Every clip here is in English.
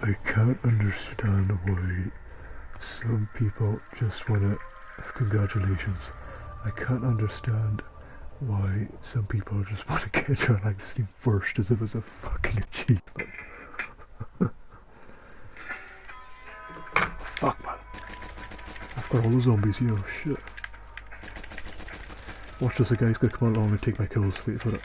I can't understand why some people just wanna... Congratulations. I can't understand why some people just want to get to a live stream first as if it's a fucking achievement. Fuck, man. I've got all the zombies here, oh shit. Watch this, a guy's gonna come along and take my kills. Wait for it.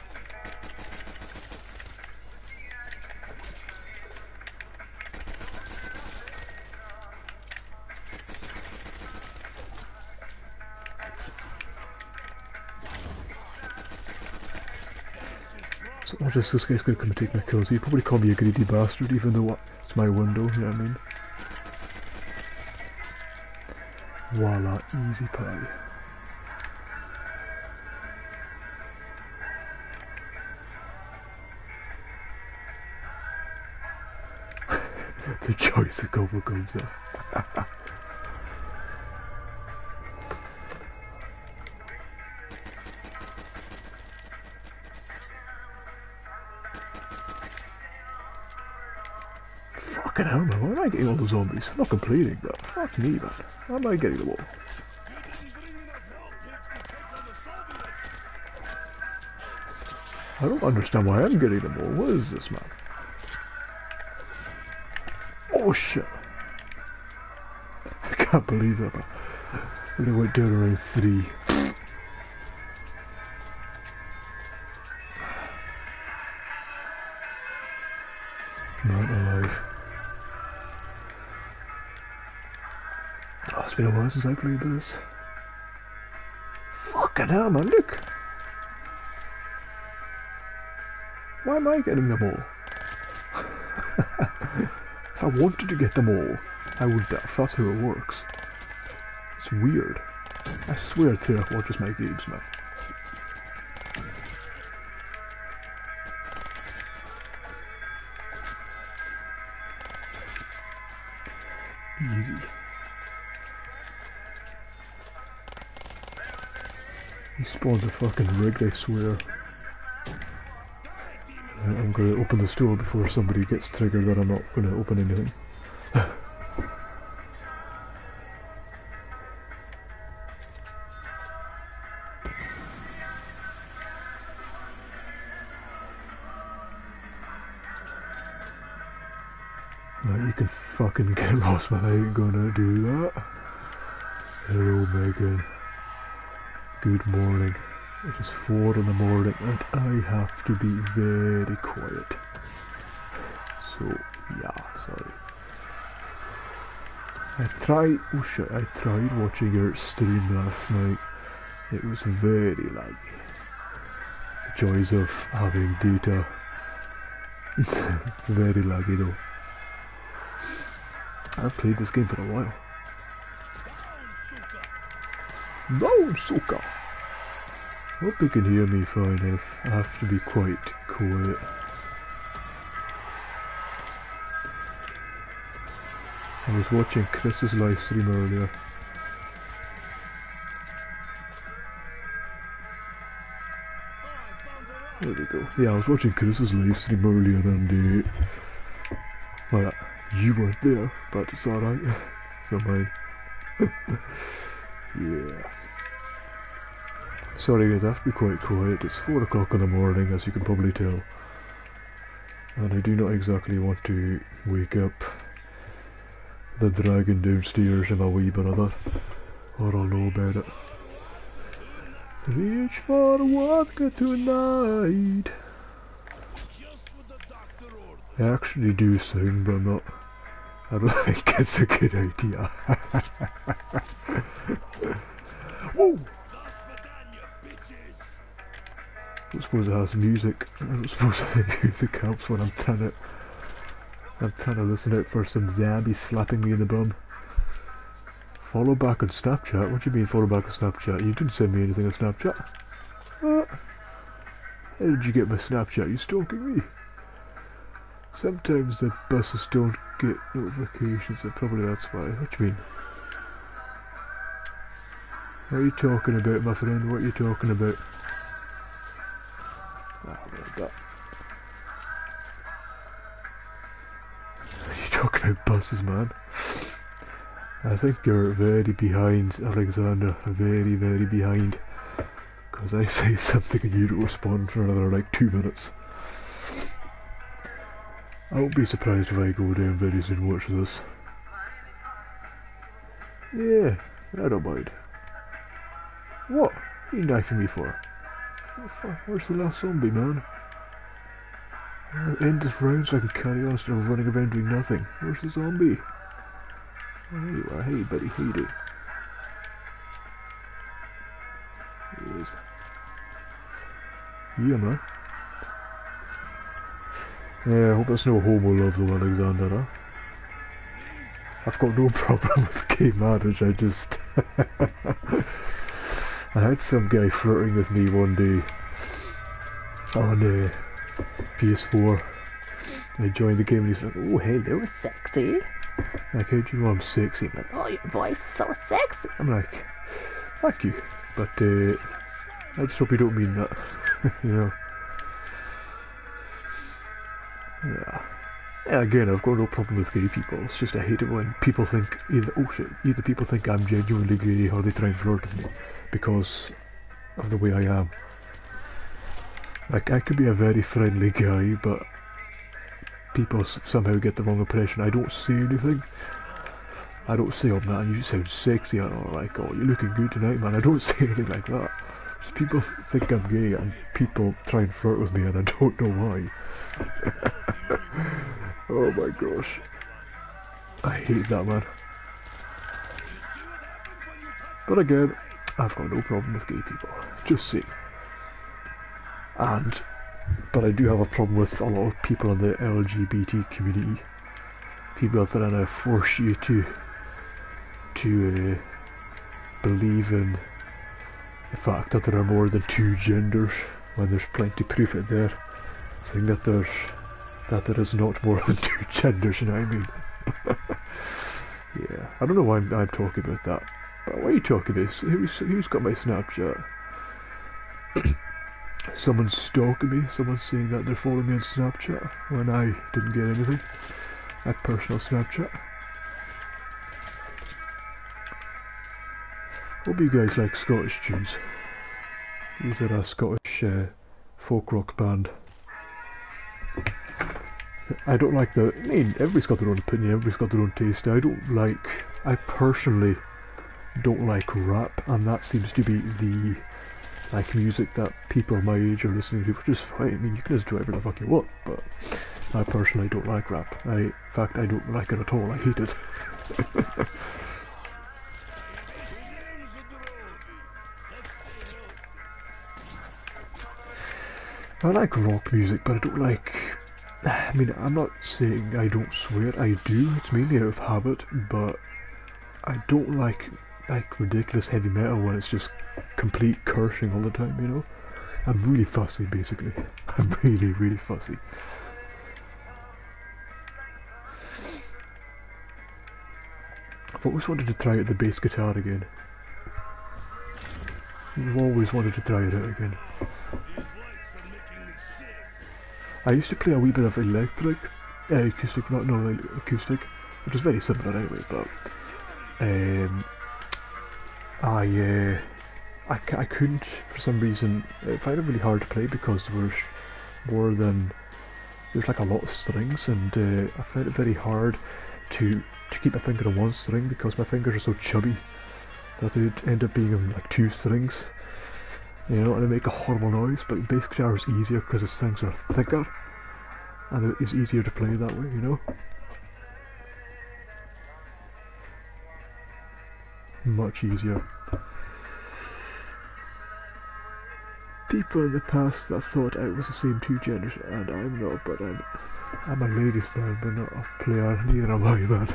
So watch this guy's gonna come and take my kills. He'd probably call me a greedy bastard even though it's my window, you know what I mean? Voila, easy pie. The choice of gobble gums there. Fucking hell, man, why am I getting all the zombies? I'm not complaining, but fuck me, man. Why am I getting them all? I don't understand why I'm getting them all. What is this, man? Oh shit! I can't believe that, man. They went down around 3. Man alive. Oh, it's been a while since I played this. Fucking hell, man, look! Why am I getting them all? If I wanted to get them all, I would. That's how it works. It's weird. I swear Terra watches my games, man. Easy. He spawns a fucking rig, I swear. I'm going to open the store before somebody gets triggered that I'm not going to open anything. Right, you can fucking get lost, man. I ain't gonna do that. Hello, Megan. Good morning. It is 4 in the morning and I have to be very quiet. So, yeah, sorry. I tried watching your stream last night. It was very laggy. The joys of having data. Very laggy though. I've played this game for a while. No, Suka! Hope you can hear me fine enough. I have to be quite quiet. I was watching Chris's live stream earlier. There we go. Yeah, I was watching Chris's live stream earlier and well, you weren't there, but it's alright. So mine. Yeah. Sorry guys, I have to be quite quiet. It's 4 o'clock in the morning, as you can probably tell. And I do not exactly want to wake up the dragon downstairs and my wee brother, or I'll know about it. Reach for vodka tonight. I actually do sing, but I'm not. I don't think it's a good idea. Whoa! I don't suppose it has music. I don't suppose music helps when I'm trying to listen out for some zombies slapping me in the bum. Follow back on Snapchat? What do you mean follow back on Snapchat? You didn't send me anything on Snapchat. What? How did you get my Snapchat? You stalking me? Sometimes the buses don't get notifications, and probably that's why. What do you mean? What are you talking about, my friend? What are you talking about? Ah, like that. What are you talking about buses, man. I think you're very behind, Alexander. Very, very behind. Because I say something and you don't respond for another like 2 minutes. I won't be surprised if I go down very soon and watch this. Yeah, I don't mind. What? What are you knifing me for? Where's the last zombie, man? I'll end this round so I can carry on instead of running around doing nothing. Where's the zombie? Oh, there you are. Hey, buddy. How you doing? Yes. Yeah, man. Yeah, I hope that's no homo love though, Alexander, huh? I've got no problem with gay marriage, I just... I had some guy flirting with me one day on PS4. I joined the game and he's like, oh, hello, sexy. I'm like, how do you know I'm sexy? I'm like, oh, your voice is so sexy. I'm like, fuck you. But I just hope you don't mean that, you know. Yeah. Yeah, again, I've got no problem with gay people. It's just I hate it when people think either people think I'm genuinely gay or they try and flirt with me because of the way I am. Like, I could be a very friendly guy, but people somehow get the wrong impression. I don't say anything. I don't say, oh man, you sound sexy, or like, oh, you're looking good tonight, man. I don't say anything like that. Just people think I'm gay and people try and flirt with me and I don't know why. Oh my gosh. I hate that, man. But again, I've got no problem with gay people. Just saying. But I do have a problem with a lot of people in the LGBT community. People that are trying to force you to believe in the fact that there are more than 2 genders when there's plenty of proof out there saying that there is not more than 2 genders, you know what I mean? Yeah, I don't know why I'm talking about that. But why are you talking about this? Who's got my Snapchat? Someone's stalking me, someone's saying that they're following me on Snapchat when I didn't get anything. My personal Snapchat. Hope you guys like Scottish tunes. These are a Scottish folk rock band. I don't like I mean, everybody's got their own opinion, everybody's got their own taste. I personally don't like rap, and that seems to be the music that people my age are listening to, which is fine. I mean, you can just do whatever the fuck you want, but I personally don't like rap. In fact, I don't like it at all. I hate it. I like rock music, but I don't like... I mean, I'm not saying I don't swear. I do. It's mainly out of habit, but I don't like ridiculous heavy metal when it's just complete cursing all the time, you know? I'm really fussy, basically. I'm really, really fussy. I've always wanted to try out the bass guitar again. I've always wanted to try it out again. I used to play a wee bit of electric, acoustic, not acoustic, which was very similar anyway, but I couldn't, for some reason, I find it really hard to play because there's like a lot of strings, and I find it very hard to keep my finger on one string because my fingers are so chubby that they'd end up being on like 2 strings, you know, and they make a horrible noise. But the bass guitar is easier because the strings are thicker and it's easier to play that way, you know. Much easier. People in the past that thought I was the same 2 genders, and I'm not, but I'm a ladies man, but not a player, neither am I, man.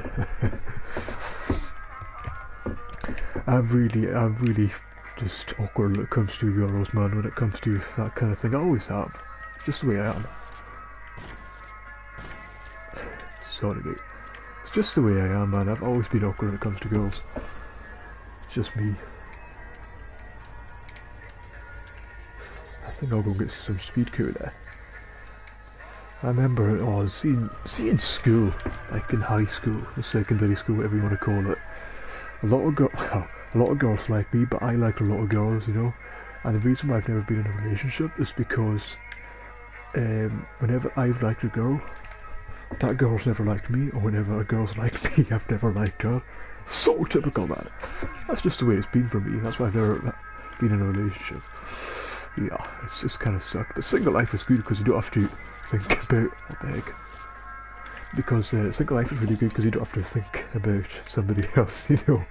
I'm really just awkward when it comes to girls, man, when it comes to that kind of thing. I always have. It's just the way I am. Sorry, mate. It's just the way I am, man. I've always been awkward when it comes to girls. It's just me. I think I'll go get some speed cooler. I remember, oh, seeing school, like in high school, or secondary school, whatever you want to call it. A lot of well, a lot of girls like me, but I like a lot of girls, you know. And the reason why I've never been in a relationship is because whenever I've liked a girl, that girl's never liked me, or whenever a girl's liked me, I've never liked her. So typical, man. That's just the way it's been for me. That's why I've never been in a relationship. Yeah, it's just kind of sucked. But single life is good because you don't have to think about what the heck. Because single life is really good because you don't have to think about somebody else, you know.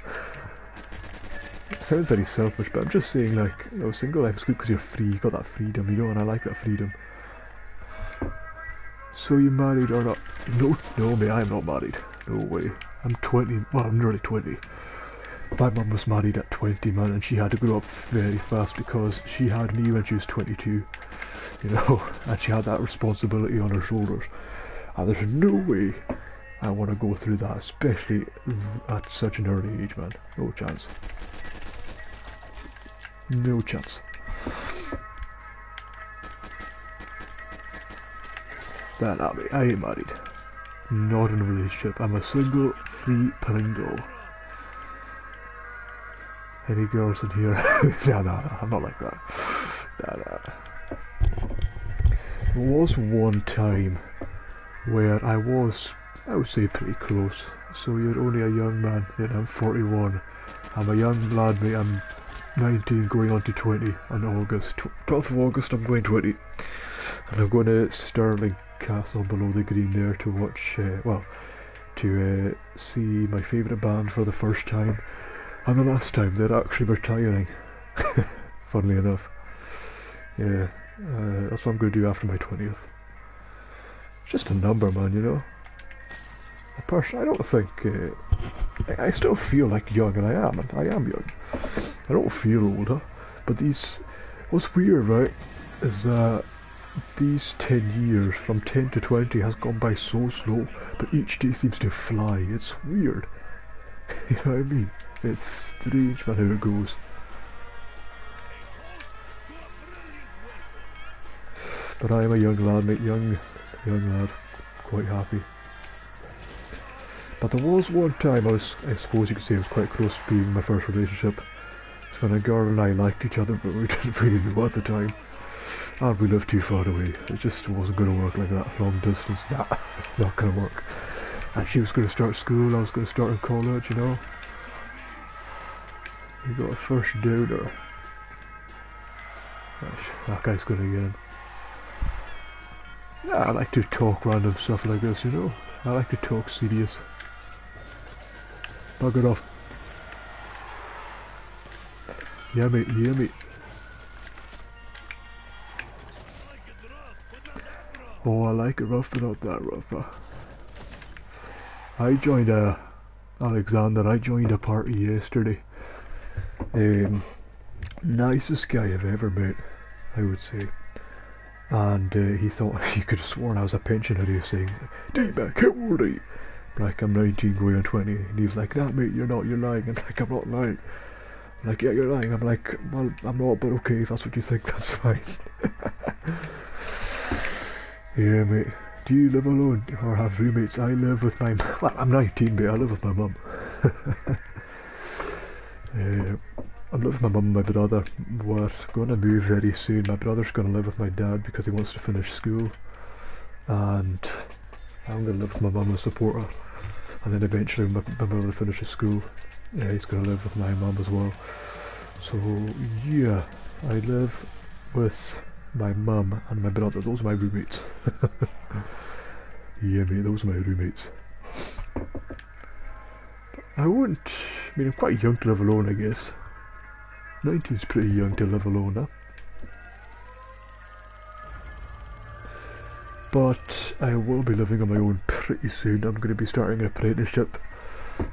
It sounds very selfish, but I'm just saying, like, you know, single life is good because you're free. You got that freedom, you know, and I like that freedom. So you married or not? No, mate, I'm not married. No way. I'm 20. Well, I'm nearly 20. My mum was married at 20, man, and she had to grow up very fast because she had me when she was 22, you know, and she had that responsibility on her shoulders. And there's no way I want to go through that, especially at such an early age, man. No chance. No chance. But I ain't married. Not in a relationship. I'm a single, free Pringle. Any girls in here? Nah, I'm not like that. Nah. There was one time where I would say pretty close. So you're only a young man, then I'm 41. I'm a young lad, mate. I'm 19 going on to 20 in August. 12th of August I'm going 20. And I'm going to Stirling Castle below the green there to watch, to see my favourite band for the first time. And the last time they're actually retiring. Funnily enough. Yeah, that's what I'm going to do after my 20th. It's just a number, man, you know. A person, I don't think, I still feel like young, and I am young. I don't feel older, but what's weird, right, is that these 10 years, from 10 to 20, has gone by so slow, but each day seems to fly. It's weird. You know what I mean? It's strange, man, how it goes. But I am a young lad, mate, young lad, quite happy. But there was one time I suppose you could say I was quite close to being my first relationship. It's when a girl and I liked each other, but we didn't really know at the time. And we lived too far away. It just wasn't going to work like that. Long distance, nah, not going to work. And she was going to start school, I was going to start in college, you know. We got a first downer. Gosh, that guy's going to get him. Yeah, I like to talk random stuff like this, you know. I like to talk serious. Bugger off. Yeah, mate, yeah, mate. Oh, I like it rough, but not that rough. I joined Alexander, I joined a party yesterday. Nicest guy I've ever met, I would say. And he thought, he could have sworn I was a pensioner, he was saying, D-Mac, how old are you? Like, I'm 19 going on 20, and he's like, nah mate, you're not, you're lying. I'm like, I'm not lying. I'm like, yeah, you're lying. I'm like, well, I'm not, but okay, if that's what you think, that's fine. Yeah, mate. Do you live alone or have roommates? I live with my... Well, I'm 19, mate. I live with my mum. I live with my mum and my brother. We're going to move very soon. My brother's going to live with my dad because he wants to finish school. And I'm going to live with my mum and support her. And then eventually when my brother finishes school, yeah, he's going to live with my mum as well. So, yeah. I live with my mum and my brother. Those are my roommates. Yeah, mate, those are my roommates. I wouldn't... I mean, I'm quite young to live alone, I guess. 19's pretty young to live alone, huh? But I will be living on my own pretty soon. I'm going to be starting an apprenticeship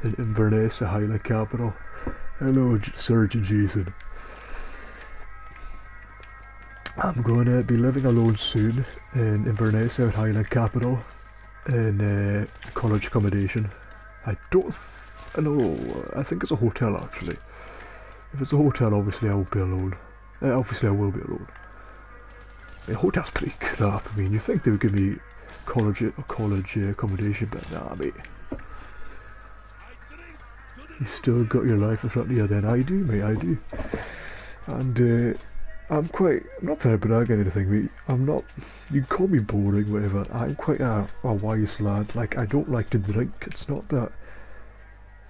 in Inverness, a Highland capital. Hello, Surgeon Jason. I'm going to be living alone soon in Inverness, our Highland capital, in college accommodation. I think it's a hotel actually. If it's a hotel, obviously I won't be alone. Obviously I will be alone. A hotel's pretty crap. I mean, you think they would give me college accommodation, but nah, mate. You still got your life in front of you. Then I do, mate. I do. And I'm not trying to brag or anything, mate. I'm not. You can call me boring, whatever. I'm quite a wise lad. Like, I don't like to drink. It's not that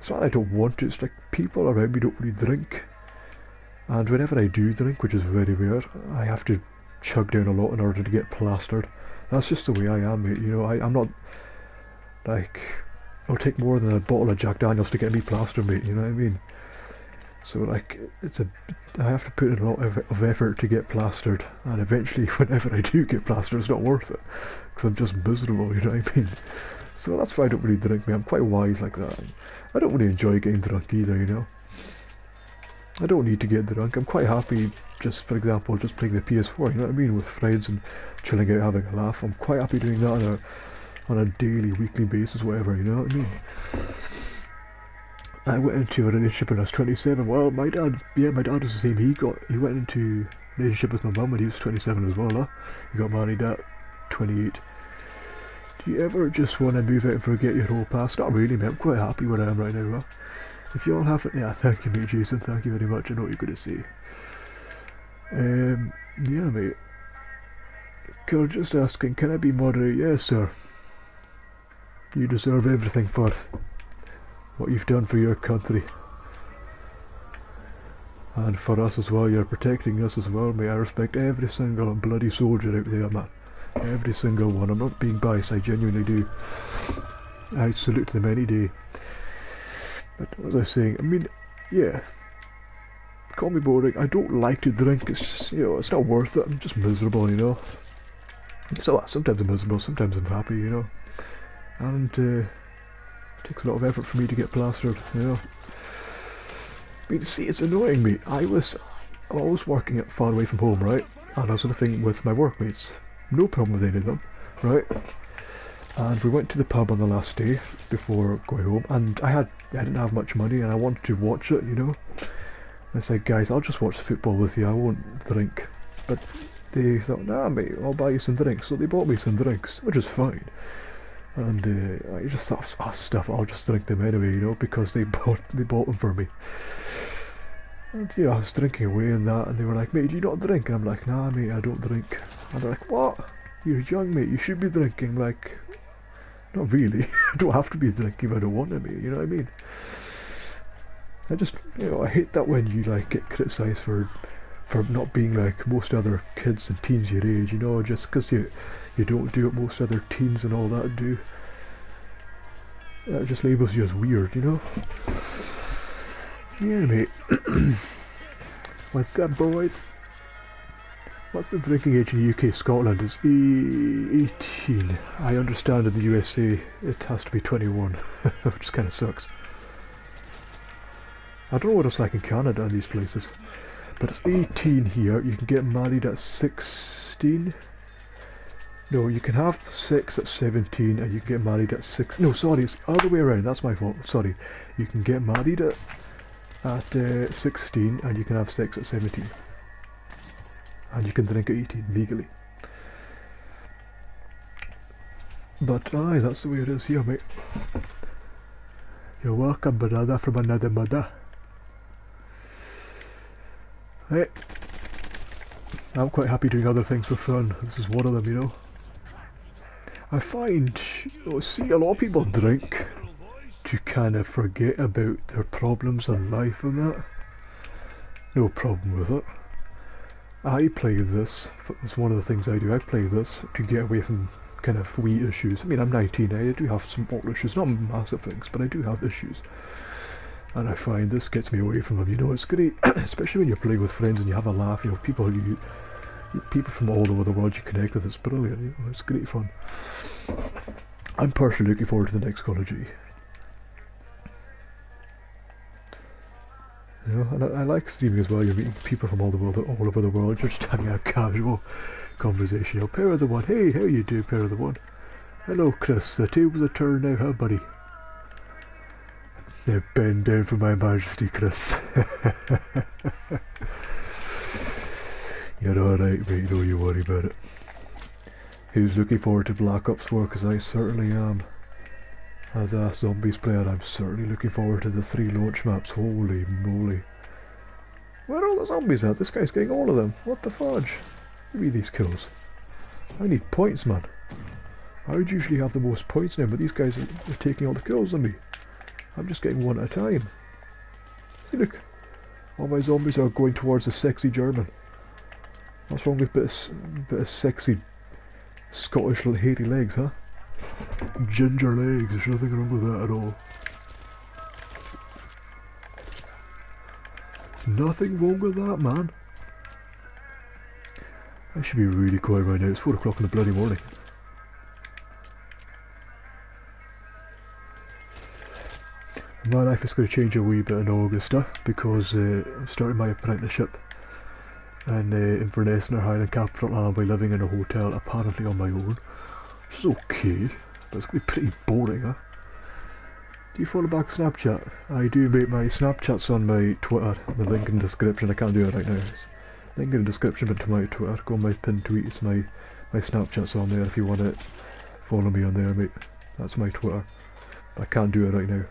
I don't want to. It's like people around me don't really drink. And whenever I do drink, which is very rare, I have to chug down a lot in order to get plastered. That's just the way I am, mate. You know, I'm not like, it'll take more than a bottle of Jack Daniels to get me plastered, mate. You know what I mean? So like, I have to put in a lot of effort to get plastered, and eventually, whenever I do get plastered, it's not worth it because I'm just miserable. You know what I mean? So that's why I don't really drink, mate. I'm quite wise like that. I don't really enjoy getting drunk either, you know. I don't need to get drunk. I'm quite happy, just for example, just playing the PS4, you know what I mean, with friends and chilling out, having a laugh. I'm quite happy doing that on a daily, weekly basis, whatever, you know what I mean. I went into a relationship when I was 27. Well, my dad was the same. He went into a relationship with my mum when he was 27 as well, huh? He got married at 28. Do you ever just want to move out and forget your whole past? Not really, mate. I'm quite happy where I am right now, huh? If you all have it, yeah, thank you, mate, Jason. Thank you very much. I know what you're going to say. Yeah, mate. Girl, just asking, can I be moderator? Yes, sir. You deserve everything for what you've done for your country. And for us as well. You're protecting us as well, mate. I respect every single bloody soldier out there, man. Every single one. I'm not being biased, I genuinely do. I salute them any day. But as I was saying, I mean, yeah, call me boring. I don't like to drink. It's just, you know, it's not worth it. I'm just miserable, you know. So sometimes I'm miserable, sometimes I'm happy, you know. And it takes a lot of effort for me to get plastered, you know. I mean, see, it's annoying me. I'm always working far away from home, right? And I was living with my workmates. No problem with any of them, right? And we went to the pub on the last day before going home, and I didn't have much money, and I wanted to watch it, you know. And I said, guys, I'll just watch the football with you. I won't drink. But they thought, nah, mate, I'll buy you some drinks. So they bought me some drinks, which is fine. And I just thought, stuff, I'll just drink them anyway, you know, because they bought them for me. And you know, I was drinking away and that, and they were like, mate, do you not drink? And I'm like, nah, mate, I don't drink. And they're like, what? You're young, mate. You should be drinking. Like, not really. I don't have to be drinking if I don't want to be, you know what I mean? I just, you know, I hate that when you, like, get criticised for not being like most other kids and teens your age, you know, just because you don't do what most other teens and all that do. That just labels you as weird, you know? Yeah, mate. What's up, boys? What's the drinking age in the UK? Scotland is 18. I understand in the USA it has to be 21, which kind of sucks. I don't know what it's like in Canada and these places, but it's 18 here. You can get married at 16. No, you can have sex at 17 and you can get married at 6. No, sorry, it's the other way around. That's my fault. Sorry. You can get married at 16 and you can have sex at 17. And you can drink at 18 legally. But aye, that's the way it is here, mate. You're welcome, brother from another mother. Hey, I'm quite happy doing other things for fun. This is one of them, you know. I find, see, a lot of people drink to kind of forget about their problems in life and that. No problem with it. I play this, it's one of the things I do, I play this to get away from kind of wee issues. I mean, I'm 19, I do have some small issues, not massive things, but I do have issues. And I find this gets me away from them, you know, it's great, especially when you're playing with friends and you have a laugh, you know, people from all over the world you connect with, it's brilliant, you know, it's great fun. I'm personally looking forward to the next COD. You know, and I like streaming as well. You're meeting people from all over the world. You're just having a casual conversation. You know, pair of the one. Hey, how you do, pair of the one? Hello, Chris. The tables are turned now, huh, buddy? Now bend down for my majesty, Chris. You're alright, mate. Don't you worry about it. who's looking forward to Black Ops 4, because I certainly am. As a Zombies player, I'm certainly looking forward to the 3 launch maps. Holy moly. Where are all the zombies at? This guy's getting all of them. What the fudge? Give me these kills. I need points, man. I would usually have the most points now, but these guys are taking all the kills on me. I'm just getting one at a time. See, look. All my zombies are going towards the sexy German. What's wrong with bit of sexy Scottish little hairy legs, huh? Ginger legs, there's nothing wrong with that at all. Nothing wrong with that, man. I should be really quiet right now, it's 4 o'clock in the bloody morning. My life is going to change a wee bit in August, because I'm starting my apprenticeship in Inverness in our Highland capital, and I'll be living in a hotel apparently on my own. Which is okay, but it's going to be pretty boring, huh? Do you follow back Snapchat? I do, mate. My Snapchat's on my Twitter, the link in the description. I can't do it right now. Link in the description, but to my Twitter. Go on my pinned tweets, my Snapchat's on there if you want to follow me on there, mate. That's my Twitter. I can't do it right now.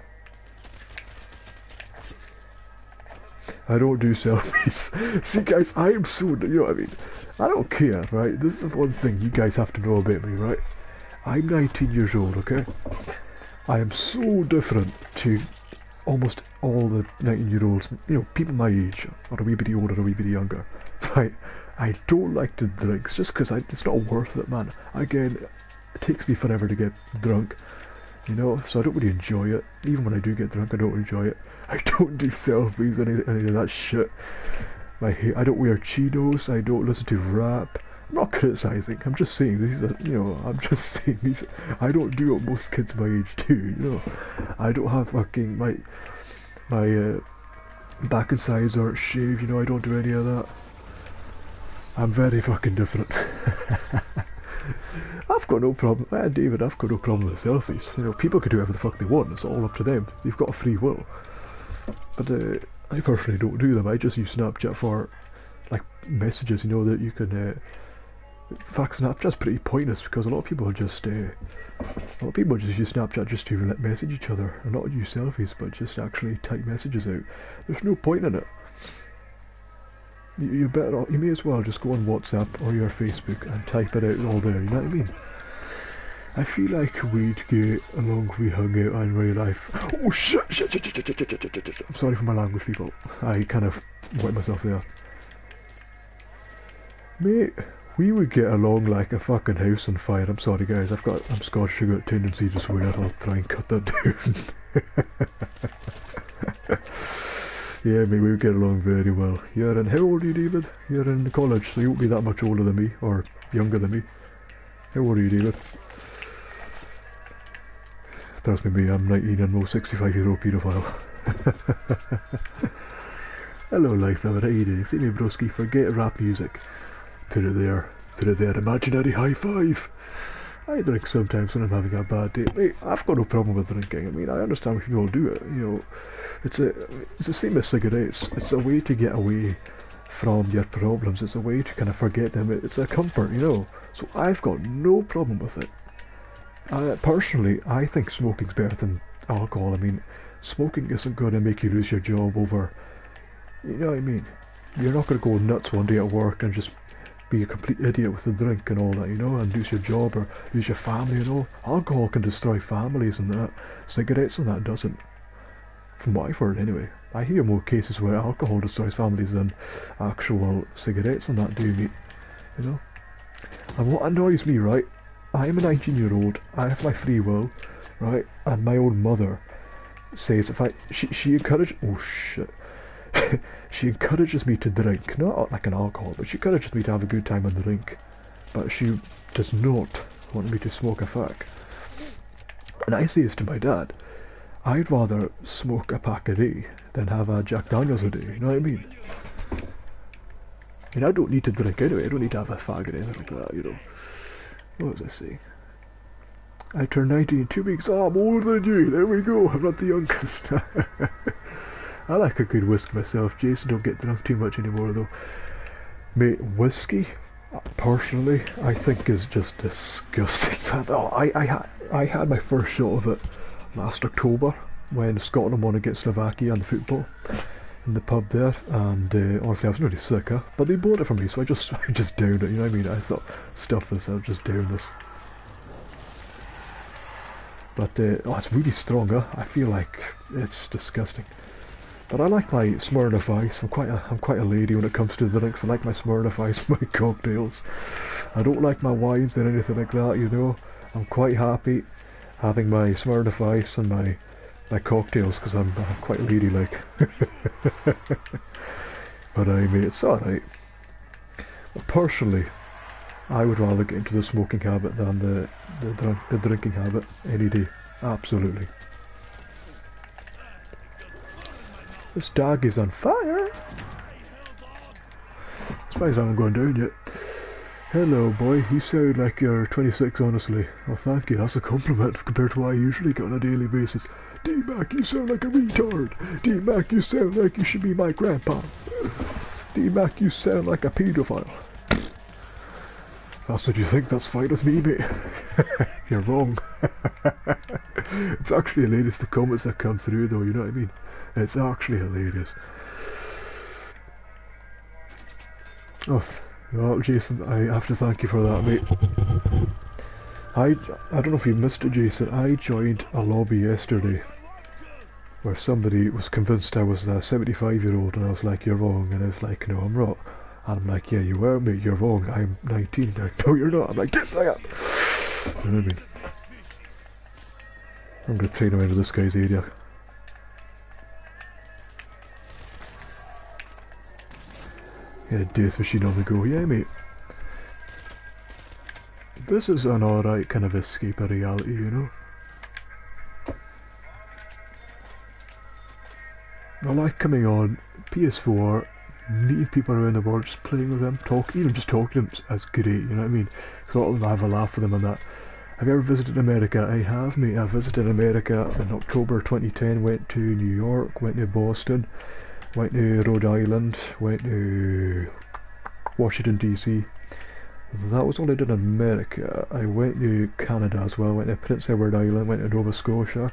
I don't do selfies. See guys, I am so, you know what I mean? I don't care, right? This is one thing you guys have to know about me, right? I'm 19 years old, okay? I am so different to almost all the 19-year-olds, you know, people my age, or a wee bit older, or a wee bit younger, right? I don't like to drink, just because it's not worth it, man. Again, it takes me forever to get drunk. You know, so I don't really enjoy it. Even when I do get drunk, I don't enjoy it. I don't do selfies, any of that shit. I don't wear Cheetos, I don't listen to rap. I'm not criticising, I'm just saying, these are, you know, I'm just saying, I don't do what most kids my age do, you know. I don't have fucking, my back and sides aren't shaved, you know, I don't do any of that. I'm very fucking different. I've got no problem, David, I've got no problem with selfies. You know, people can do whatever the fuck they want, it's all up to them. You've got a free will. But I personally don't do them, I just use Snapchat for, like, messages, you know, that you can, in fact, Snapchat's pretty pointless, because a lot of people just use Snapchat just to message each other, and not use selfies, but just actually type messages out. There's no point in it. You may as well just go on WhatsApp or your Facebook and type it out all there, you know what I mean? I feel like we'd get along if we hung out in real life. Oh shit! I'm sorry for my language, people. I kind of wet myself there. Mate, we would get along like a fucking house on fire. I'm sorry guys, I'm Scottish, I've got a tendency to swear. I'll try and cut that down. Yeah, mate, we would get along very well. You're in, how old are you, David? You're in college, so you won't be that much older than me, or younger than me. How old are you, David? Trust me, I'm 19 and no 65-year-old paedophile. Hello, life lover, how you doing? See me, broski, forget rap music. Put it there, imaginary high five. I drink sometimes when I'm having a bad day. Mate, I've got no problem with drinking. I mean, I understand when people do it, you know. It's the same as cigarettes. It's a way to get away from your problems. It's a way to kind of forget them. It's a comfort, you know. So I've got no problem with it. Personally, I think smoking's better than alcohol. I mean, smoking isn't going to make you lose your job over, you know what I mean? You're not going to go nuts one day at work and just be a complete idiot with the drink and all that, you know, and lose your job or lose your family and all. Alcohol can destroy families and that. Cigarettes and that doesn't. From what I've heard anyway. I hear more cases where alcohol destroys families than actual cigarettes and that do, mate. You know? And what annoys me, right? I'm a 19-year-old, I have my free will, right? And my own mother says she encourages, oh shit. She encourages me to drink, not like an alcohol, but she encourages me to have a good time and drink. But she does not want me to smoke a fack. And I say this to my dad, I'd rather smoke a pack a day than have a Jack Daniels a day, you know what I mean? I mean, I don't need to drink anyway, I don't need to have a fag or anything like that, you know. What was I saying? I turned 90 in 2 weeks, oh, I'm older than you, there we go, I'm not the youngest. I like a good whiskey myself. Jason, don't get drunk too much anymore though. Mate, whiskey? personally, I think is just disgusting. Oh, I had my first shot of it last October when Scotland won against Slovakia in the football in the pub there, and honestly I was really sick, huh? But they bought it for me, so I just I just downed it. You know what I mean? I thought, stuff this, I'll just down this. But oh, it's really strong, huh? I feel like it's disgusting. But I like my Smirnoff Ice. I'm quite a lady when it comes to the drinks. I like my Smirnoff Ice, my cocktails. I don't like my wines or anything like that, you know. I'm quite happy having my Smirnoff Ice and my cocktails because I'm quite ladylike. But I mean, it's alright. But personally, I would rather get into the smoking habit than the drinking habit any day. Absolutely. This dog is on fire! Surprised I haven't gone down yet. Hello boy, you sound like you're 26 honestly. Well thank you, that's a compliment compared to what I usually get on a daily basis. D-Mac, you sound like a retard! D-Mac, you sound like you should be my grandpa! D-Mac, you sound like a paedophile! That's what you think, that's fine with me, mate. You're wrong. It's actually hilarious the comments that come through though, you know what I mean? It's actually hilarious. Oh, well, Jason, I have to thank you for that, mate. I don't know if you missed it, Jason. I joined a lobby yesterday where somebody was convinced I was a 75-year-old, and I was like, you're wrong, and I was like, no, I'm not. And I'm like, yeah, you were, mate, you're wrong, I'm 19. They're like, no, you're not. I'm like, yes, I am. You know what I mean? I'm going to train around to this guy's area. Yeah, death machine on the go, yeah, mate. This is an alright kind of escape of reality, you know? I like coming on PS4, meeting people around the world, just playing with them, even just talking to them is great, you know what I mean? Because a lot of them, I have a laugh with them and that. Have you ever visited America? I have, mate. I visited America in October 2010, went to New York, went to Boston, went to Rhode Island, went to Washington DC. That was all I did in America. I went to Canada as well, went to Prince Edward Island, went to Nova Scotia,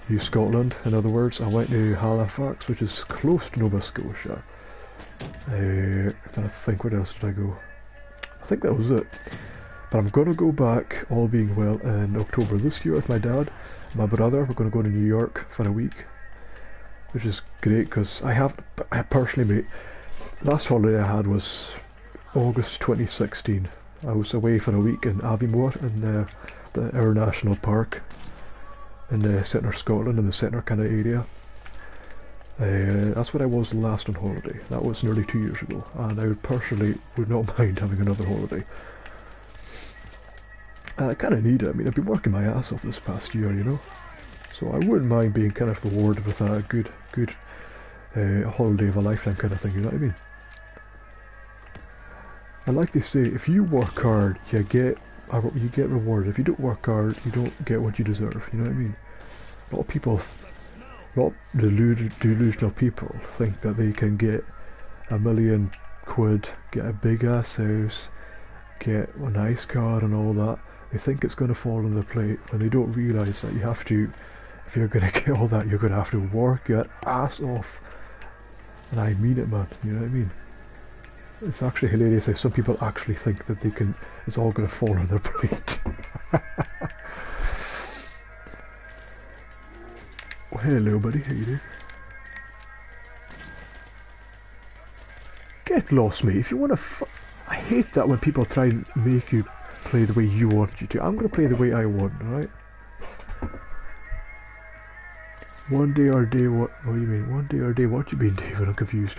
New Scotland in other words. I went to Halifax, which is close to Nova Scotia. I think, where else did I go? I think that was it. But I'm going to go back, all being well, in October this year with my dad, my brother. We're going to go to New York for a week, which is great because I personally, mate, last holiday I had was August 2016. I was away for a week in Aviemore in the Air National Park in the centre of Scotland, in the centre kind of area. That's where I was last on holiday. That was nearly 2 years ago, and I personally would not mind having another holiday. I kind of need it. I mean, I've been working my ass off this past year, you know, so I wouldn't mind being kind of rewarded with a good holiday of a lifetime kind of thing, you know what I mean? I like to say, if you work hard, you get rewarded. If you don't work hard, you don't get what you deserve, you know what I mean? A lot of people, a lot of delusional people think that they can get £1 million, get a big ass house, get a nice car and all that. They think it's going to fall on their plate when they don't realise that you have to, if you're going to get all that, you're going to have to work your ass off. And I mean it, man, you know what I mean? It's actually hilarious how some people actually think that it's all going to fall on their plate. Well, hello buddy, how you doing? Get lost, mate, if you want to I hate that when people try and make you play the way you want you to. I'm going to play the way I want, alright? One day or day, what do you mean? One day or day, what do you mean, David? I'm confused.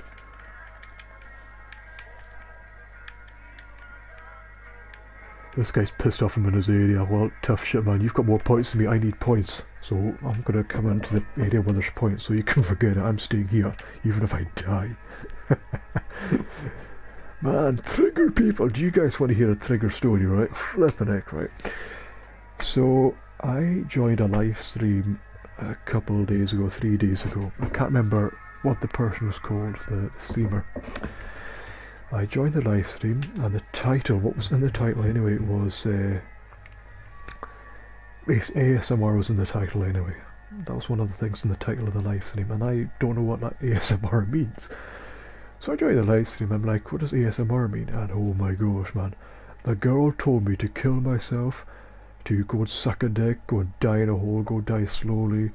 This guy's pissed off him in his area. Well, tough shit, man. You've got more points than me. I need points. So I'm going to come into the area where there's points, so you can forget it. I'm staying here, even if I die. Man, trigger people. Do you guys want to hear a trigger story, right? Flippin' heck, right? So, I joined a live stream a couple of days ago, 3 days ago. I can't remember what the person was called, the streamer. I joined the live stream, and the title, what was in the title anyway, was ASMR was in the title anyway. That was one of the things in the title of the live stream, and I don't know what that ASMR means. So I joined the live stream, I'm like, what does ASMR mean? And oh my gosh, man. The girl told me to kill myself, to go and suck a dick, go and die in a hole, go die slowly.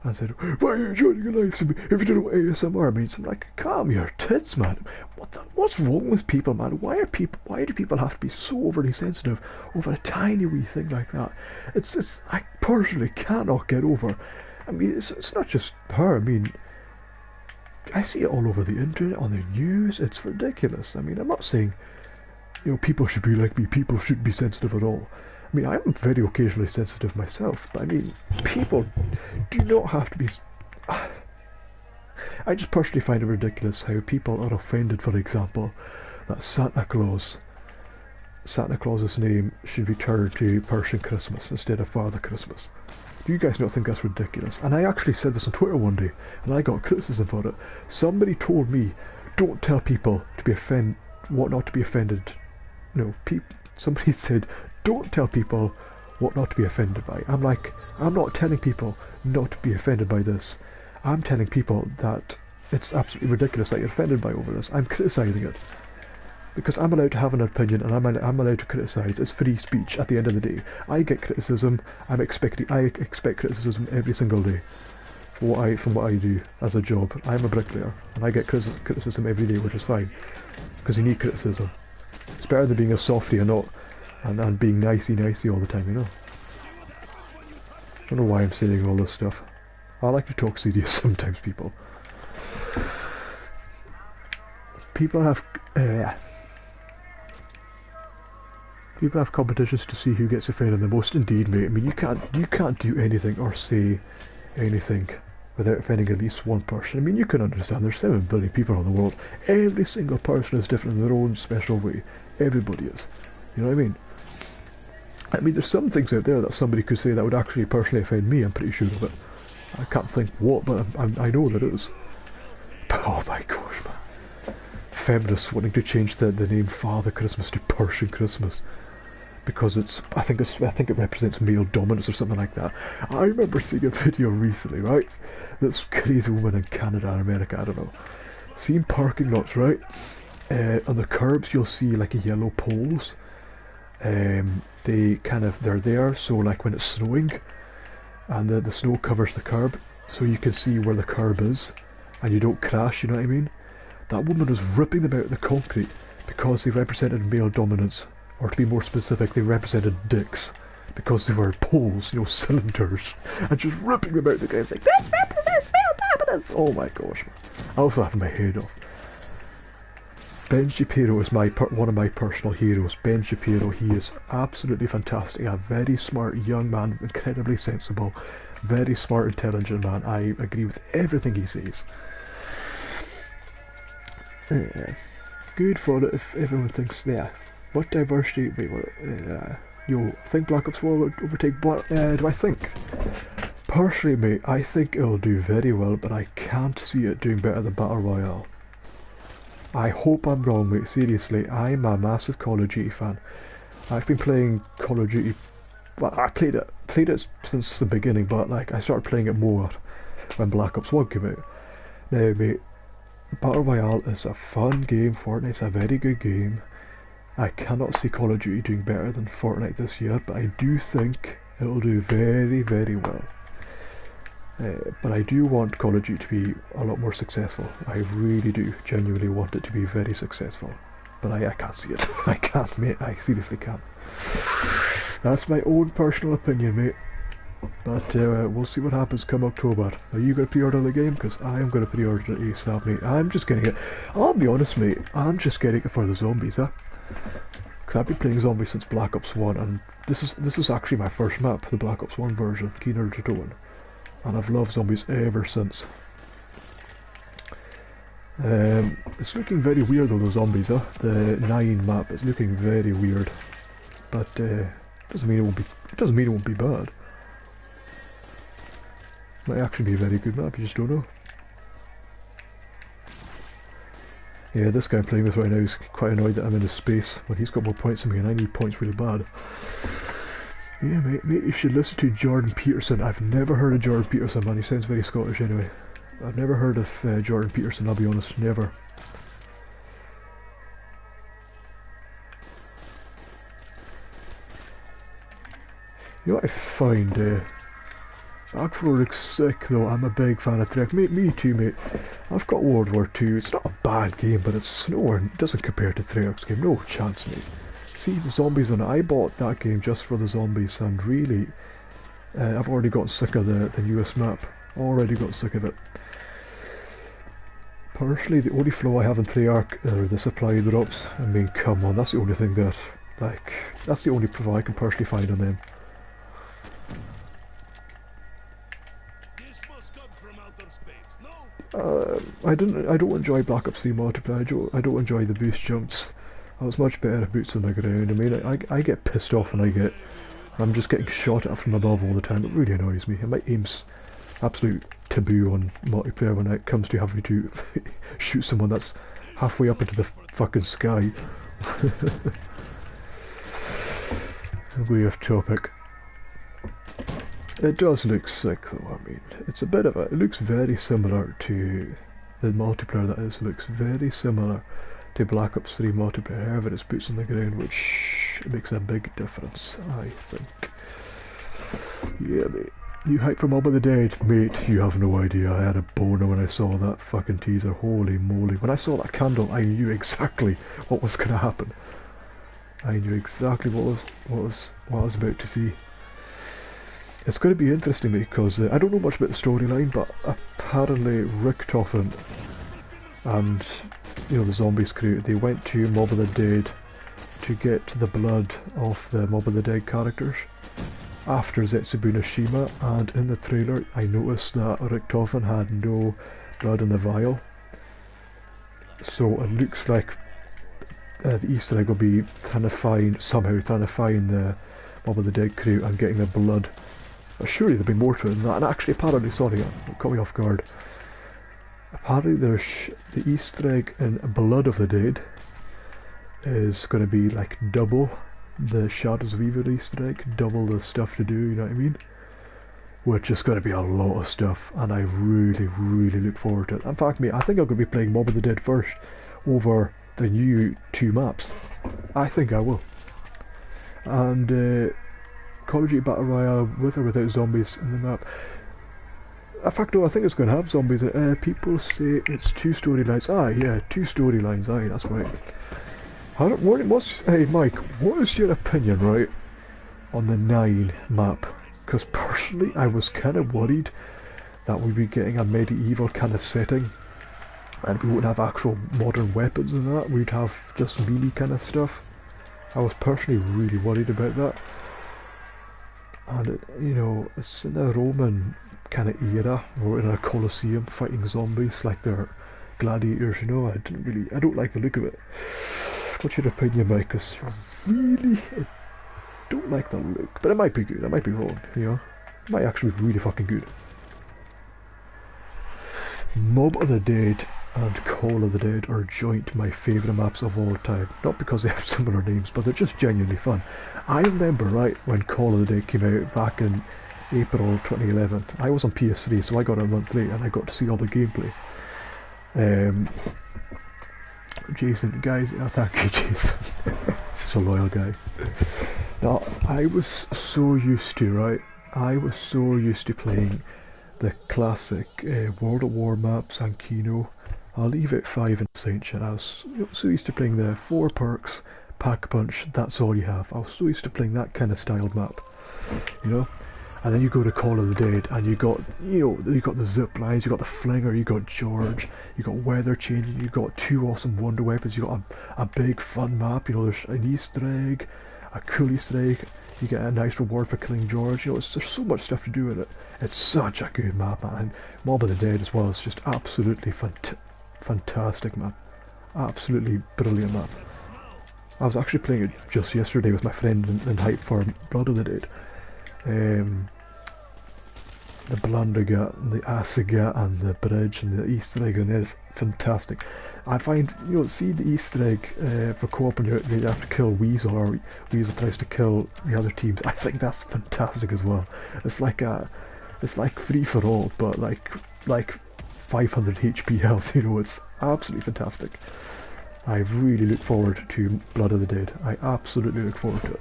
And said, why are you joining a live stream if you don't know what ASMR means? I'm like, calm your tits, man. What's wrong with people, man? Why do people have to be so overly sensitive over a tiny wee thing like that? It's I personally cannot get over. I mean, it's not just her. I mean, I see it all over the internet, on the news. It's ridiculous. I mean, I'm not saying, people should be like me. People shouldn't be sensitive at all. I mean, I'm very occasionally sensitive myself, but I mean, people do not have to be... I just personally find it ridiculous how people are offended, for example, that Santa Claus's name should be turned to Persian Christmas instead of Father Christmas. Do you guys not think that's ridiculous? And I actually said this on Twitter one day, and I got criticism for it. Somebody told me, don't tell people what not to be offended. No, somebody said, don't tell people what not to be offended by. I'm like, I'm not telling people not to be offended by this. I'm telling people that it's absolutely ridiculous that you're offended by over this. I'm criticising it. Because I'm allowed to have an opinion, and I'm allowed to criticise. It's free speech at the end of the day. I get criticism. I expect criticism every single day from what I do as a job. I'm a bricklayer, and I get criticism every day, which is fine. Because you need criticism. It's better than being a softie and being nicey all the time, I don't know why I'm saying all this stuff. I like to talk serious sometimes, people. People have competitions to see who gets offended the most. Indeed, mate. I mean, you can't do anything or say anything without offending at least one person. I mean, you can understand there's 7 billion people in the world. Every single person is different in their own special way. Everybody is. You know what I mean? I mean, there's some things out there that somebody could say that would actually personally offend me, I'm pretty sure of it. I can't think what, but I know there is. But oh my gosh, man. Feminists wanting to change the name Father Christmas to Persian Christmas. Because I think it represents male dominance or something like that. I remember seeing a video recently, right? This crazy woman in Canada or America, I don't know. Seeing parking lots, right? On the curbs you'll see like yellow poles. They're there, so like when it's snowing and the snow covers the curb, so you can see where the curb is and you don't crash, you know what I mean? That woman was ripping them out of the concrete because they represented male dominance, or to be more specific, they represented dicks because they were poles, cylinders, and just ripping them out of the ground. It's like, this represents male dominance! Oh my gosh, man. I was laughing my head off. Ben Shapiro is one of my personal heroes. Ben Shapiro, he is absolutely fantastic. A very smart young man, incredibly sensible, very smart, intelligent man. I agree with everything he says. Good for it if everyone thinks, yeah, what diversity, think Black Ops 4 would overtake do I think? Personally, mate, I think it'll do very well, but I can't see it doing better than Battle Royale. I hope I'm wrong, mate. Seriously, I'm a massive Call of Duty fan. I've been playing Call of Duty. Well, I played it since the beginning, but like I started playing it more when Black Ops 1 came out. Now, mate, Battle Royale is a fun game. Fortnite's a very good game. I cannot see Call of Duty doing better than Fortnite this year, but I do think it'll do very, very well. But I do want Call of Duty to be a lot more successful. I really do genuinely want it to be very successful. But I can't see it. I can't, mate. I seriously can't. That's my own personal opinion, mate. But we'll see what happens come October. Are you going to pre-order the game? Because I am going to pre-order it ASAP, mate. I'm just getting it. I'll be honest, mate. I'm just getting it for the zombies, huh? Because I've been playing zombies since Black Ops 1, and this is actually my first map, the Black Ops 1 version, Keener to Town. And I've loved zombies ever since. It's looking very weird though, the zombies, huh? The 9 map is looking very weird. But doesn't mean it won't be bad. Might actually be a very good map, you just don't know. Yeah, this guy I'm playing with right now is quite annoyed that I'm in his space, but he's got more points than me and I need points really bad. Yeah, mate, you should listen to Jordan Peterson. I've never heard of Jordan Peterson, man. He sounds very Scottish anyway. I've never heard of Jordan Peterson, I'll be honest, never. You know what I find, BO4 looks sick though. I'm a big fan of Trek. Me too, mate. I've got World War II. It's not a bad game, but it's nowhere, it doesn't compare to Treyarch's game. No chance, mate. See the zombies on it. I bought that game just for the zombies, and really, I've already got sick of the newest map. Already got sick of it. Personally, the only flaw I have in Treyarch are the supply drops. I mean, come on, that's the only thing that, like, that's the only flaw I can personally find on them. I don't enjoy Black Ops 3 multiplayer. I don't enjoy the boost jumps. I was much better at boots on the ground. I mean, I get pissed off when I'm just getting shot at from above all the time. It really annoys me. And my aim's absolute taboo on multiplayer when it comes to having to shoot someone that's halfway up into the fucking sky. Way off topic. It does look sick though. I mean, it's a bit of it looks very similar to the multiplayer that is. It looks very similar to Black Ops 3 multiplayer. However, it's boots on the ground, which makes a big difference, I think. Yeah, mate. You hype for Mob of the Dead? Mate, you have no idea. I had a boner when I saw that fucking teaser. Holy moly. When I saw that candle, I knew exactly what was gonna happen. I knew exactly what I was about to see. It's going to be interesting because I don't know much about the storyline, but apparently Richtofen and the Zombies crew, they went to Mob of the Dead to get the blood of the Mob of the Dead characters after Zetsubuna Shima, and in the trailer I noticed that Richtofen had no blood in the vial, so it looks like the Easter egg will be somehow trying to find the Mob of the Dead crew and getting their blood. Surely there'll be more to it than that. And actually, apparently, sorry, it caught me off guard. Apparently, there's the Easter egg in Blood of the Dead is going to be like double the Shadows of Evil Easter egg, double the stuff to do. You know what I mean? Which is going to be a lot of stuff, and I really, really look forward to it. In fact, mate, I think I'm going to be playing Mob of the Dead first over the new 2 maps. I think I will. And Call of Duty Battle Royale with or without zombies in the map. In fact, no, I think it's going to have zombies. People say it's 2 storylines. Ah, yeah, 2 storylines. Aye, that's right. Hey, Mike, what is your opinion, right, on the 9 map? Because personally, I was kind of worried that we'd be getting a medieval kind of setting, and we wouldn't have actual modern weapons and that. We'd have just melee kind of stuff. I was personally really worried about that. And it's in the Roman kind of era, or in a Colosseum fighting zombies like they're gladiators. I don't like the look of it. What's your opinion, Mike? Because really, I don't like the look, but it might be good. I might be wrong. It might actually be really fucking good. Mob of the Dead and Call of the Dead are joint my favourite maps of all time. Not because they have similar names, but they're just genuinely fun. I remember, right, when Call of the Dead came out back in April 2011. I was on PS3, so I got it a month late, and I got to see all the gameplay. Jason, guys, thank you, Jason. Such a loyal guy. Now, I was so used to playing the classic World at War maps and Kino. I'll leave it 5 in Ascension. I was so used to playing the 4 perks, pack punch, that's all you have. I was so used to playing that kind of styled map, And then you go to Call of the Dead, and you got the zip lines, you got the flinger, you got George, you got weather changing, you got 2 awesome wonder weapons, you got a big fun map. There's an Easter egg, a cool Easter egg. You get a nice reward for killing George. There's so much stuff to do in it. It's such a good map, man. And Mob of the Dead as well. It's just absolutely fantastic map. Absolutely brilliant map. I was actually playing it just yesterday with my friend in hype for Blood of the Dead. the Blundergut and the Asagat and the bridge and the Easter egg in there is fantastic. I find, you know, see the Easter egg for co-op when you have to kill Weasel, or Weasel tries to kill the other teams. I think that's fantastic as well. It's like free for all, but like 500 HP health. You know, it's absolutely fantastic. I really look forward to Blood of the Dead. I absolutely look forward to it.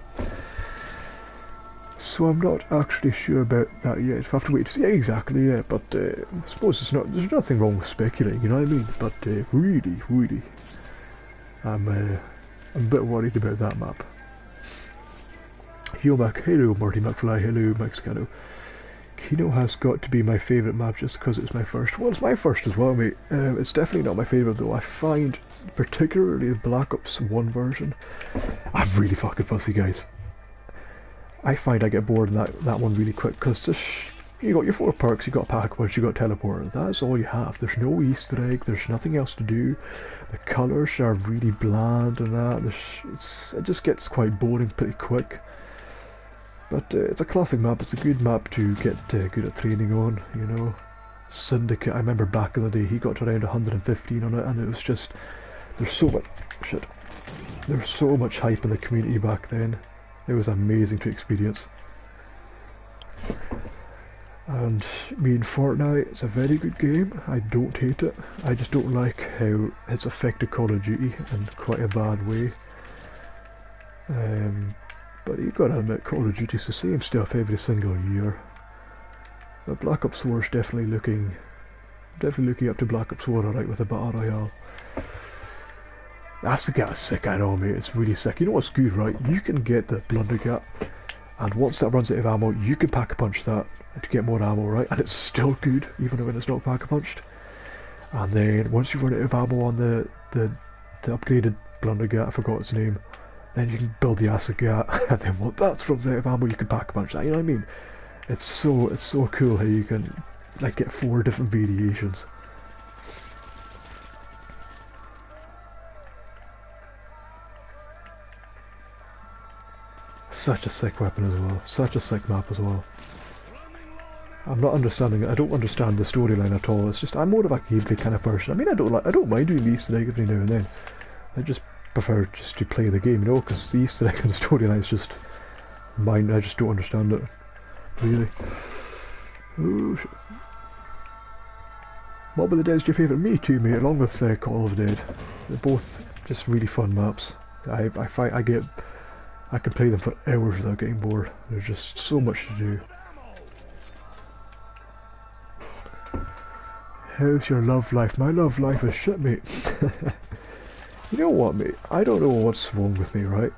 So I'm not actually sure about that yet. I have to wait to see exactly yet, but I suppose there's nothing wrong with speculating, you know what I mean? But really, I'm a bit worried about that map. Hello Marty McFly, hello Mexicano. Kino has got to be my favourite map just because it's my first. Well, it's my first as well, mate. It's definitely not my favourite though. I find, particularly the Black Ops 1 version, I'm really fucking fussy, guys. I find I get bored in that one really quick, because you got your 4 perks, you got Pack-a-Punch, you got Teleporter. That's all you have. There's no Easter egg, there's nothing else to do. The colours are really bland and that. It just gets quite boring pretty quick. But it's a classic map, it's a good map to get good at training on, you know. Syndicate, I remember back in the day, he got to around 115 on it, and it was just, there's so much hype in the community back then. It was amazing to experience. And me and Fortnite, it's a very good game. I don't hate it. I just don't like how it's affected Call of Duty in quite a bad way. But you've got to admit, Call of Duty's the same stuff every single year. But Black Ops 4 is definitely looking up to Black Ops 4 alright with the Battle Royale. That's the gas sick, I know, mate. It's really sick. You know what's good, right? You can get the Blundergut, and once that runs out of ammo, you can Pack-a-Punch that to get more ammo, right? And it's still good, even when it's not Pack-a-Punched. And then once you've run out of ammo on the upgraded Blundergut, I forgot its name, then you can build the Asagat, and then once that runs out of ammo, you can Pack-a-Punch that. You know what I mean? It's so cool how you can like get 4 different variations. Such a sick weapon as well. Such a sick map as well. I'm not understanding it. I don't understand the storyline at all. It's just I'm more of a gameplay kind of person. I mean, I don't mind doing the Easter egg every now and then. I just prefer just to play the game, you know, because the Easter egg and the storyline is just mine. I just don't understand it, really. Oh shit. Mob of the Dead is your favourite? Me too, mate. Along with Call of the Dead. They're both just really fun maps. I can play them for hours without getting bored. There's just so much to do. How's your love life? My love life is shit, mate. You know what, mate? I don't know what's wrong with me, right?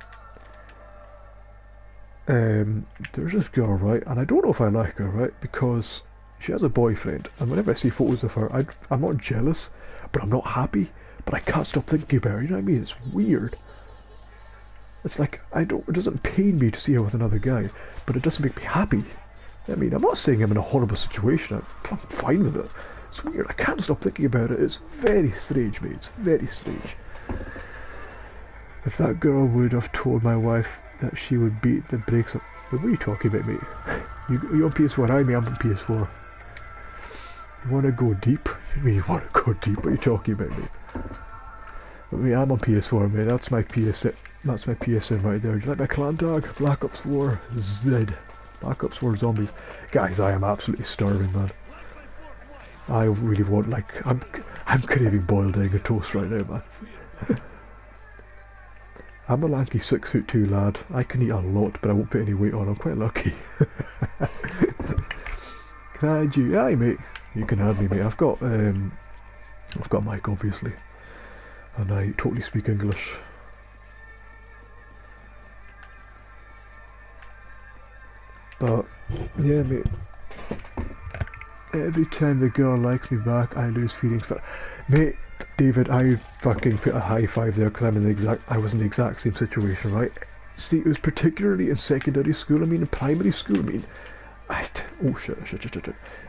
There's this girl, right? And I don't know if I like her, right? Because she has a boyfriend. And whenever I see photos of her, I'm not jealous, but I'm not happy. But I can't stop thinking about her, you know what I mean? It's weird. It's like, it doesn't pain me to see her with another guy, but it doesn't make me happy. I mean, I'm not saying I'm in a horrible situation, I'm fine with it. It's weird, I can't stop thinking about it. It's very strange, mate, it's very strange. If that girl would have told my wife that she would beat the brakes up... What are you talking about, mate? You on PS4, I'm on PS4. You want to go deep? You mean you want to go deep? What are you talking about, mate? I mean, I'm on PS4, mate, that's my PS... That's my PSN right there. Do you like my clan tag? Black Ops 4 Z. Black Ops 4 Zombies. Guys, I am absolutely starving, man. I really want, like, I'm craving boiled egg and toast right now, man. I'm a lanky 6'2" lad. I can eat a lot, but I won't put any weight on. I'm quite lucky. Can I add you? Aye, mate. You can add me, mate. I've got Mike, obviously, and I totally speak English. But, yeah, mate, every time the girl likes me back, I lose feelings for... Mate, David, I fucking put a high five there because I was in the exact same situation, right? See, it was particularly in secondary school, I mean, in primary school, I mean... oh, shit.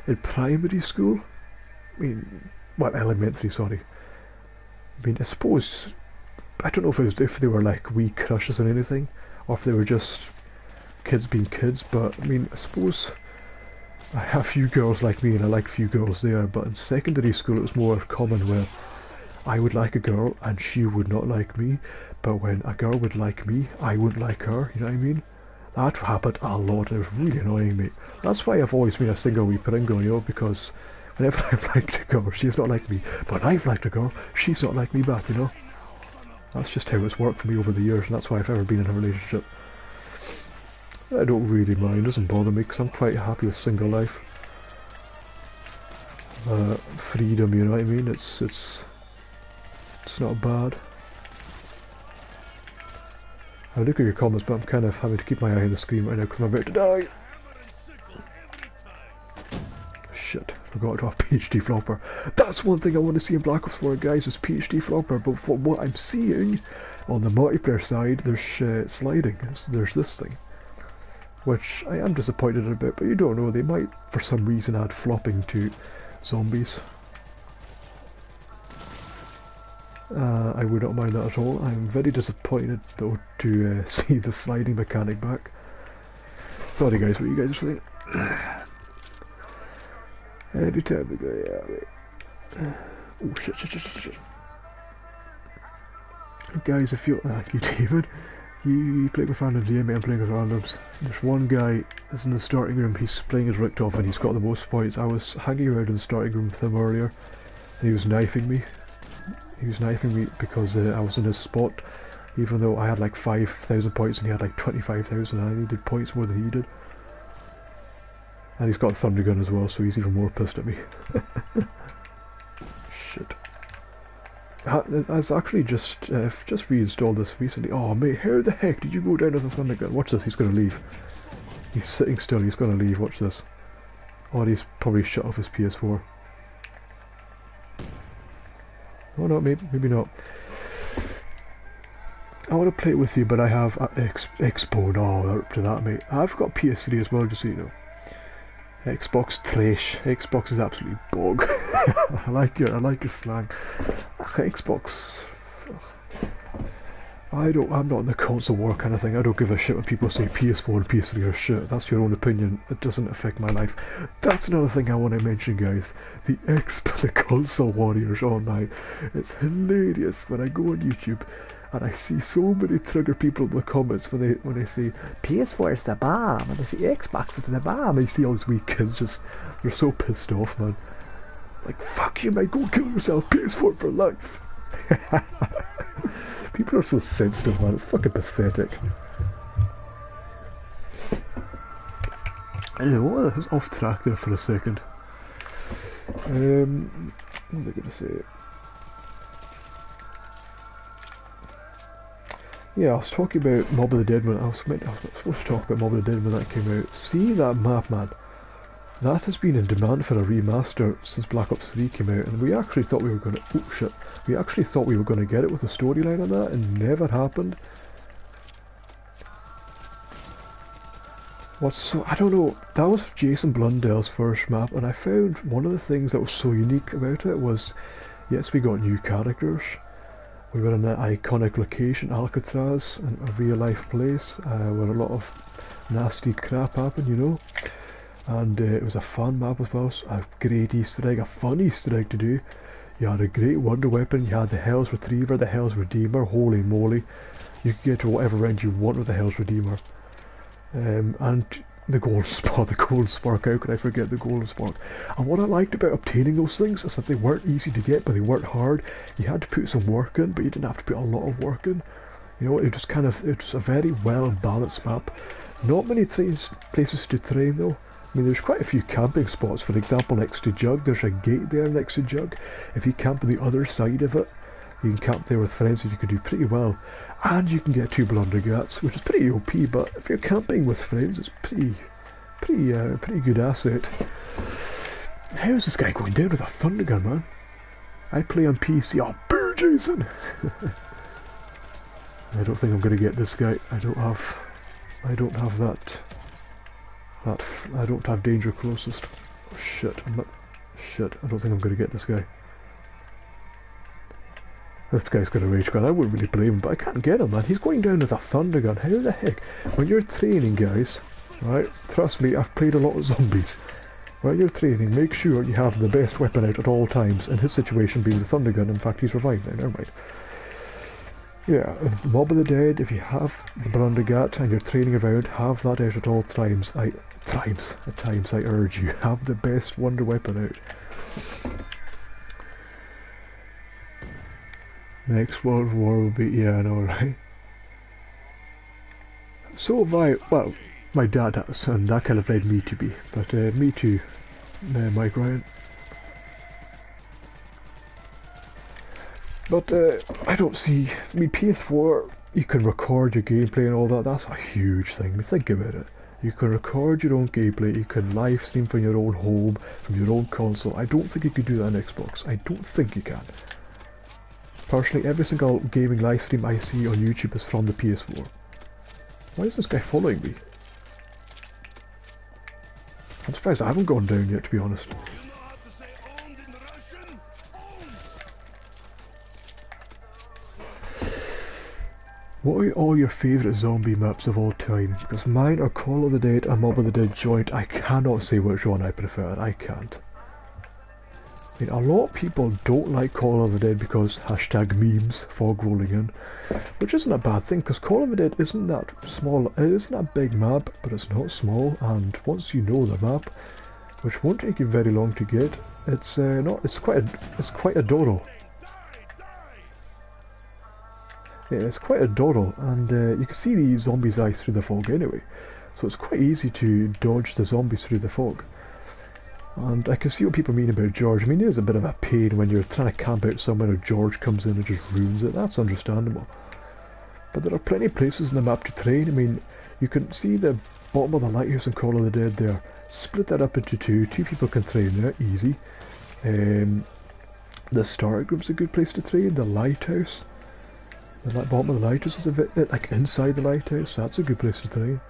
In primary school? I mean, well, elementary, sorry. I mean, I suppose... I don't know if they were, like, wee crushes or anything, or if they were just... kids being kids, but I mean, I suppose I have few girls like me and I like few girls there, but in secondary school it was more common where I would like a girl and she would not like me, but when a girl would like me, I wouldn't like her, you know what I mean? That happened a lot, it was really annoying me. That's why I've always been a single wee Pringle, you know, because whenever I've liked a girl, she's not like me, but I've liked a girl, she's not like me back, you know? That's just how it's worked for me over the years, and that's why I've ever been in a relationship. I don't really mind, it doesn't bother me, because I'm quite happy with single life. Freedom, you know what I mean? It's not bad. I look at your comments, but I'm kind of having to keep my eye on the screen right now because I'm about to die. Shit, forgot to have PhD flopper. That's one thing I want to see in Black Ops 4, guys, is PhD flopper, but for what I'm seeing on the multiplayer side, there's sliding. There's this thing, which I am disappointed about, but you don't know, they might for some reason add flopping to zombies. I would not mind that at all. I'm very disappointed though to see the sliding mechanic back. Sorry guys, what you guys are saying? Every time we go, yeah. Oh shit. Guys, if you're... Thank you, David. You play with randoms, yeah mate, I'm playing with randoms. There's one guy that's in the starting room, he's playing his Richthofen and he's got the most points. I was hanging around in the starting room with him earlier and he was knifing me. He was knifing me because I was in his spot, even though I had like 5,000 points and he had like 25,000 and I needed points more than he did. And he's got a thunder gun as well, so he's even more pissed at me. Shit. I've actually just reinstalled this recently. Oh mate, how the heck did you go down with a thunder gun? Watch this, he's going to leave. He's sitting still, he's going to leave, watch this. Oh, he's probably shut off his PS4. Oh no, maybe not. I want to play it with you, but I have Expo. No, they're up to that, mate. I've got PS3 as well, just so you know. Xbox trash. Xbox is absolutely bog. I like your slang. Xbox. I'm not in the console war kind of thing. I don't give a shit when people say PS4 and PS3 are shit. That's your own opinion. It doesn't affect my life. That's another thing I want to mention, guys. The console warriors online. It's hilarious when I go on YouTube and I see so many trigger people in the comments when they say PS4 is the bomb and they say Xbox is the bomb. And you see all these wee kids just, they're so pissed off, man. Like, fuck you, man, go kill yourself. PS4 for life. People are so sensitive, man. It's fucking pathetic. Anyway, what was off track there for a second? What was I going to say? Yeah, I was talking about Mob of the Dead when I was supposed to talk about Mob of the Dead when that came out. See that map, man? That has been in demand for a remaster since Black Ops 3 came out, and we actually thought we were going to... Oh shit. We actually thought we were going to get it with a storyline on that, and never happened. I don't know, that was Jason Blundell's first map, and I found one of the things that was so unique about it was, yes, we got new characters, we got an iconic location, Alcatraz, a real life place, where a lot of nasty crap happened, you know. And it was a fun map as well, so a great Easter egg, a fun Easter egg to do. You had a great wonder weapon, you had the Hell's Retriever, the Hell's Redeemer, holy moly. You could get to whatever end you want with the Hell's Redeemer. And the Golden Spark, how could I forget the Golden Spark? And what I liked about obtaining those things is that they weren't easy to get, but they weren't hard. You had to put some work in, but you didn't have to put a lot of work in. You know, it was a very well balanced map. Not many places to train though. I mean, there's quite a few camping spots. For example, next to Jug, there's a gate there next to Jug. If you camp on the other side of it, you can camp there with friends and you can do pretty well. And you can get 2 Blundergats, which is pretty OP, but if you're camping with friends, it's pretty good asset. How is this guy going down with a thunder gun, man? I play on PC. Oh, boo, Jason! I don't think I'm going to get this guy. I don't have that. I don't have danger closest. Oh, shit, I don't think I'm going to get this guy. This guy's got a rage gun. I wouldn't really blame him, but I can't get him, man. He's going down with a thunder gun. How the heck? When you're training, guys, right? Trust me, I've played a lot of zombies. While you're training, make sure you have the best weapon out at all times, in his situation being the thunder gun. In fact, he's revived now, never mind. Yeah, Mob of the Dead, if you have the Brundergat and you're training around, have that out at all times. At times, I urge you, have the best wonder weapon out. Next World War will be, yeah, I know, right? So well, my dad has, and that kind of led me to be, but me too, Mike Ryan. But I don't see, I mean, PS4, you can record your gameplay and all that, that's a huge thing. I mean, think about it. You can record your own gameplay, you can live stream from your own home, from your own console. I don't think you can do that on Xbox. I don't think you can. Personally, every single gaming live stream I see on YouTube is from the PS4. Why is this guy following me? I'm surprised I haven't gone down yet, to be honest. What are all your favourite zombie maps of all time? Because mine are Call of the Dead and Mob of the Dead joint. I cannot say which one I prefer. I can't. I mean, a lot of people don't like Call of the Dead because hashtag memes, fog rolling in. Which isn't a bad thing, because Call of the Dead isn't that small, it isn't a big map, but it's not small, and once you know the map, which won't take you very long to get, it's quite a doddle. Yeah, it's quite a doddle, and you can see the zombies' eyes through the fog anyway, so it's quite easy to dodge the zombies through the fog. And I can see what people mean about George. I mean, it is a bit of a pain when you're trying to camp out somewhere and George comes in and just ruins it. That's understandable. But there are plenty of places in the map to train. I mean, you can see the bottom of the lighthouse in Call of the Dead there. Split that up into two. Two people can train there, easy. The start group's a good place to train. The lighthouse. The bottom of the lighthouse is a bit like inside the lighthouse. That's a good place to train.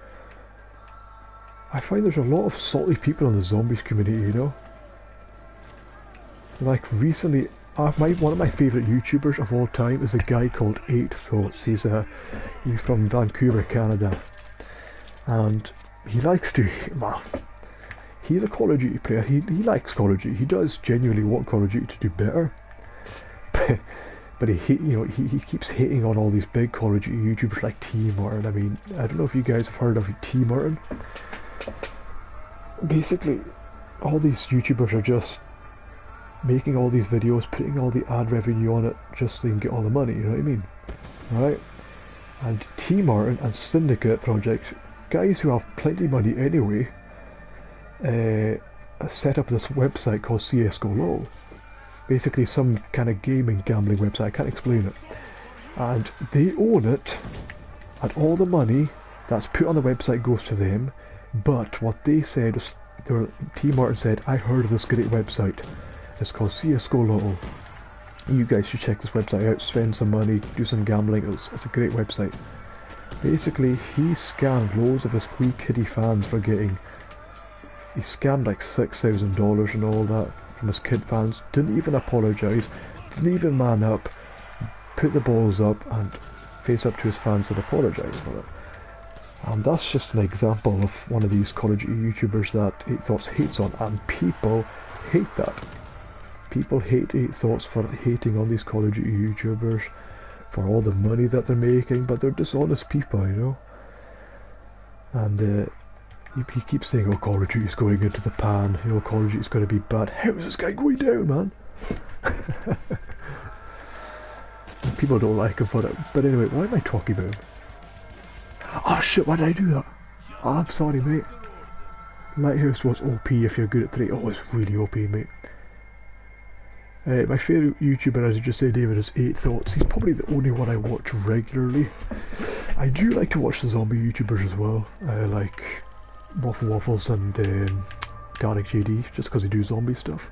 I find there's a lot of salty people in the zombies community, you know. Like recently, one of my favourite YouTubers of all time is a guy called 8 Thoughts. He's from Vancouver, Canada, and he likes to, well, he's a Call of Duty player. He likes Call of Duty. He does genuinely want Call of Duty to do better. But he keeps hating on all these big Call of Duty YouTubers like T Martin. I mean, I don't know if you guys have heard of T Martin. Basically, all these YouTubers are just making all these videos, putting all the ad revenue on it just so they can get all the money, you know what I mean? Right? And T Martin and Syndicate Project, guys who have plenty of money anyway, set up this website called CSGO LOL. Basically some kind of gaming gambling website, I can't explain it. And they own it, and all the money that's put on the website goes to them. But what they said was, T Martin said, I heard of this great website. It's called CSGO LOL. You guys should check this website out, spend some money, do some gambling. It's a great website. Basically, he scammed loads of his wee kiddie fans for getting... He scammed like $6,000 and all that from his kid fans. Didn't even apologise. Didn't even man up. Put the balls up and face up to his fans and apologise for it. And that's just an example of one of these Call of Duty YouTubers that 8 Thoughts hates on, and people hate that. People hate 8 Thoughts for hating on these Call of Duty YouTubers, for all the money that they're making, but they're dishonest people, you know. And he keeps saying, oh, Call of Duty's going into the pan, you know, Call of Duty's going to be bad. How is this guy going down, man? People don't like him for it. But anyway, why am I talking about him? Oh shit, why did I do that? Oh, I'm sorry, mate. Lighthouse was OP if you're good at 3. Oh, it's really OP, mate. My favourite YouTuber, as I just said, David, is 8 Thoughts. He's probably the only one I watch regularly. I do like to watch the zombie YouTubers as well. Like Waffle Waffles and Garlic JD, just because they do zombie stuff.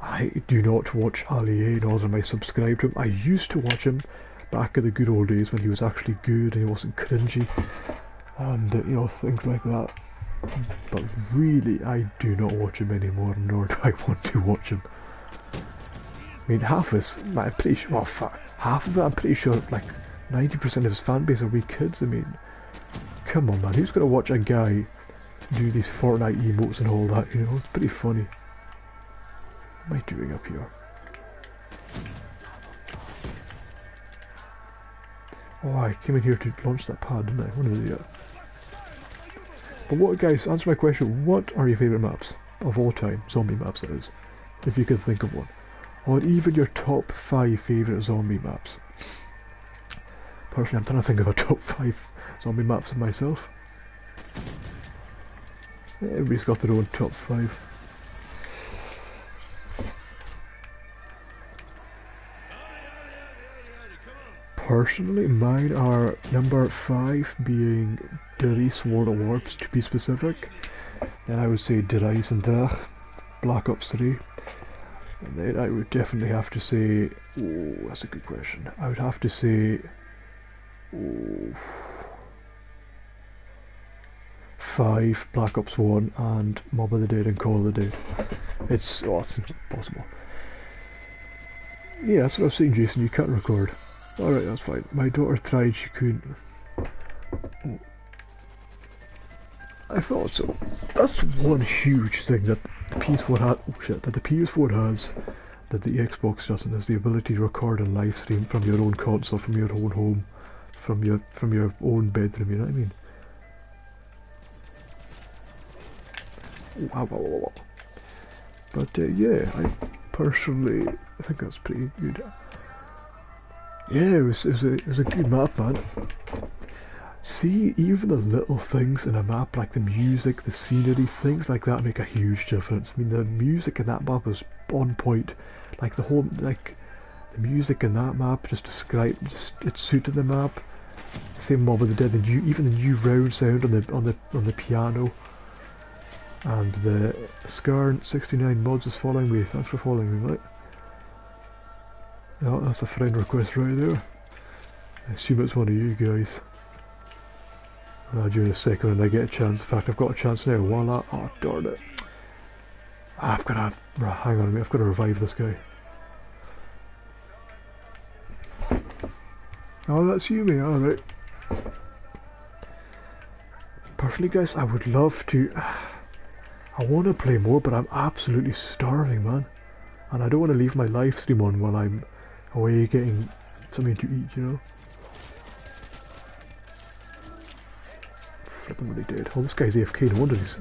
I do not watch Ali A, nor am I subscribed to him. I used to watch him back in the good old days when he was actually good and he wasn't cringy and you know, things like that. But really, I do not watch him anymore, nor do I want to watch him. I mean, half of his, I'm pretty sure, well, half of it, I'm pretty sure, like 90% of his fan base are wee kids. I mean, come on, man, who's going to watch a guy do these Fortnite emotes and all that, you know, it's pretty funny. What am I doing up here? Oh, I came in here to launch that pad, didn't I? What an idiot. But what, guys, answer my question, what are your favourite maps? Of all time, zombie maps that is. If you can think of one. Or even your top 5 favourite zombie maps. Personally, I'm trying to think of a top 5 zombie maps of myself. Everybody's got their own top 5. Personally, mine are number 5 being Dries World of Warps, to be specific. Then I would say Dries and Dag, Black Ops 3. And then I would definitely have to say... Oh, that's a good question. I would have to say... Oh, 5, Black Ops 1, and Mob of the Dead and Call of the Dead. It's... Oh, it seems impossible. Yeah, that's what I was saying, Jason, you can't record. Alright, that's fine. My daughter tried, she couldn't. Oh. I thought so. That's one huge thing that the PS4 has. Oh shit, that the PS4 has that the Xbox doesn't, is the ability to record and live stream from your own console, from your own home, from your own bedroom. You know what I mean? Wow, wow, wow, wow. But yeah, I personally think that's pretty good. Yeah, it was a good map, man. See, even the little things in a map, like the music, the scenery, things like that make a huge difference. I mean, the music in that map was on point. Like the music in that map just described, it suited the map. Same Mob of the Dead, even the new round sound on the piano. And the Scar69 mods is following me. Thanks for following me, mate. Oh, that's a friend request right there. I assume it's one of you guys. I'll do in a second when I get a chance. In fact, I've got a chance now. Voila. Oh, darn it. I've got to... Hang on a minute. I've got to revive this guy. Oh, that's you, mate. Alright. Personally, guys, I would love to... I want to play more, but I'm absolutely starving, man. And I don't want to leave my live stream on while I'm away getting something to eat, you know? Flipping really dead. Oh, this guy's AFK, no wonder he's...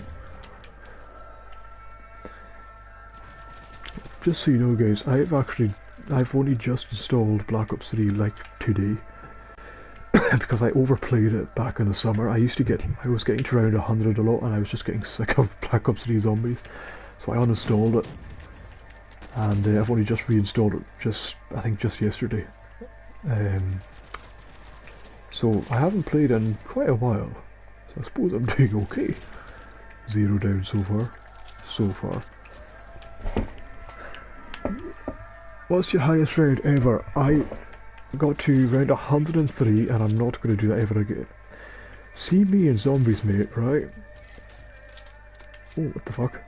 Just so you know, guys, I've only just installed Black Ops 3 like today. Because I overplayed it back in the summer. I was getting to around 100 a lot, and I was just getting sick of Black Ops 3 Zombies. So I uninstalled it. And I've only just reinstalled it, I think just yesterday. So I haven't played in quite a while. So I suppose I'm doing okay. 0 down so far. So far. What's your highest round ever? I got to round 103, and I'm not going to do that ever again. See me in Zombies, mate, right? Oh, what the fuck?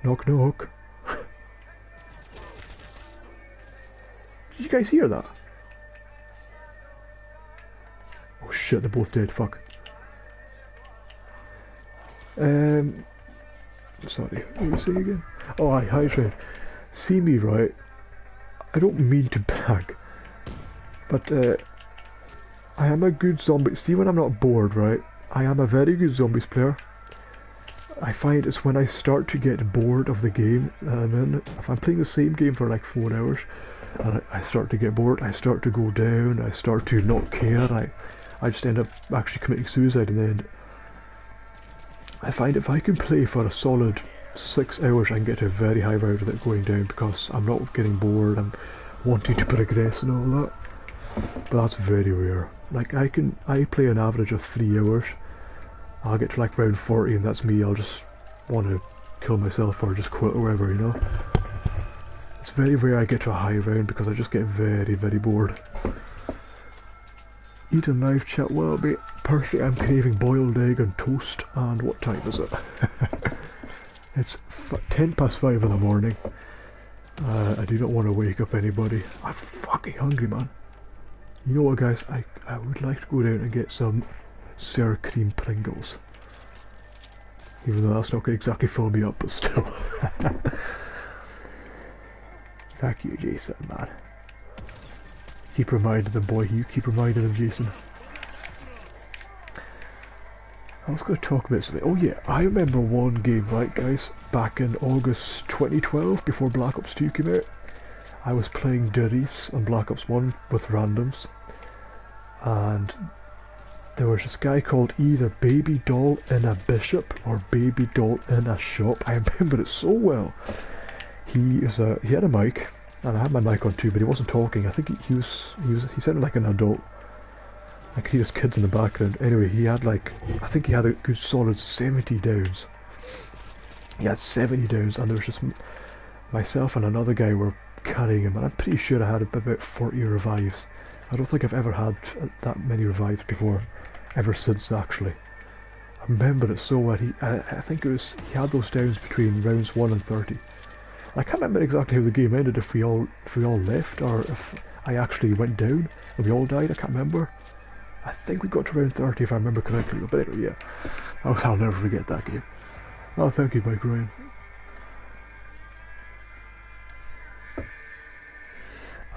Knock knock. Did you guys hear that? Oh shit, they're both dead, fuck. Sorry, what were you saying again? Oh, hi Trent. See me, right? I don't mean to brag, but I am a good zombie. See, when I'm not bored, right? I am a very good Zombies player. I find it's when I start to get bored of the game that I'm in. If I'm playing the same game for like 4 hours, and I start to get bored, I start to go down, I start to not care, and I just end up actually committing suicide in the end. I find if I can play for a solid 6 hours, I can get to a very high round without going down, because I'm not getting bored, I'm wanting to progress and all that. But that's very rare. Like, I play an average of 3 hours. I'll get to like round 40 and that's me. I'll just want to kill myself or just quit or whatever, you know. It's very rare I get to a high round because I just get very, very bored. Eat and live chat. Well, mate, personally I'm craving boiled egg and toast. And what time is it? It's 5:10 in the morning. I do not want to wake up anybody. I'm fucking hungry, man. You know what, guys? I would like to go down and get some sour cream Pringles. Even though that's not going to exactly fill me up, but still. Thank you, Jason, man. Keep reminding them, boy. You keep reminding them, Jason. I was going to talk about something. Oh yeah, I remember one game, right, guys? Back in August 2012, before Black Ops 2 came out. I was playing Darius on Black Ops 1 with randoms. And there was this guy called either Baby Doll in a Bishop or Baby Doll in a Shop. I remember it so well. He had a mic, and I had my mic on too, but he wasn't talking. I think he sounded like an adult. I could hear his kids in the background. Anyway, he had like, I think he had a good solid 70 downs. He had 70 downs, and there was just myself and another guy were carrying him, and I'm pretty sure I had about 40 revives. I don't think I've ever had that many revives before, ever since actually. I remember it so well. I think he had those downs between rounds 1 and 30. I can't remember exactly how the game ended, if we all left, or if I actually went down and we all died. I can't remember. I think we got to round 30 if I remember correctly, but anyway, yeah. I'll never forget that game. Oh, thank you, Mike Ryan.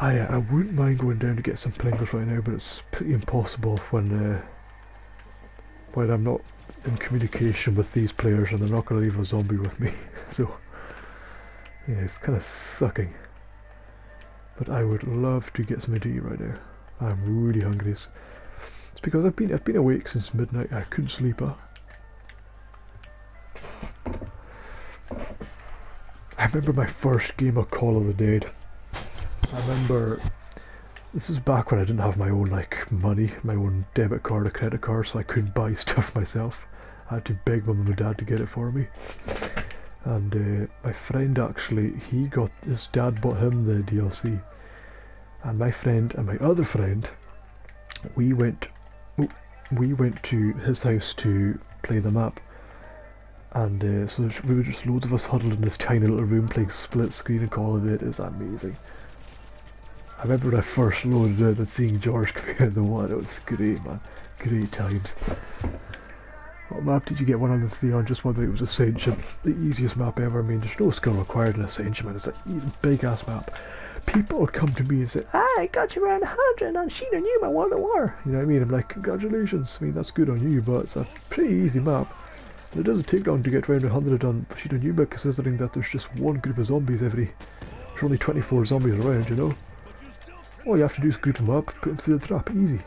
I wouldn't mind going down to get some Pringles right now, but it's pretty impossible when I'm not in communication with these players and they're not going to leave a zombie with me. So, yeah, it's kind of sucking. But I would love to get something to eat right now. I'm really hungry. It's because I've been awake since midnight. I couldn't sleep. I remember my first game of Call of the Dead. I remember this was back when I didn't have my own like money, my own debit card or credit card, so I couldn't buy stuff myself. I had to beg mum and dad to get it for me. And my friend actually, his dad bought him the DLC. And my friend and my other friend, we went to his house to play the map. And so we were just loads of us huddled in this tiny little room playing split screen and Call of Duty. It was amazing. I remember when I first loaded it and seeing George come out of the water. It was great, man. Great times. What map did you get 103 on? Just wondering. It was Ascension. The easiest map ever. I mean, there's no skill required in Ascension, man. It's an easy, big ass map. People would come to me and say, I got you around 100 on Sheet on You, my World of War. You know what I mean? I'm like, congratulations. I mean, that's good on you, but it's a pretty easy map. And it doesn't take long to get around 100 on Sheet on You, but considering that there's just one group of zombies there's only 24 zombies around, you know? All you have to do is group them up, put them through the trap, easy.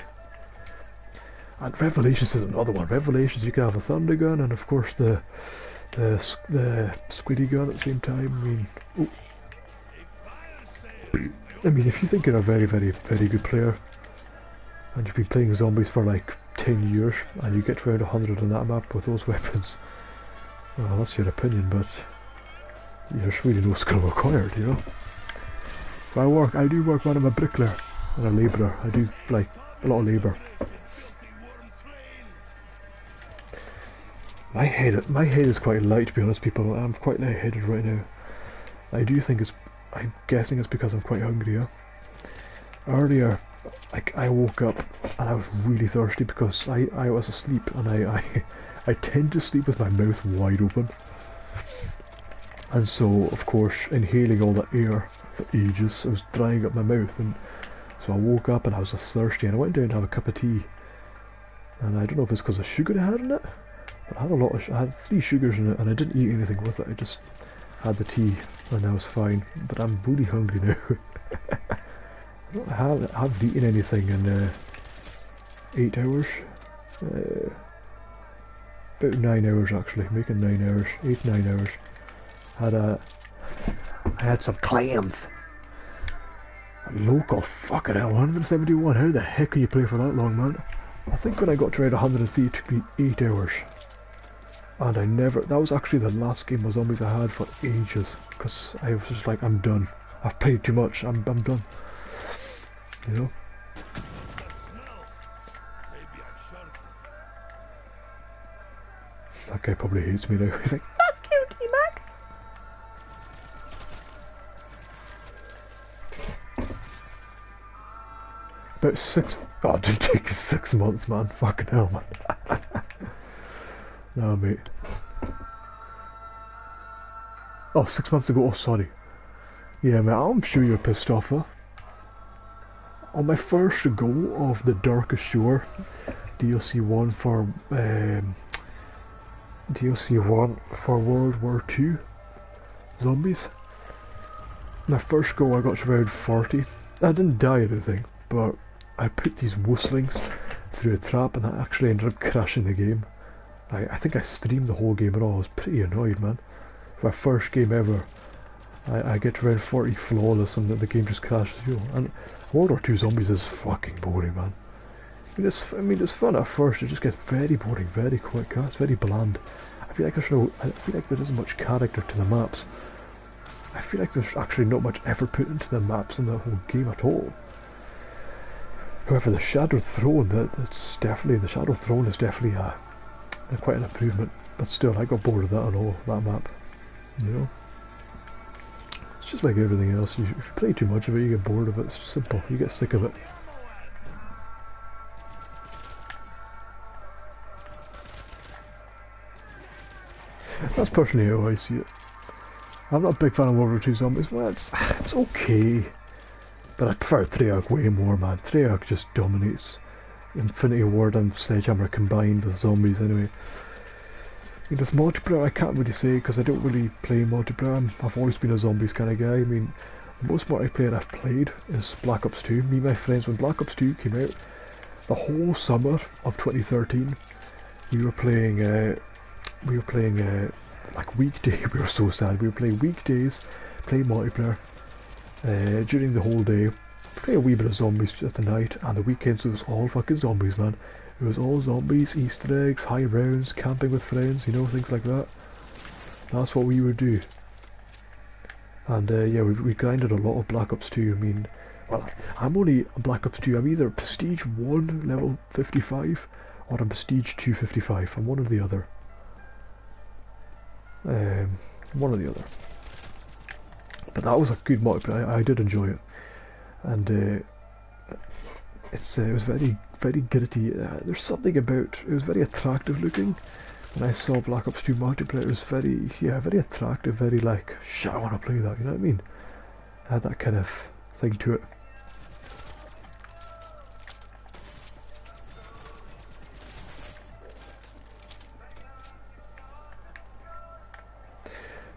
And Revelations is another one. Revelations, you can have a thunder gun and of course the squiddy gun at the same time. I mean, if you think you're a very, very, very good player and you've been playing zombies for like 10 years and you get around 100 on that map with those weapons, well, that's your opinion, but there's really no skill required, you know. I do work, man. I'm a bricklayer and a labourer. I do like a lot of labour. My head is quite light, to be honest, people. I'm quite light-headed right now. I'm guessing it's because I'm quite hungry. Yeah? Earlier, I woke up and I was really thirsty because I was asleep and I tend to sleep with my mouth wide open. And so, of course, inhaling all that air for ages, I was drying up my mouth, and so I woke up and I was just thirsty, and I went down to have a cup of tea. And I don't know if it's because of sugar I had in it, but I had 3 sugars in it, and I didn't eat anything with it. I just had the tea, and I was fine. But I'm really hungry now. I haven't eaten anything in 8 hours. About 9 hours actually, making 9 hours, 8-9 hours. I had some clams. Local, fucking hell, 171. How the heck can you play for that long, man? I think when I got to around 103, it took me 8 hours. And that was actually the last game of zombies I had for ages. Because I was just like, I'm done. I've played too much, I'm done. You know? That guy probably hates me now. He's like, fuck you, T-Mac! about 6... Oh, it didn't take 6 months, man. Fucking hell, man. No, mate. Oh, 6 months ago. Oh, sorry. Yeah, mate, I'm sure you're pissed off, huh? On my first go of the Darkest Shore, DLC 1 for... DLC 1 for World War 2 Zombies. My first go I got to around 40. I didn't die or anything, but I put these wustlings through a trap and that actually ended up crashing the game. I think I streamed the whole game and all. I was pretty annoyed, man. For my first game ever, I get to around 40 flawless and the game just crashes. You know. And World War 2 Zombies is fucking boring, man. I mean, it's fun at first. It just gets very boring very quick. Huh? It's very bland. I feel like there isn't much character to the maps. I feel like there's actually not much effort put into the maps in the whole game at all. However, the Shadow Throne, the Shadow Throne is definitely quite an improvement. But still, I got bored of that and all, that map. You know? It's just like everything else. If you play too much of it, you get bored of it. It's simple. You get sick of it. That's personally how I see it. I'm not a big fan of World War 2 Zombies. Well, it's okay. But I prefer Treyarch way more, man. Treyarch just dominates. Infinity Ward and Sledgehammer combined with Zombies anyway. I mean, there's multiplayer I can't really say because I don't really play multiplayer. I've always been a Zombies kind of guy. I mean, the most multiplayer I've played is Black Ops 2. Me and my friends, when Black Ops 2 came out, the whole summer of 2013, we were playing like weekday. We were so sad. We were playing weekdays, playing multiplayer during the whole day, play a wee bit of Zombies at the night, and the weekends it was all fucking Zombies, man. It was all Zombies, Easter eggs, high rounds, camping with friends, you know, things like that. That's what we would do. And yeah, we grinded a lot of Black Ops 2. I mean, well, I'm only on Black Ops 2. I'm either Prestige 1 level 55 or I'm Prestige 2 55. I'm one or the other. One or the other. But that was a good multiplayer. I did enjoy it, and it was very gritty. There's something about it was very attractive looking. When I saw Black Ops 2 multiplayer, it was very attractive, very like, shit, I want to play that. You know what I mean? It had that kind of thing to it.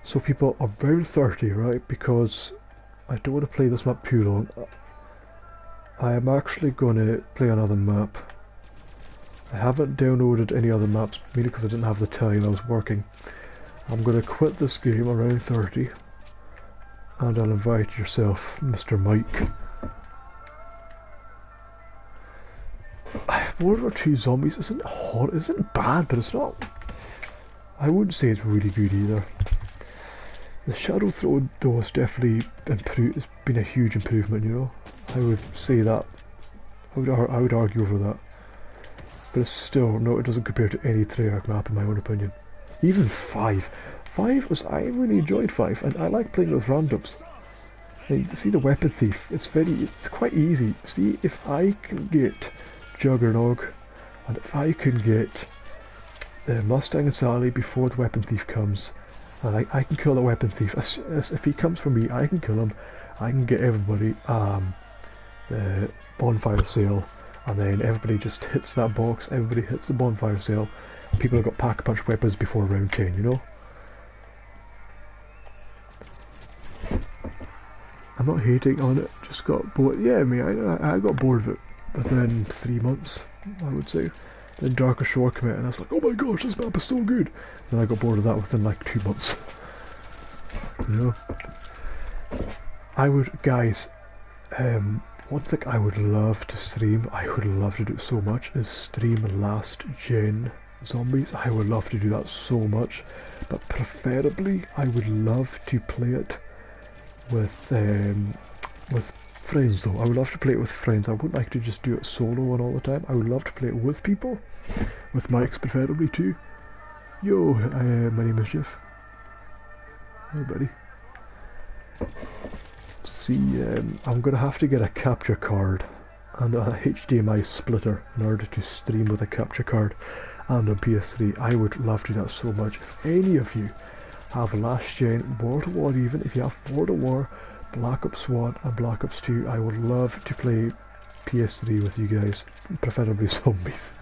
So people, around 30, right, because I don't want to play this map too long, I am actually going to play another map. I haven't downloaded any other maps, mainly because I didn't have the time, I was working. I'm going to quit this game around 30, and I'll invite yourself, Mr. Mike. World War 2 Zombies isn't bad, but it's not... I wouldn't say it's really good either. The Shadow Throne, though, has definitely improved. It's been a huge improvement, you know. I would say that. I would argue over that. But it's still, no, it doesn't compare to any Treyarch map in my own opinion. Even 5. 5 was, I really enjoyed 5, and I like playing with randoms. And see the Weapon Thief, it's quite easy. See, if I can get Juggernog, and if I can get Mustang and Sally before the Weapon Thief comes, and I can kill the Weapon Thief. If he comes for me, I can kill him. I can get everybody the bonfire sale, and then everybody just hits that box. Everybody hits the bonfire sale. People have got pack-a-punch weapons before round 10, you know? I'm not hating on it, just got bored. Yeah, I mean, I got bored of it within 3 months, I would say. Then Darkest Shore came out and I was like, oh my gosh, this map is so good. Then I got bored of that within like 2 months. You know? I would, guys, one thing I would love to stream, I would love to do so much, is stream last gen Zombies. I would love to do that so much, but preferably I would love to play it with friends though. I would love to play it with friends. I wouldn't like to just do it solo and all the time. I would love to play it with people, with mics preferably too. Yo, my name is Jeff. Hey buddy. See, I'm gonna have to get a capture card, and a HDMI splitter in order to stream with a capture card and on PS3. I would love to do that so much. If any of you have last gen, World at War, even if you have World at War, Black Ops 1 and Black Ops 2, I would love to play PS3 with you guys, preferably Zombies.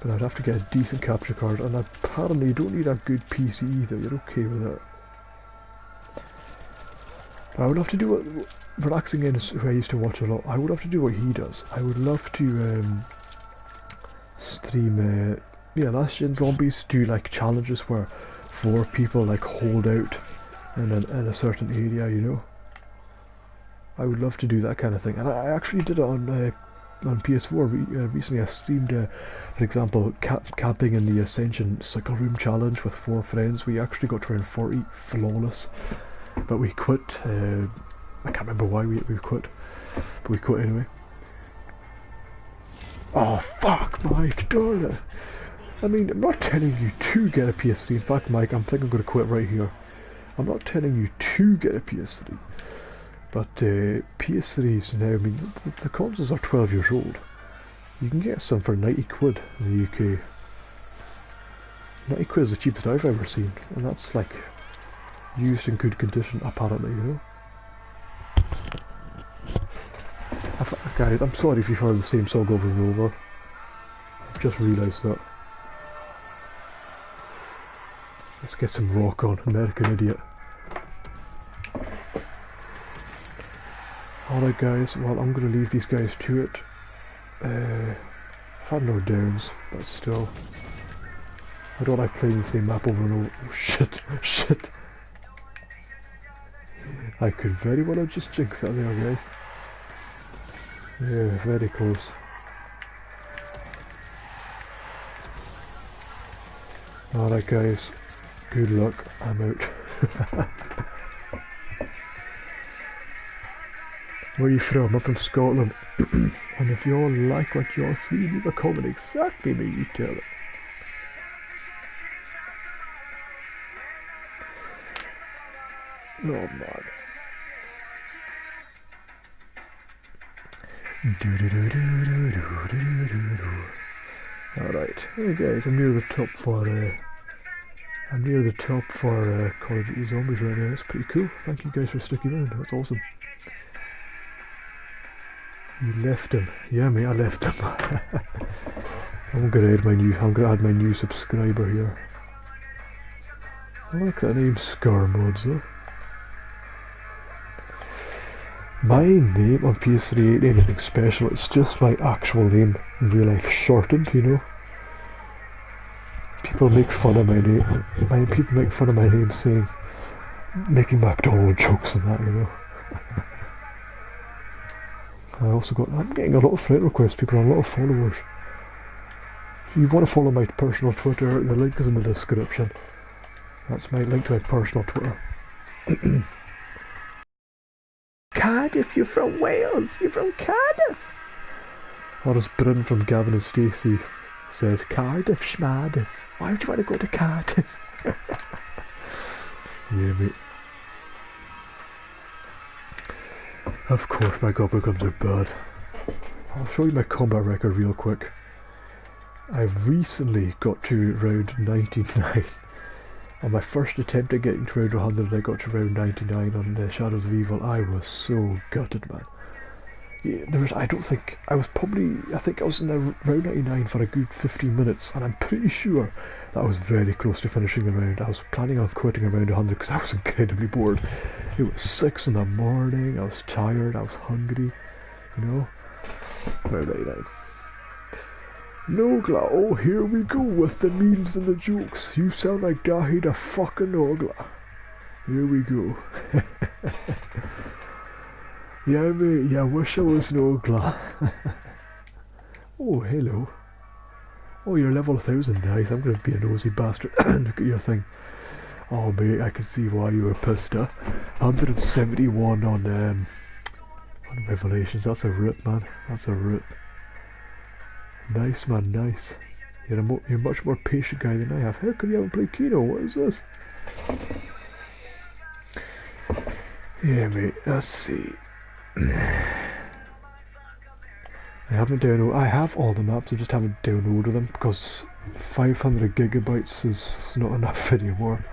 But I'd have to get a decent capture card, and apparently you don't need a good PC either. You're okay with that. But I would love to do what Relaxing In is who I used to watch a lot. I would love to do what he does. I would love to stream Last Gen Zombies, do like challenges where 4 people like hold out in a certain area, you know. I would love to do that kind of thing, and I actually did it on PS4 recently. I streamed, for example, camping in the Ascension Cycle Room Challenge with 4 friends. We actually got to round 40 flawless, but we quit. I can't remember why we quit, but we quit anyway. Oh fuck, Mike, darn it. I mean, I'm not telling you to get a PS3. In fact, Mike, I think I'm going to quit right here. I'm not telling you to get a PS3. But PS3s now, I mean, the consoles are 12 years old. You can get some for 90 quid in the UK. 90 quid is the cheapest I've ever seen, and that's like used in good condition, apparently, you know. Guys, I'm sorry if you've heard the same song over and over. I've just realised that. Let's get some rock on, American Idiot. Alright guys, well I'm going to leave these guys to it. I've had no downs, but still. I don't like playing the same map over and over. Oh shit, shit. I could very well have just jinxed that there, guys. Yeah, very close. Alright guys, good luck, I'm out. Where are you from? I'm from Scotland. And if you all like what you all see, leave a comment exactly where you tell it. Oh man. Alright, hey guys, I'm near the top for COD Zombies right now. That's pretty cool. Thank you guys for sticking around. That's awesome. You left him. Yeah, mate, I left him. I'm gonna add my new subscriber here. I like that name, Scar Mods though. My name on PS3 ain't anything special, it's just my actual name in real life, shortened, you know. People make fun of my name. People make fun of my name saying, making McDonald jokes and that, you know. I'm getting a lot of friend requests, people are a lot of followers. If you want to follow my personal Twitter, the link is in the description. That's my link to my personal Twitter. Cardiff, you're from Wales, you're from Cardiff. Or as Bryn from Gavin and Stacey said, Cardiff, schmardiff. Why would you want to go to Cardiff? Yeah, mate. Of course my goblin guns are bad. I'll show you my combat record real quick. I've recently got to round 99. On my first attempt at getting to round 100, I got to round 99 on Shadows of Evil. I was so gutted, man. Yeah, I think I was in the round 99 for a good 15 minutes, and I'm pretty sure that I was very close to finishing the round. I was planning on quitting around 100 because I was incredibly bored. It was 6 in the morning, I was tired, I was hungry, you know. Round 99. Nogla, oh here we go with the memes and the jokes. You sound like Dahi the fucking Nogla. Here we go. Yeah mate, yeah, I wish I was Nogla. Oh hello. Oh you're level 1000, nice. I'm gonna be a nosy bastard. Look at your thing. Oh mate, I can see why you were pissed, huh? 171 on Revelations, that's a rip man, that's a rip. Nice man, nice. You're a much more patient guy than I have. How come you haven't played Kino? What is this? Yeah mate, let's see. I have all the maps, I just haven't downloaded them because 500 gigabytes is not enough anymore,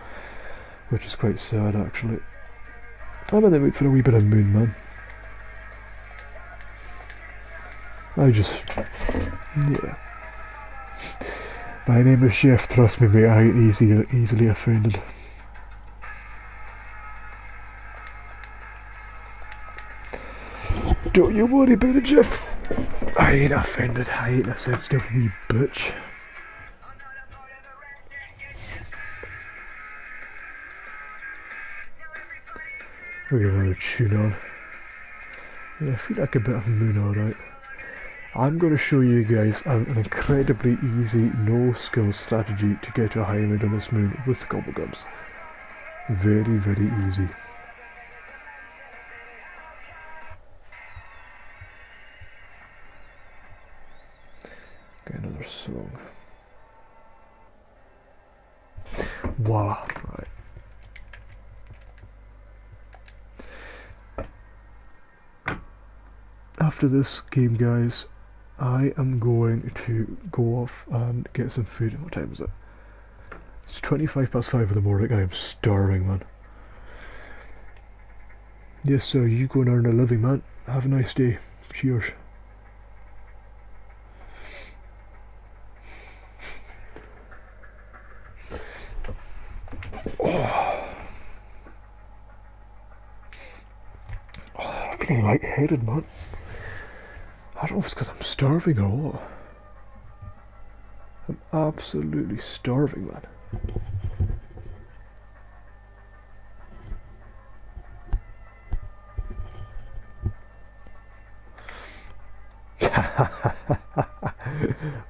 which is quite sad actually. I'm in the mood for a wee bit of Moon Man. Yeah. My name is Chef, trust me mate, I ain't easily offended. Don't you worry about it, Jeff. I ain't offended, I ain't a sensitive wee bitch. We got another tune on. Yeah, I feel like a bit of Moon alright. I'm going to show you guys an incredibly easy no-skill strategy to get to a high mid on this moon with gobblegums. Very, very easy. Okay, another song. Voila. Right. After this game, guys, I am going to go off and get some food. What time is it? It's 5:25 in the morning. I am starving, man. Yes, sir, you go and earn a living, man. Have a nice day. Cheers. I'm feeling lightheaded, man. I don't know if it's because I'm starving or what. I'm absolutely starving, man.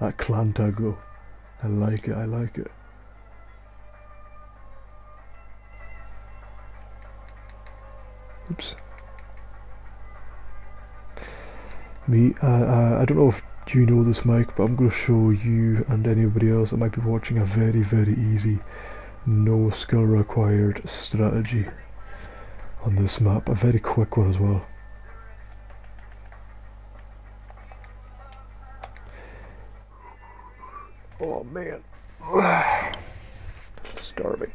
That clan tag though. I like it, I like it. Oops. I don't know if you know this, Mike, but I'm going to show you and anybody else that might be watching a very, very easy, no skill required strategy on this map. A very quick one as well. Oh man. Starving.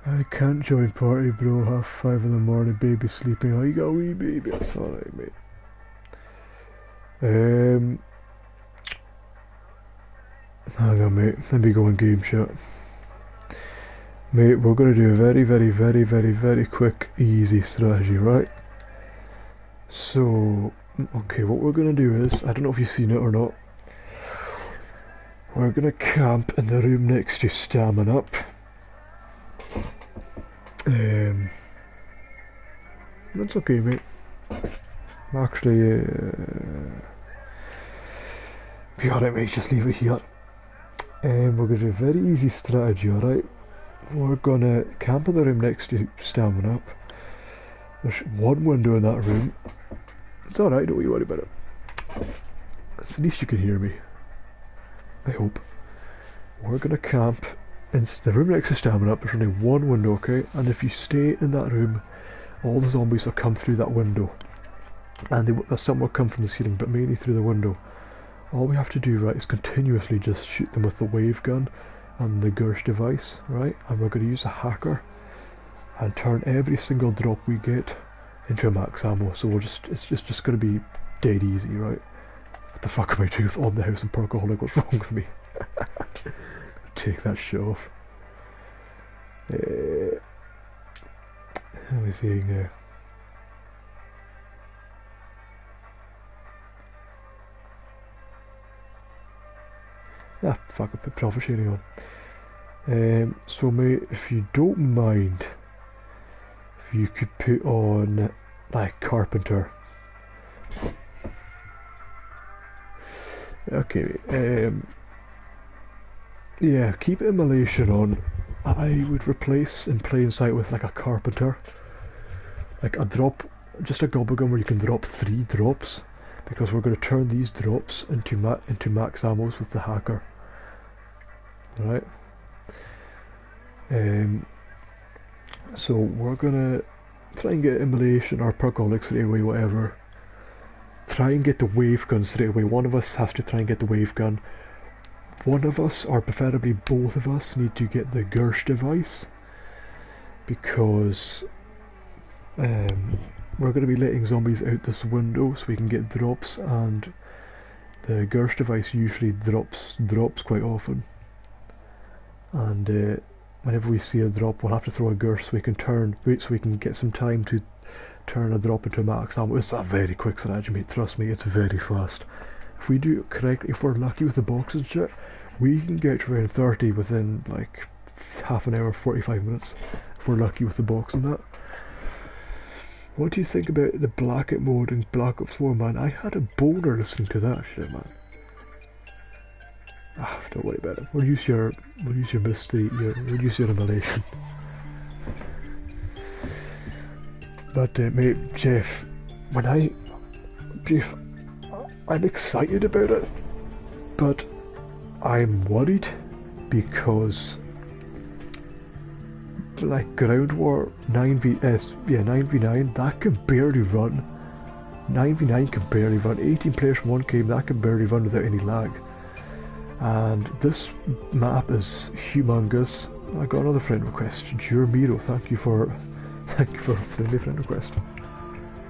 I can't join party, bro. 5:30 in the morning, baby sleeping. Oh, you got a wee baby. That's alright, mate. Hang on, mate. Let me go in game chat. Mate, we're going to do a very, very, very, very, very quick, easy strategy, right? So, okay, what we're going to do is, I don't know if you've seen it or not, we're going to camp in the room next to Stamina Up. That's okay, mate. Actually, be alright, mate, just leave it here. We're going to do a very easy strategy, alright? We're going to camp in the room next to Stamina Up. There's one window in that room. It's alright, don't you worry about it. At least you can hear me. I hope. We're going to camp in the room next to Stamina Up. There's only one window, okay? And if you stay in that room, all the zombies will come through that window. And some will come from the ceiling, but mainly through the window. All we have to do, right, is continuously just shoot them with the wave gun and the Gersh device, right? And we're going to use a hacker and turn every single drop we get into a max ammo. So it's just going to be dead easy, right? What the fuck am I doing with On the House and Perkaholic? What's wrong with me? Take that shit off. Let me see now. Ah, fuck, I put profit sharing on. So mate, if you don't mind, if you could put on like carpenter. Okay, yeah, keep immolation on. I would replace in plain sight with like a carpenter. Like a drop, just a gobblegum where you can drop 3 drops. Because we're going to turn these drops into max ammos with the hacker. Right? So we're gonna try and get immolation or percolic straight away, whatever. Try and get the wave gun straight away. One of us has to try and get the wave gun. One of us, or preferably both of us, need to get the Gersh device. Because we're going to be letting zombies out this window so we can get drops, and the Gersh device usually drops quite often. And whenever we see a drop, we'll have to throw a Gersh so we can get some time to turn a drop into a max ammo. It's a very quick strategy, mate. Trust me, it's very fast. If we do it correctly, if we're lucky with the boxes and shit, we can get to around 30 within like half an hour, 45 minutes. If we're lucky with the box and that. What do you think about the blackout mode in Black Ops 4, man? I had a boner listening to that shit, man. Ah, don't worry about it. We'll use your mystery, we'll use your immolation. But mate, Jeff, I'm excited about it, but I'm worried because like Ground War 9v9, that can barely run. 9v9 can barely run. 18 players from one game, that can barely run without any lag. And this map is humongous. I got another friend request. Jermiro, thank you for sending me a friend request.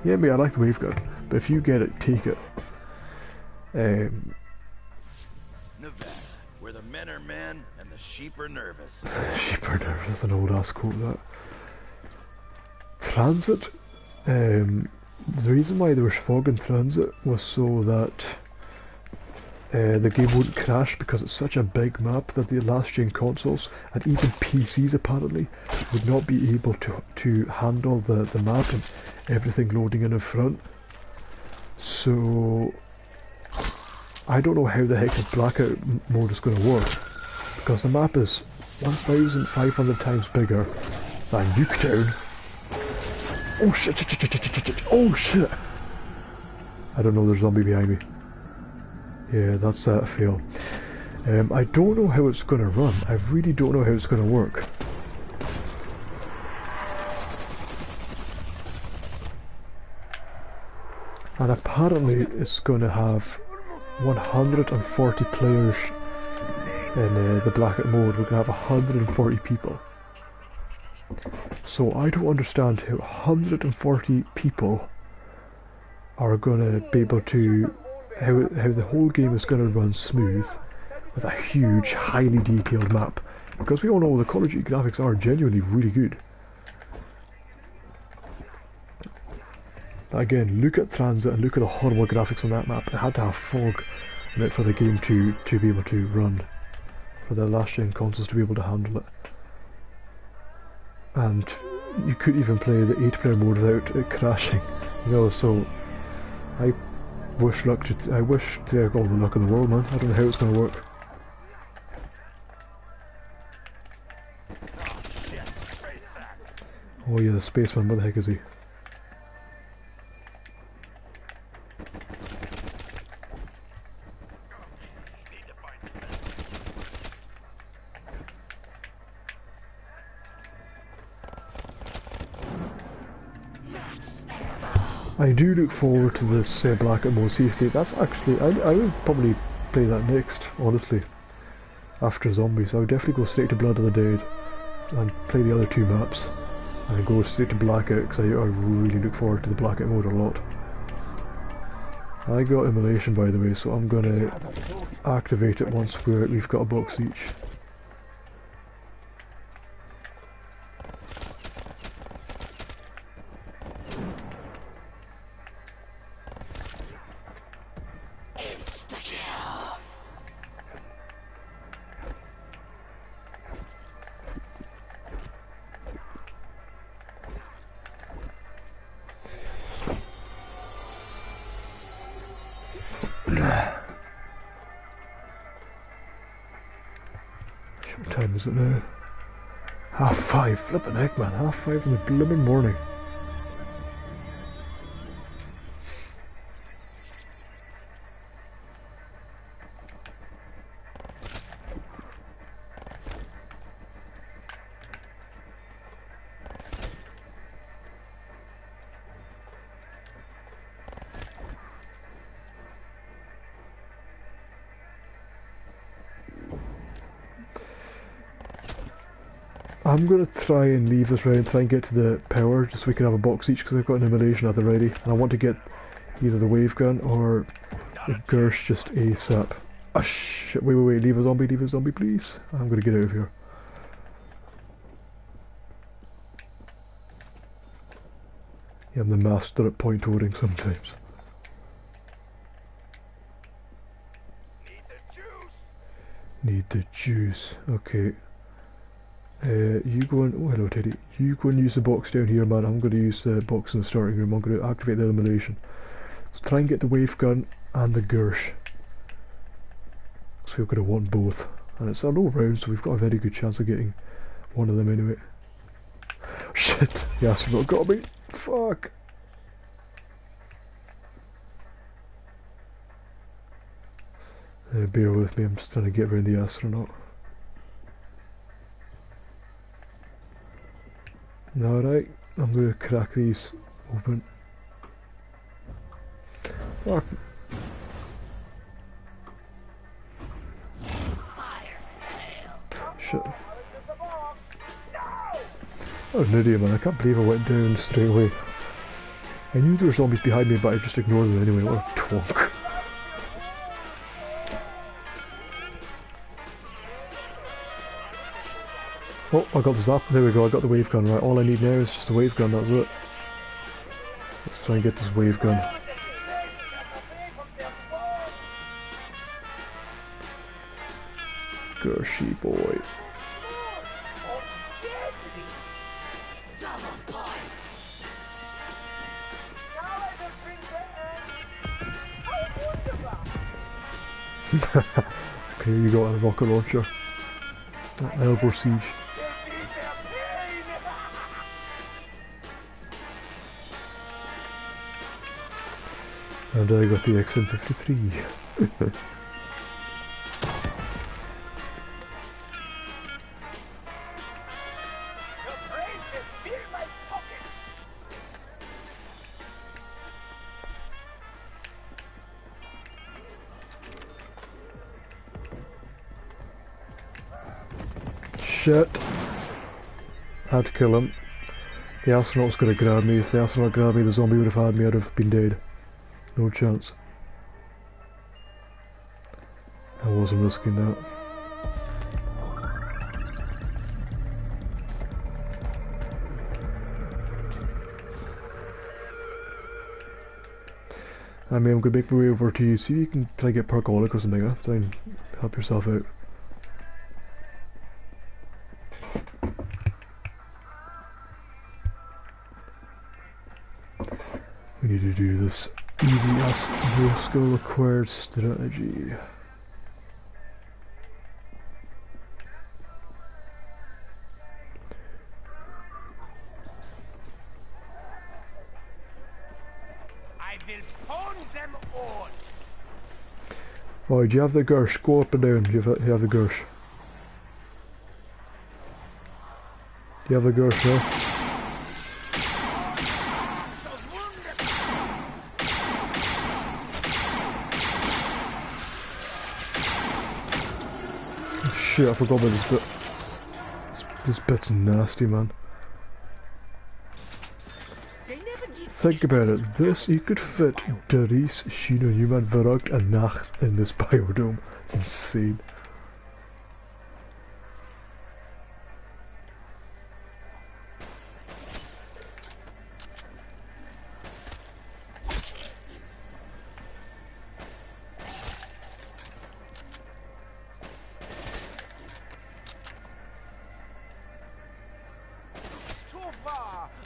Yeah, mate, I like the wave gun, but if you get it, take it. Nevada, where the men are men and the sheep are nervous. Sheep are nervous, an old ass quote that. Transit. The reason why there was fog in transit was so that the game wouldn't crash, because it's such a big map that the last gen consoles and even PCs apparently would not be able to handle the map and everything loading in front. So I don't know how the heck the blackout mode is going to work, because the map is 1,500 times bigger than Nuketown. Oh shit, oh shit! I don't know, there's a zombie behind me. Yeah, that's a fail. I don't know how it's going to run. I really don't know how it's going to work. And apparently it's going to have 140 players in the blackout mode. We're going to have 140 people. So I don't understand how 140 people are going to be able to... How the whole game is going to run smooth with a huge, highly detailed map. Because we all know the Call of Duty graphics are genuinely really good. Again, look at transit and look at the horrible graphics on that map. It had to have fog in it for the game to be able to run. For the last gen consoles to be able to handle it. And you couldn't even play the 8-player mode without it crashing. You know, so I wish Treyarch all the luck in the world, man. I don't know how it's going to work. Oh yeah, the spaceman, where the heck is he? I do look forward to this blackout mode seriously. That's actually, I would probably play that next, honestly. After Zombies, I would definitely go straight to Blood of the Dead and play the other 2 maps and go straight to Blackout, because I really look forward to the Blackout mode a lot. I got immolation, by the way, so I'm gonna activate it once we've got a box each. What time is it now? 5:30, flippin' heck man, 5:30 in the blooming morning. I'm going to try and leave this round, try and get to the power, just so we can have a box each, because I've got an emulation at the ready, and I want to get either the wave gun or the Gersh just ASAP. Ah shit, wait, leave a zombie please. I'm going to get out of here. Yeah, I'm the master at point holding sometimes. Need the juice, okay. You go and... oh hello Teddy. You go and use the box down here man, I'm going to use the box in the starting room, I'm going to activate the emulation. So try and get the wave gun and the Gersh. So we're going to want both. And it's a low round, so we've got a very good chance of getting one of them anyway. Shit, the astronaut got me. Fuck. Bear with me, I'm just trying to get around the astronaut. Alright, I'm going to crack these open. Fuck. Shit. Oh, an idiot man, I can't believe I went down straight away. I knew there were zombies behind me, but I just ignored them anyway, what a twonk. Oh, I got the zap, there we go, I got the wave gun, right, all I need now is just a wave gun, that's it. Let's try and get this wave gun. Gershy boy. Okay, you got a rocket launcher. Elbow siege. And I got the XM53. Shit. Had to kill him. The astronaut's gonna grab me. If the astronaut grabbed me, the zombie would have had me, I'd have been dead. No chance. I wasn't risking that. I mean, I'm gonna make my way over to you. See if you can try and get Perkaholic or something. Try and help yourself out. We need to do this easy as no skill required strategy. I will phone them all. Oh, do you have the Gersh? Go up and down. You have the Gersh. Do you have the Gersh now? Shit, I forgot about this bit. This bit's nasty, man. Think about it. This, you could fit Dries, Shino, Newman, Verrucht and Nacht in this biodome. It's insane.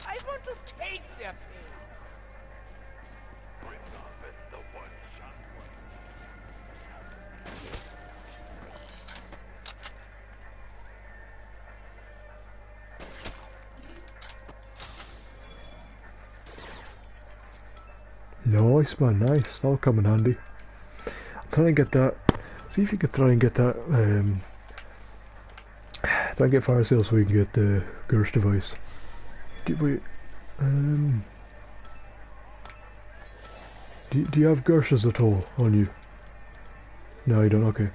I want to taste their pain. Nice man, nice. That'll come in handy. I'm trying to get that. See if you could try and get that. Try and get fire sale so we can get the Gersh device. Wait. Do you have Gershes at all on you? No, you don't. Okay.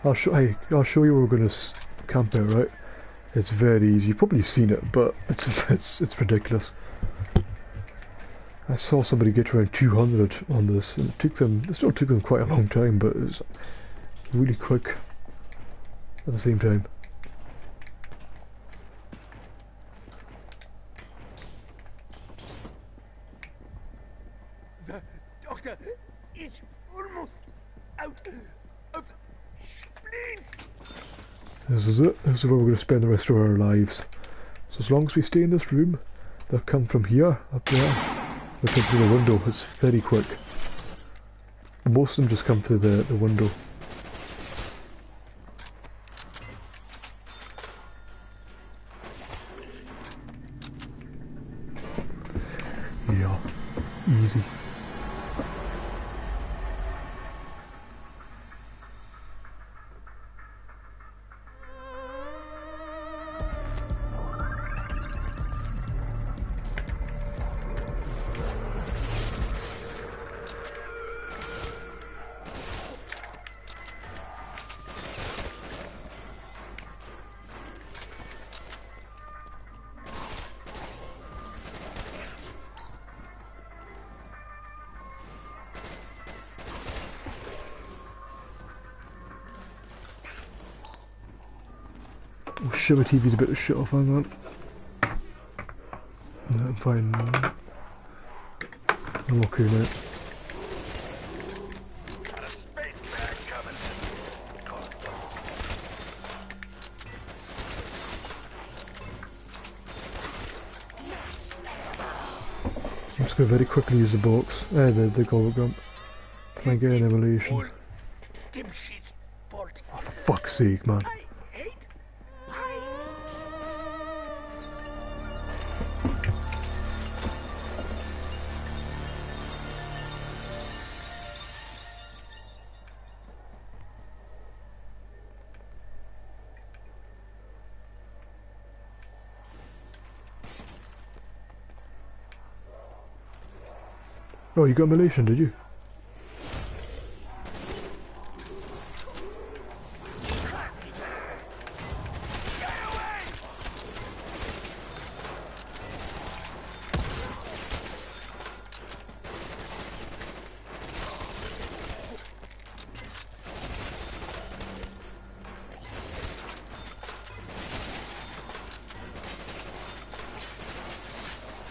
I'll show you where we're gonna camp out. Right? It's very easy. You've probably seen it, but it's ridiculous. I saw somebody get around 200 on this, and it still took them quite a long time, but it was really quick at the same time. The doctor is almost out of splints. This is it. This is where we're going to spend the rest of our lives. So as long as we stay in this room, they'll come from here, up there. They'll come through the window. It's very quick. Most of them just come through the window. Yeah, easy. Oh shit, my TV's a bit of shit off, hang on. No, I'm fine. I'm okay now. I'm just going to very quickly use the box, the gold gun. Try and get an emulation. Oh, for fuck's sake, man. Oh, you got emulation, did you?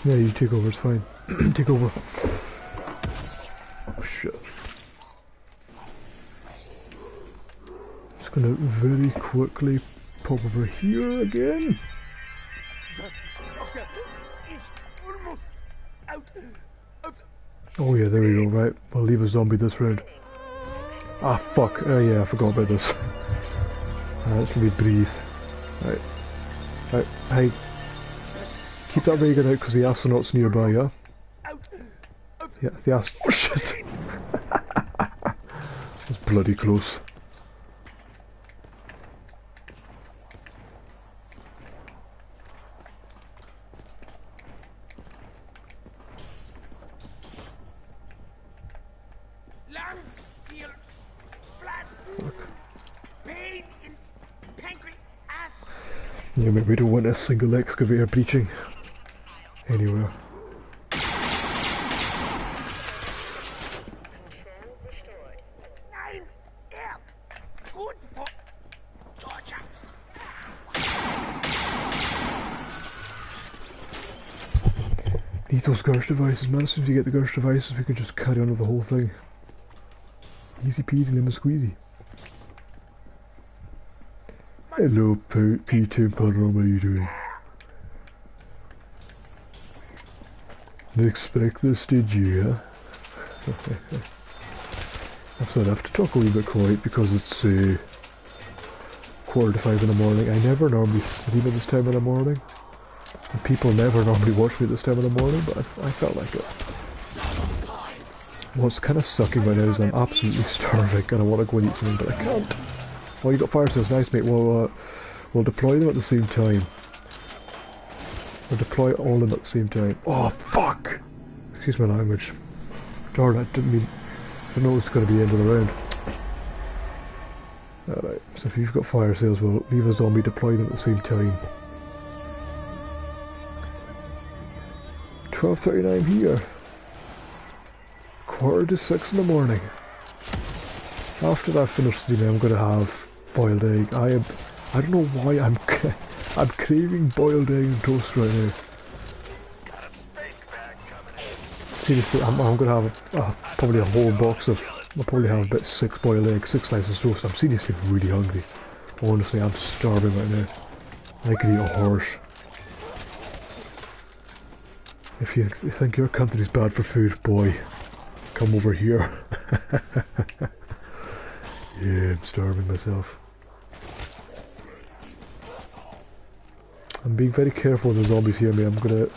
Yeah, you take over, it's fine. Take over. Oh shit. Just gonna very quickly pop over here again. Oh yeah, there we go, right. We'll leave a zombie this round. Ah fuck, yeah, I forgot about this. Let's let me breathe. Right. Right, hey. Keep that ray gun out because the astronaut's nearby, yeah? Yeah, the oh shit! That's bloody close. Yeah, maybe we don't want a single excavator breaching anywhere. Need those Gersh devices, man. As soon as we get the Gersh devices, we can just carry on with the whole thing. Easy peasy lemon squeezy. Hello, P2 and Paloma, what are you doing? Didn't expect this, did you, huh? I have to talk a wee bit quiet because it's 4:45 in the morning. I never normally sleep at this time in the morning. And people never normally watch me at this time of the morning, but I felt like it. What's kind of sucking right now is I'm absolutely starving and I want to go and eat something, but I can't. Oh, you got fire sales, nice mate. We'll deploy them at the same time. We'll deploy all of them at the same time. Oh, fuck! Excuse my language. Darn, I didn't know it was going to be the end of the round. Alright, so if you've got fire sales, we'll leave a zombie, deploy them at the same time. 12:39 here. 5:45 in the morning. After I finish steaming, I'm going to have boiled egg. I don't know why I'm craving boiled egg and toast right now. Seriously, I'm going to have probably a whole box of. I'll probably have about 6 boiled eggs, 6 slices of toast. I'm seriously really hungry. Honestly, I'm starving right now. I could eat a horse. If you think your country's bad for food, boy, come over here. Yeah, I'm starving myself. I'm being very careful when the zombies hear me. I'm gonna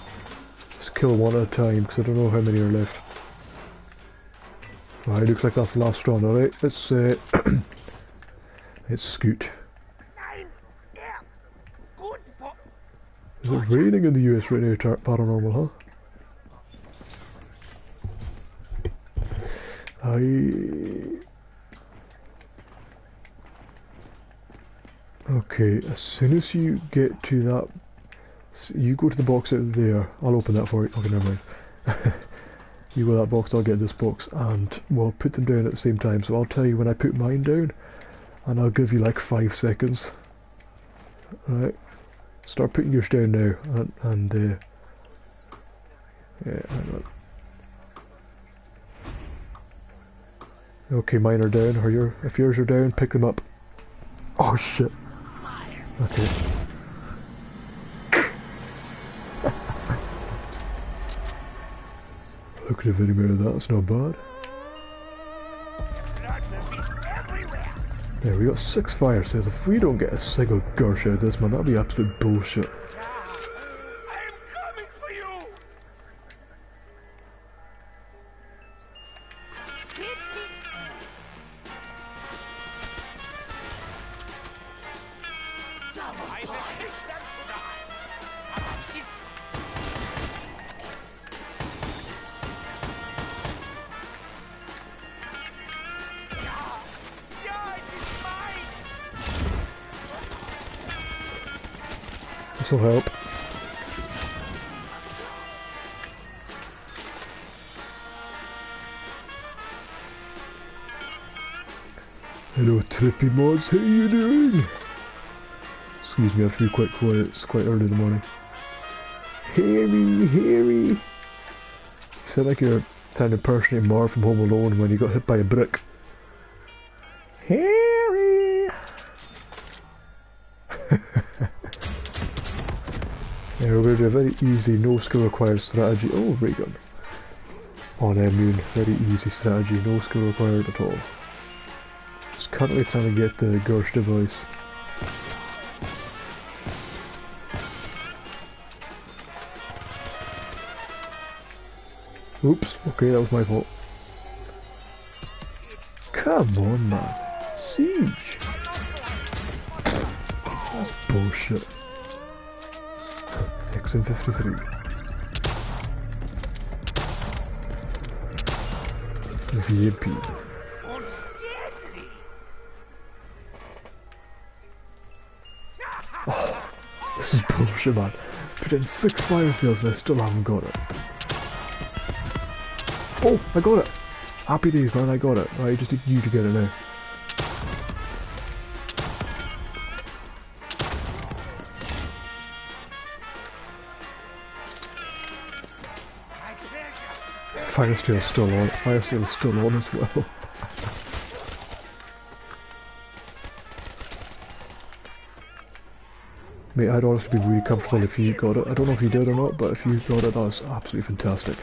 just kill one at a time because I don't know how many are left. Alright, looks like that's the last round. Alright, let's let's scoot. Is it raining in the US right now, paranormal, huh? Okay, as soon as you get to that, you go to the box out there. I'll open that for you. Okay, never mind. You go to that box, I'll get this box, and we'll put them down at the same time. So I'll tell you when I put mine down, and I'll give you like 5 seconds. Alright, start putting yours down now, and yeah, hang on. Okay, mine are down. If yours are down, pick them up. Oh shit. Okay. Look at the video mirror, that's not bad. There, we got 6 fire sales. If we don't get a single Gersh out of this, man, that'll be absolute bullshit. This'll help. Hello Trippy Mods, how you doing? Excuse me, I have to be quite quiet, it's quite early in the morning. Harry! You sound like you're trying to impersonate Marv from Home Alone when he got hit by a brick. Harry! Yeah, we're going to do a very easy, no skill required strategy. Oh, ray gun. On immune, very easy strategy, no skill required at all. Just currently trying to get the Gersh device. Oops, okay, that was my fault. Come on, man. Siege! That's bullshit. XM53. VMP. Oh, this is bullshit, man. Put in 6 fire sales and I still haven't got it. Oh, I got it! Happy days, man, I got it. I just need you to get it now. Fire sale's still on. Fire sale's still on as well. Mate, I'd honestly be really comfortable if you got it. I don't know if you did or not, but if you got it, that was absolutely fantastic.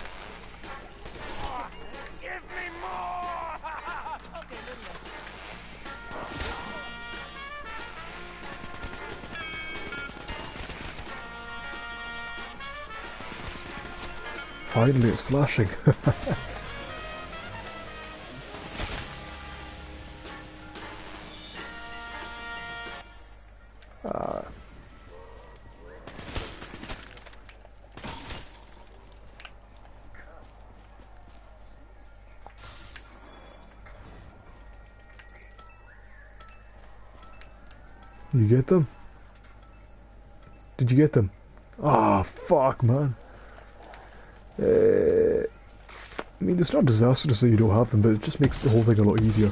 Finally, it's flashing. You get them? Did you get them? Ah, fuck, man. I mean, it's not a disaster to say you don't have them, but it just makes the whole thing a lot easier.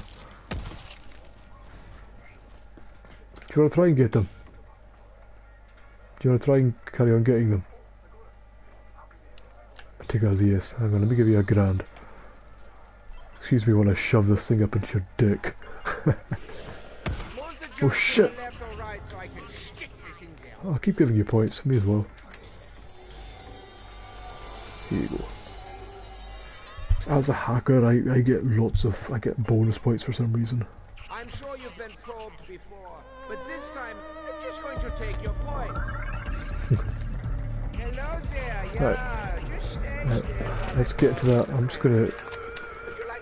Do you want to try and get them? Do you want to try and carry on getting them? I take that as a yes. Hang on, let me give you a grand. Excuse me while I shove this thing up into your dick. Oh shit! I'll keep giving you points, me as well. Here you go. As a hacker, I get I get bonus points for some reason. I'm sure you've been probed before, but this time I'm just going to take your point. Hello there, yeah, Right. just stand there. Let's get to that.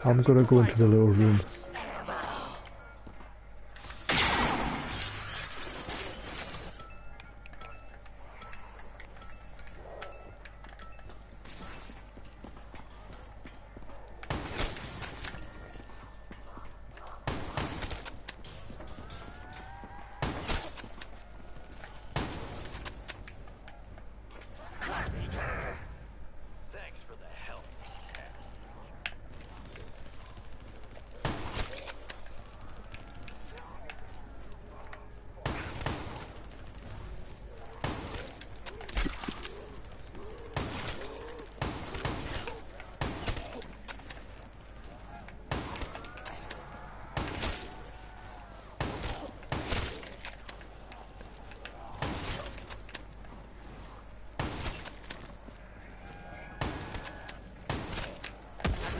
I'm gonna go into the little room. Thanks for the help.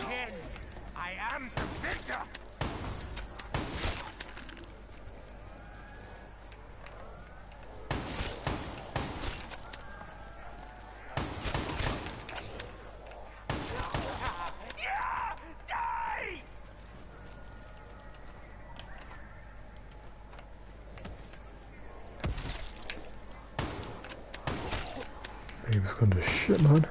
Again, I am the victor. Yeah, die! Game's gone to shit, man.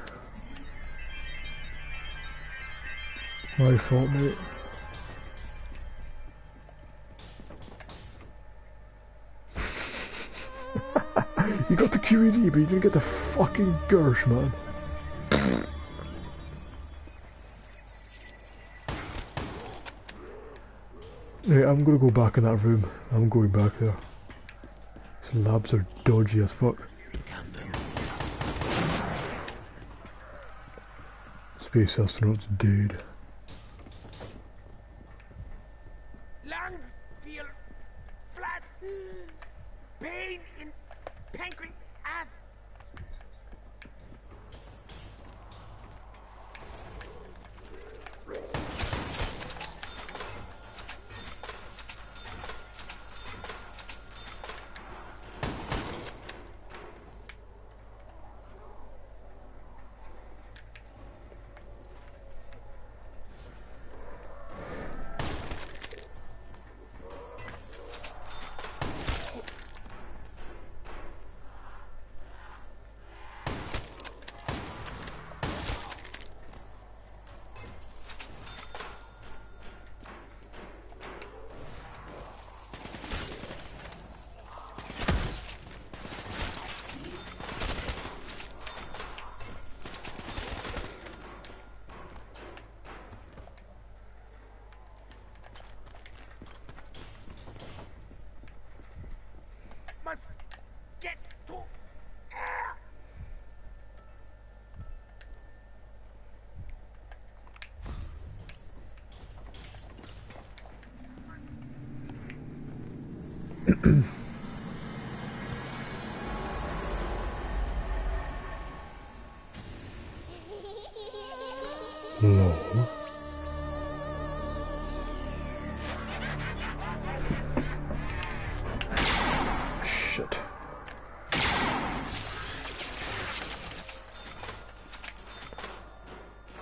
My fault, mate. You got the QED, but you didn't get the fucking Gersh, man. Hey, I'm gonna go back in that room. I'm going back there. These labs are dodgy as fuck. Space astronauts dead. Lungs feel flat. Pain in pancreas. Must get to air. Lol. Shit.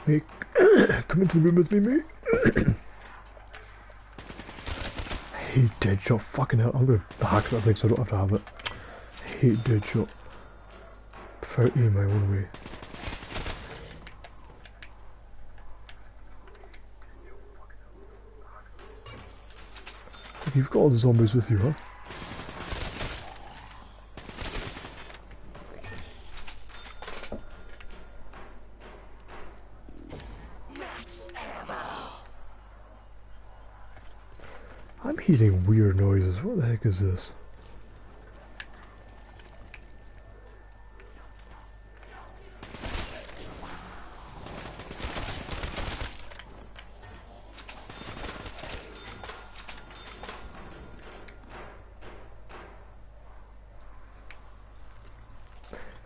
Hey, come into the room with me, mate. I hate Deadshot. Fucking hell. I'm gonna hack that thing so I don't have to have it. I hate Deadshot. Prefer to aim my own way. You've got all the zombies with you, huh? I'm hearing weird noises. What the heck is this?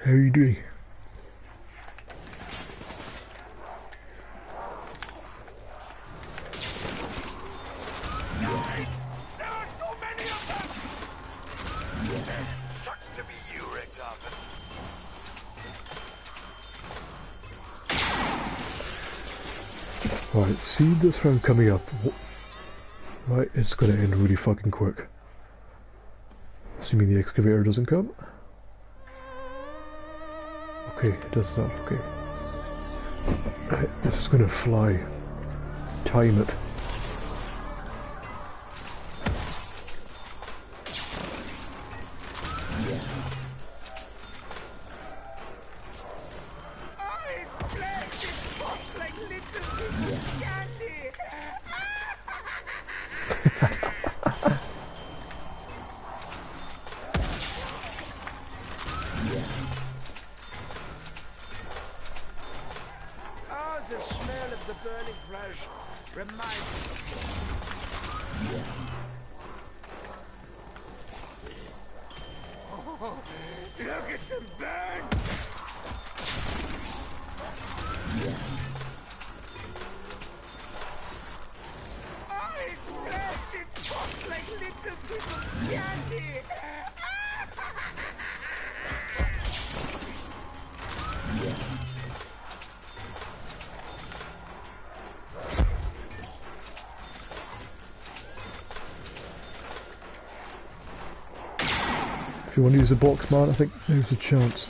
How are you doing? Right, see this round coming up. Right, it's gonna end really fucking quick. Assuming the excavator doesn't come. Okay, it does not, okay. Right, this is gonna fly. Time it. The smell of the burning flesh reminds me of you. Oh, look at them burn! Oh, it's flesh! It pops like little people's candy! If you want to use a box, man, I think now's the chance.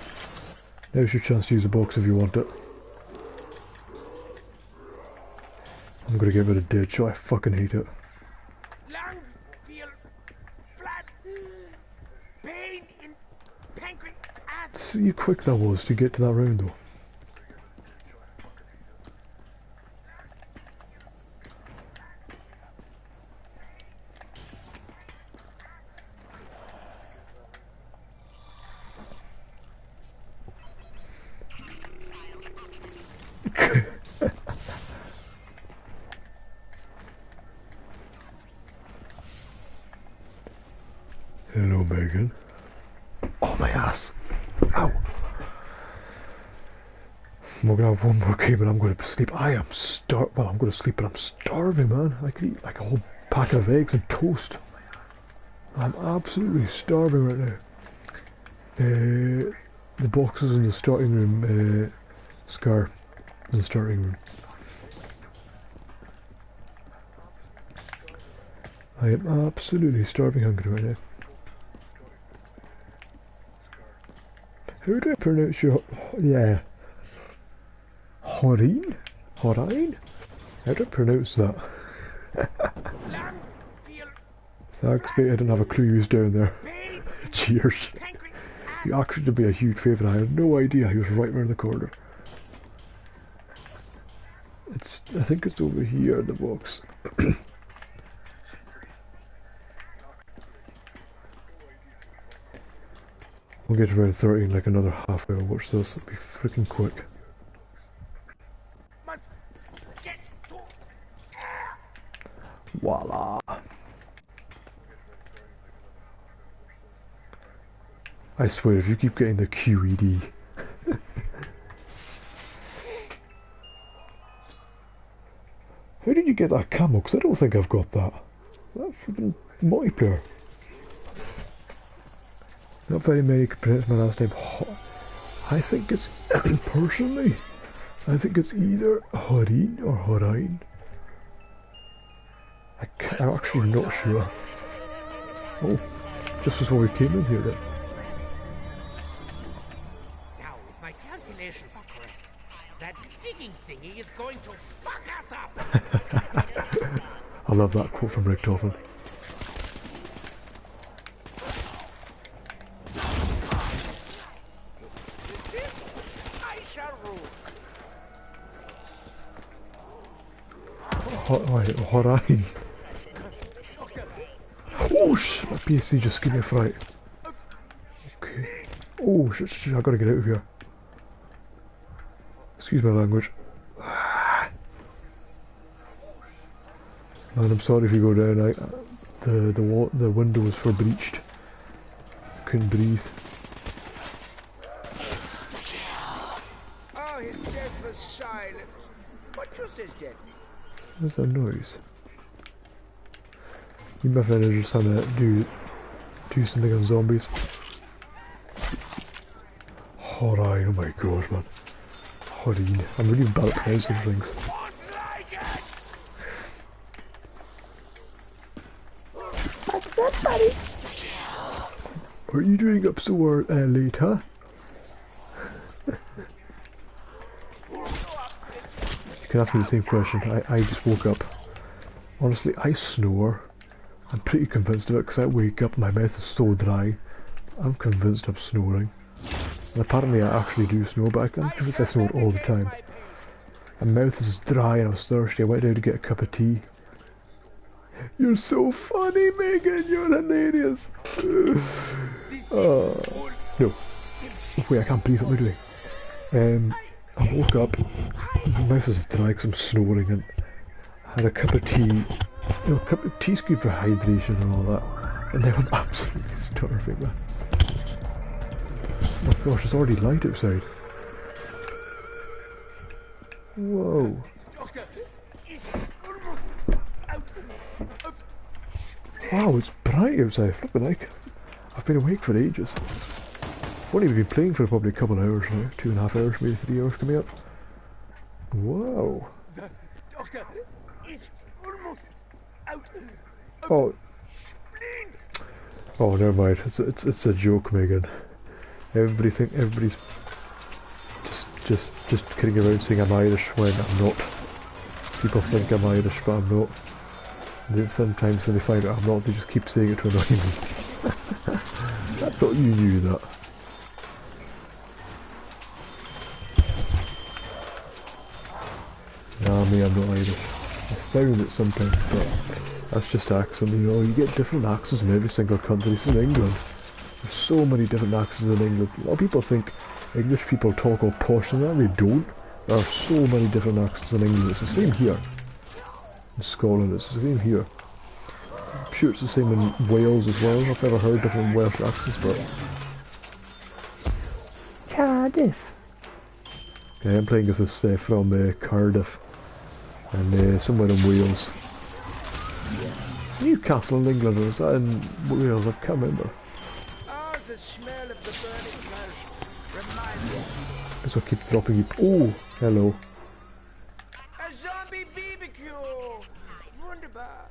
Now's your chance to use a box if you want it. I'm gonna get rid of Deadshot, I fucking hate it. Lungs feel flat. Pain in pancreas. See how quick that was to get to that round though. Hello, Megan. Oh, my ass. Ow. We're gonna have one more game and I'm gonna sleep. I am well, I'm gonna sleep, but I'm starving, man. I could eat like a whole pack of eggs and toast. I'm absolutely starving right now. The boxes in the starting room, Scar, in the starting room. I am absolutely starving hungry right now. How do I pronounce your... yeah. Horine? Horine? How do I pronounce that? Thanks mate, I didn't have a clue he was down there. Cheers. You actually did me a huge favour, I had no idea he was right around the corner. I think it's over here in the box. We'll get around 30 in like another half hour. Watch this, it'll be freaking quick. Voila! I swear, if you keep getting the QED. How did you get that camo? Because I don't think I've got that. That freaking multiplayer. Not very many can pronounce my last name. I think it's, personally, I think it's either Horine or Horine. I'm actually not sure. Oh, just before we came in here then. Now, if my calculations are correct, that digging thingy is going to fuck us up! I love that quote from Richtofen. I shall rule. Horine. Oh shit, my PC just gave me a fright. Okay. Oh shit, I gotta get out of here. Excuse my language. And I'm sorry if you go down, the window was for breached. Couldn't breathe. Oh, his death was silent. But just his death. What's that noise? You my friend are just trying to do something on zombies. Horine, oh my god, man. Horine. I'm really bad at pronouncing things. What are you doing up so late, huh? You can ask me the same question. I just woke up. Honestly, I snore. I'm pretty convinced of it because I wake up, my mouth is so dry. I'm convinced I'm snoring. And apparently I actually do snore, but I'm convinced I snore all the time. My mouth is dry and I was thirsty. I went down to get a cup of tea. You're so funny, Megan. You're hilarious. No. Wait, I can't breathe. What am I doing? I woke up. My mouth is dry because I'm snoring and had a cup of tea. You know, a cup of tea's good for hydration and all that. And now I'm absolutely starving, man. Oh my gosh, it's already light outside. Whoa. Wow, it's bright outside. Flippin' heck. I've been awake for ages. I've only been playing for probably a couple of hours now. 2.5 hours, maybe 3 hours coming up. Whoa. Oh. Oh, never mind. It's a joke, Megan. Everybody's just kidding around saying I'm Irish when I'm not. People think I'm Irish, but I'm not. And then sometimes when they find out I'm not, they just keep saying it to annoy me. I thought you knew that. Nah, me, I'm not Irish. I sound it sometimes, but that's just accent, you know. You get different accents in every single country. It's in England. There's so many different accents in England. A lot of people think English people talk all posh and that. They don't. There are so many different accents in England. It's the same here. In Scotland, it's the same here. I'm sure it's the same in Wales as well. I've never heard different Welsh accents, but... Cardiff. Yeah, I'm playing with this from Cardiff. And somewhere in Wales. Is Newcastle in England or is that in Wales? I can't remember. Oh, the smell of the burning flesh reminds me. Guess I'll keep dropping you. Oh, hello. A zombie BBQ! Wunderbar!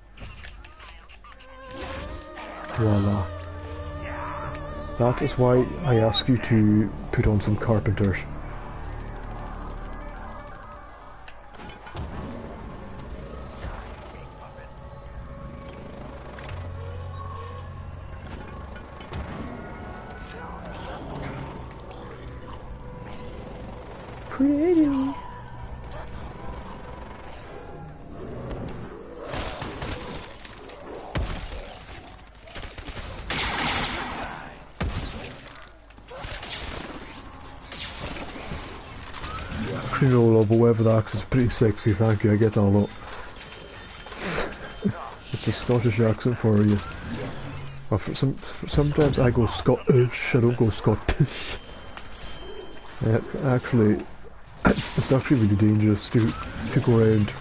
Voila. That is why I ask you to put on some carpenters. Pretty. Creole or whatever the accent's pretty sexy, thank you, I get that a lot. It's a Scottish accent for you. But sometimes I go Scottish, I don't go Scottish. Actually, it's actually really dangerous to go around,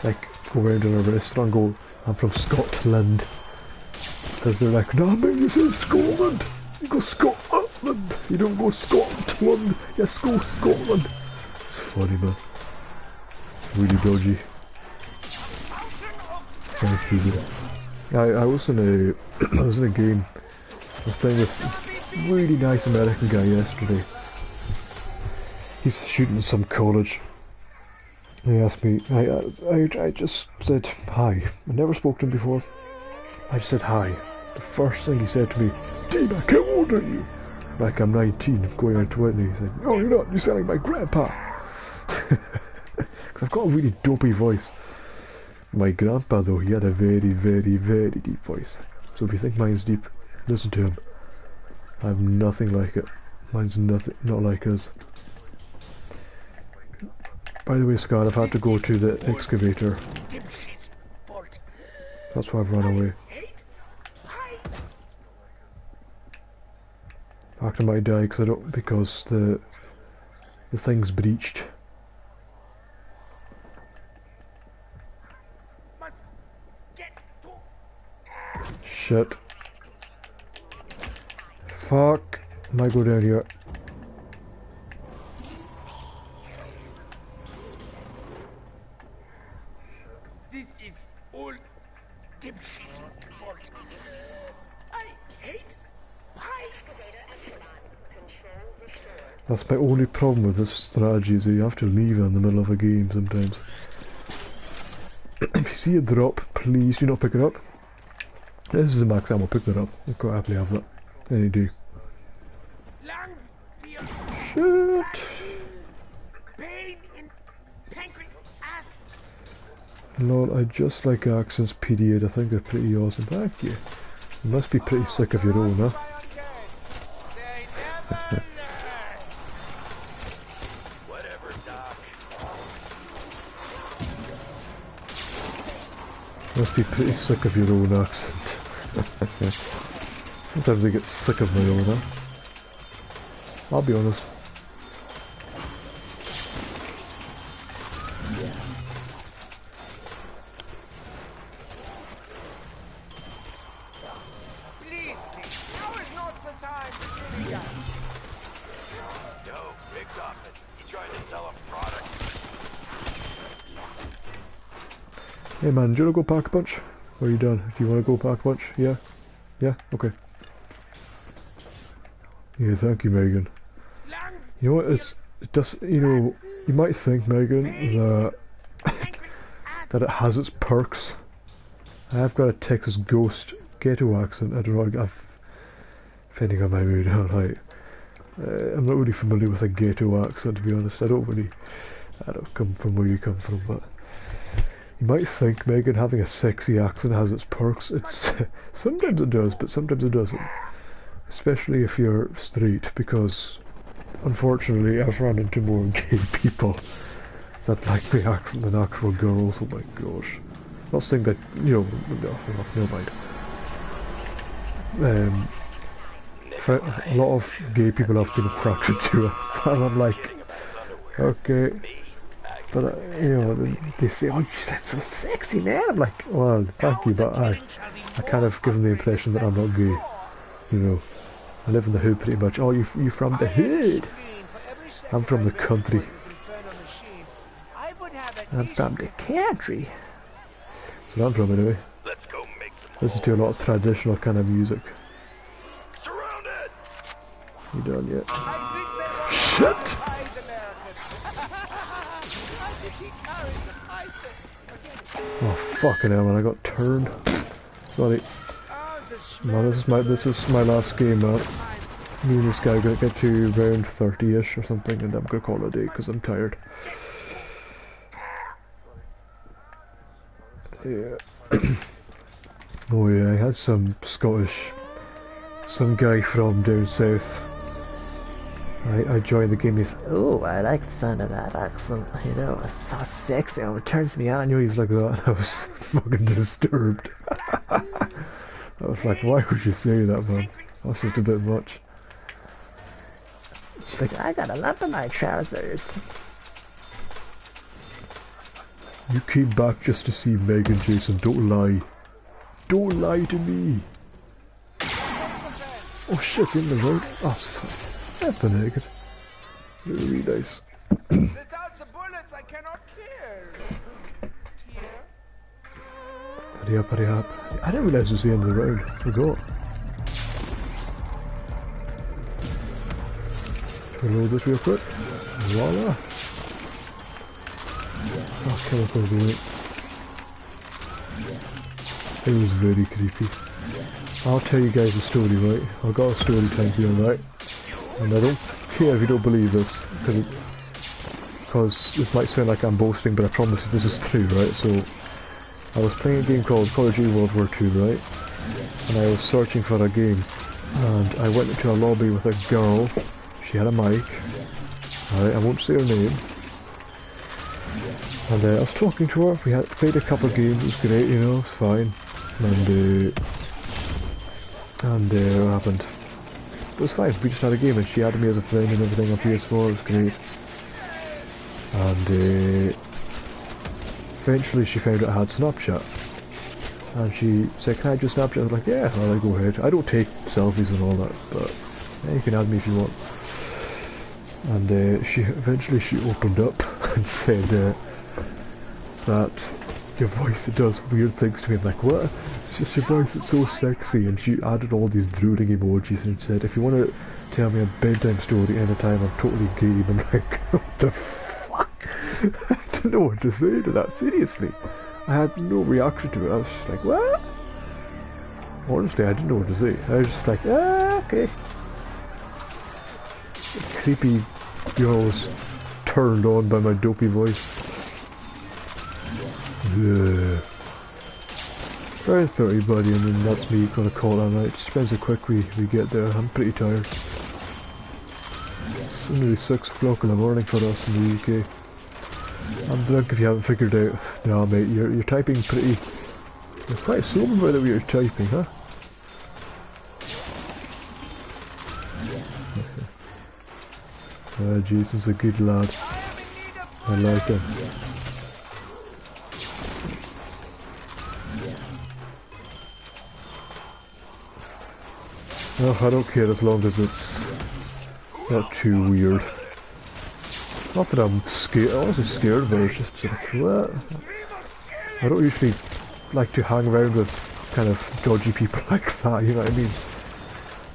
like, go around in a restaurant and go, I'm from Scotland. Because they're like, no man, this is Scotland. You go Scotland. You don't go Scotland. Yes, go Scotland. It's funny, man. Really dodgy. Thank you. I was in a I was in a game. I was playing this really nice American guy yesterday. He's a student in some college. He asked me. I just said hi. I never spoke to him before. I just said hi. The first thing he said to me, "D-Mac, how old are you?" Like I'm 19, going on 20. He said, "No, you're not. You sound like my grandpa." Because I've got a really dopey voice. My grandpa, though, he had a very, very, very deep voice. So if you think mine's deep, listen to him. I'm nothing like it. Mine's nothing, not like his. By the way, Scott, I've had to go to the excavator. That's why I've run away. In fact, I might die because the thing's breached. Shit. Fuck. Might go down here. This is all dipshit fault. I hate pie. That's my only problem with this strategy, is that you have to leave it in the middle of a game sometimes. If you see a drop, please do not pick it up. This is a max ammo, pick that up. I'll quite happily have that any day. Shit! Pain in pancreas. Lol, I just like accents PD8, I think they're pretty awesome. Thank you. You must be pretty sick of your own, huh? Must be pretty sick of your own accent. Sometimes I get sick of my own, huh? I'll be honest. Please, now is not the time to do that. Yo, Big Coffin, you trying to sell a product? Hey man, do you want to go pack a punch? Or are you done? Do you want to go pack a punch? Yeah? Yeah? Okay. Yeah, thank you, Megan. You know what, it does, you know, you might think, Megan, that, that it has its perks. I've got a Texas ghost ghetto accent, I don't know, depending on my mood, right? I'm not really familiar with a ghetto accent, to be honest. I don't come from where you come from, but you might think, Megan, having a sexy accent has its perks. It's sometimes it does, but sometimes it doesn't. Especially if you're straight, because unfortunately I've run into more gay people that like the accent than actual girls. Oh my gosh. Not saying that, you know, no mind. A lot of gay people have been attracted to it, and I'm like, okay. But, you know, they say, "Oh, you sound so sexy, man." I'm like, well, thank you, but I kind of give them the impression that I'm not gay. You know, I live in the hood pretty much. Oh, you from the hood? I'm from the country. I'm from the country. So I'm from anyway. Let's go make some Listen to a lot of traditional kind of music. surrounded. You done yet? Shit! Oh fucking hell, man! I got turned. Sorry. Man, this is my last game, man. Me and this guy are gonna get to round 30-ish or something, and I'm gonna call it a day because I'm tired. Yeah. Oh yeah, I had some guy from down south. I joined the game. He's, "Oh, I like the sound of that accent. You know, it's so sexy. Oh, it turns me on." You know, he's like that. I was fucking disturbed. I was like, "Why would you say that, man? That's just a bit much." She's like, "I got a lump in my trousers." You came back just to see Megan, Jason. Don't lie. Don't lie to me. Oh shit, in the road. Oh, son. That's naked. Really nice. The South words I cannot kill. Tear. Hurry up, hurry up. I didn't realise it was the end of the round. Forgot. Reload this real quick. Voila. Oh, chemical bullet. It was very creepy. I'll tell you guys a story, right? I've got a story time here, right? And I don't care if you don't believe this, because this might sound like I'm boasting, but I promise you this is true, right? So, I was playing a game called Call of Duty World War II, right? And I was searching for a game, and I went into a lobby with a girl. She had a mic, right? I won't say her name. And I was talking to her. We had played a couple of games. It was great, you know, it's fine. And what happened? It was fine. We just had a game, and she added me as a friend and everything on PS4. It was great. And eventually, she found out I had Snapchat, and she said, "Can I do Snapchat?" I was like, "Yeah, alright, go ahead." I don't take selfies and all that, but yeah, you can add me if you want. And she eventually opened up and said that your voice, it does weird things to me. I'm like, what? It's just your voice, it's so sexy. And she added all these drooling emojis and said, if you want to tell me a bedtime story anytime, I'm totally game. I'm like, what the fuck? I didn't know what to say to that, seriously. I had no reaction to it. I was just like, what? Honestly, I didn't know what to say. I was just like, okay. Creepy girls turned on by my dopey voice. Around 30, buddy, and then that's me gonna call it a night. Just depends how quick we get there. I'm pretty tired. It's nearly 6 o'clock in the morning for us in the UK. I'm drunk if you haven't figured out. No, mate, you're typing pretty... You're quite sober by the way you're typing, huh? Jason's a good lad. I like him. Oh, I don't care as long as it's not too weird. Not that I'm scared, I wasn't scared, but it's just like, what? I don't usually like to hang around with kind of dodgy people like that, you know what I mean?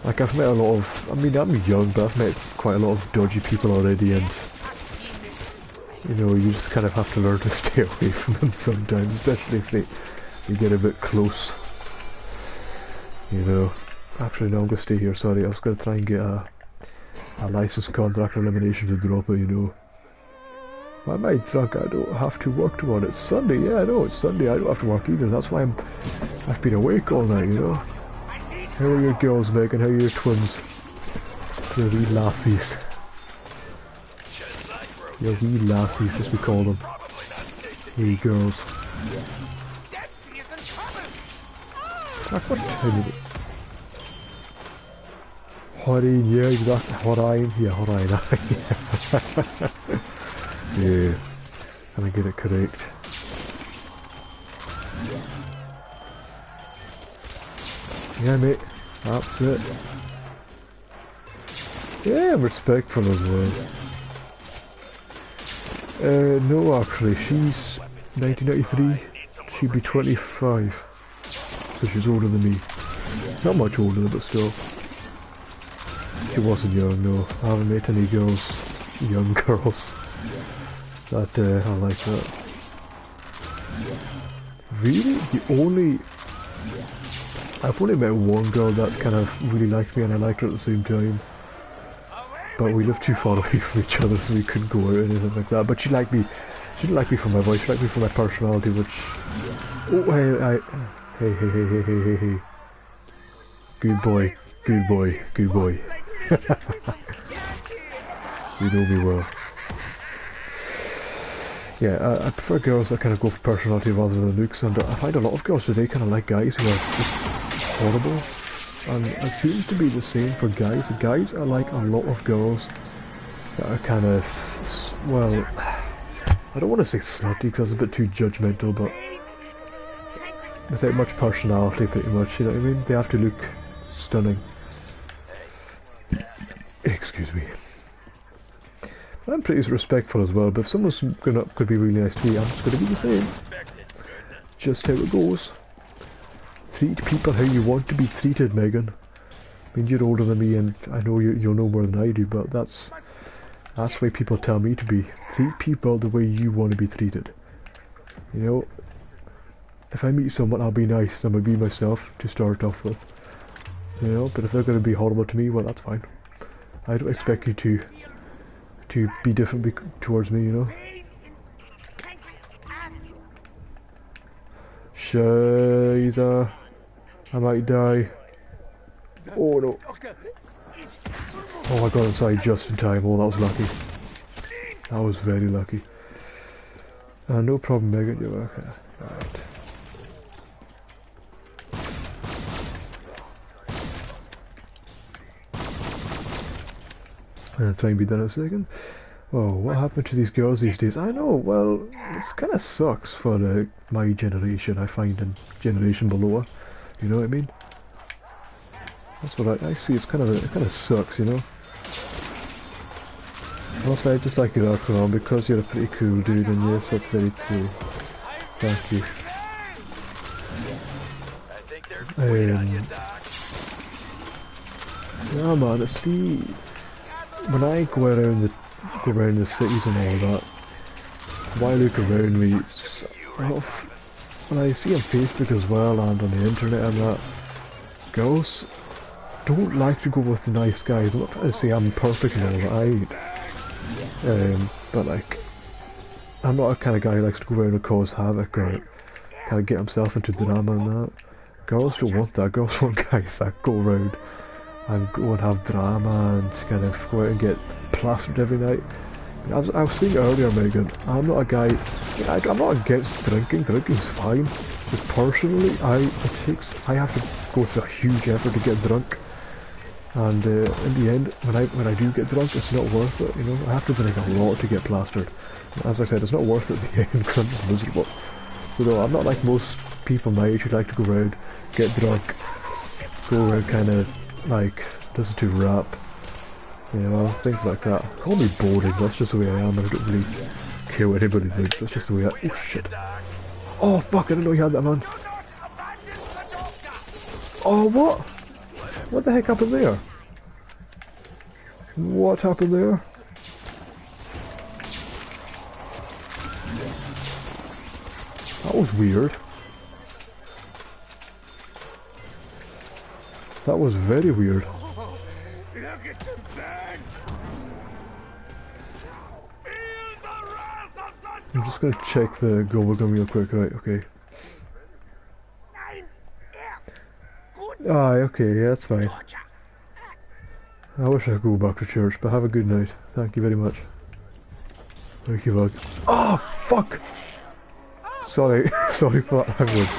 Like, I've met a lot of, I mean, I'm young, but I've met quite a lot of dodgy people already, and, you know, you just kind of have to learn to stay away from them sometimes, especially if they get a bit close, you know. Actually, no, I'm going to stay here, sorry, I was going to try and get a licensed contract elimination to drop it, you know. Why am I drunk? I don't have to work tomorrow. It's Sunday, yeah, I know, it's Sunday, I don't have to work either, that's why I've been awake all night, you know. How are your girls, Megan? How are your twins? Your wee lassies. Your wee lassies, as we call them. Wee girls. What time is it? Horine, yeah, exactly. Horine, yeah, Horine. Yeah, can I get it correct? Yeah, mate, that's it. Yeah, I'm respectful as well. No, actually, she's 1993. She'd be 25, so she's older than me. Not much older, but still. She wasn't young, no. I haven't met any girls, young girls, that I like that. Really, I've only met one girl that kind of really liked me and I liked her at the same time. But we lived too far away from each other, so we couldn't go out or anything like that. But she liked me. She didn't like me for my voice, she liked me for my personality, which... Oh, hey. Good boy, good boy, good boy. You know me well. Yeah, I prefer girls that kind of go for personality rather than looks, and I find a lot of girls today kind of like guys who are just horrible. And it seems to be the same for guys. Guys are like a lot of girls that are kind of, well, I don't want to say slutty because it's a bit too judgmental, but without much personality pretty much, you know what I mean? They have to look stunning. Excuse me. I'm pretty respectful as well, but if someone's could be really nice to me, I'm just gonna be the same. Just how it goes. Treat people how you want to be treated, Megan. I mean, you're older than me, and I know you'll know more than I do, but that's the way people tell me to be. Treat people the way you want to be treated. You know, if I meet someone, I'll be nice. I'm gonna be myself to start off with. You know, but if they're gonna be horrible to me, well, that's fine. I don't expect you to be different towards me, you know. Shiza, I might die. Oh no. Oh, I got inside just in time. Oh, that was lucky. That was very lucky. No problem, Megan. You're okay. Alright. And try and be done in a second. Oh, what happened to these girls these days? I know, well, this kind of sucks for my generation, I find, and generation below. You know what I mean? That's what I see. It kind of sucks, you know. Also, I just like your acronym because you're a pretty cool dude, and yes, that's very true. Thank you. Yeah, man. See, when I go around the cities and all that, when I look around me, when I see on Facebook as well and on the internet and that, girls don't like to go with the nice guys. I'm not trying to say I'm perfect and all that, but like, I'm not a kind of guy who likes to go around and cause havoc or kind of get himself into drama and that. Girls don't want that. Girls want guys that go around and go and have drama and kind of go out and get plastered every night. I was saying earlier, Megan, I'm not a guy, I'm not against drinking. Drinking's fine. Just personally, I have to go through a huge effort to get drunk. And in the end, when I do get drunk, it's not worth it, you know. I have to drink a lot to get plastered. As I said, it's not worth it in the end because I'm just miserable. So no, I'm not like most people my age who like to go around, get drunk, go around kind of like listen to rap, you know, things like that. Call me boring, that's just the way I am, and I don't really care what anybody thinks, that's just the way I... Oh shit! Oh fuck, I didn't know you had that, man. Oh, what? What the heck happened there? What happened there? That was weird. That was very weird. I'm just gonna check the global gun real quick, right, okay. Aye, okay, yeah, that's fine. I wish I could go back to church, but have a good night. Thank you very much. Thank you, bud. Oh, fuck! Sorry, sorry for that language.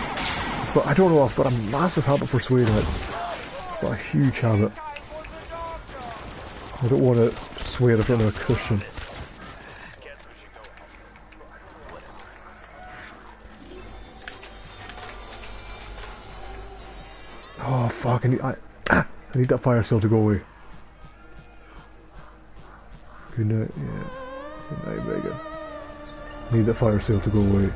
But I don't know, I've got a massive habit for swearing it. I've got a huge habit. I don't want to swear in front of a Christian. Oh fuck, I need that fire cell to go away. Good night, yeah. Good night, Megan. I need that fire cell to go away.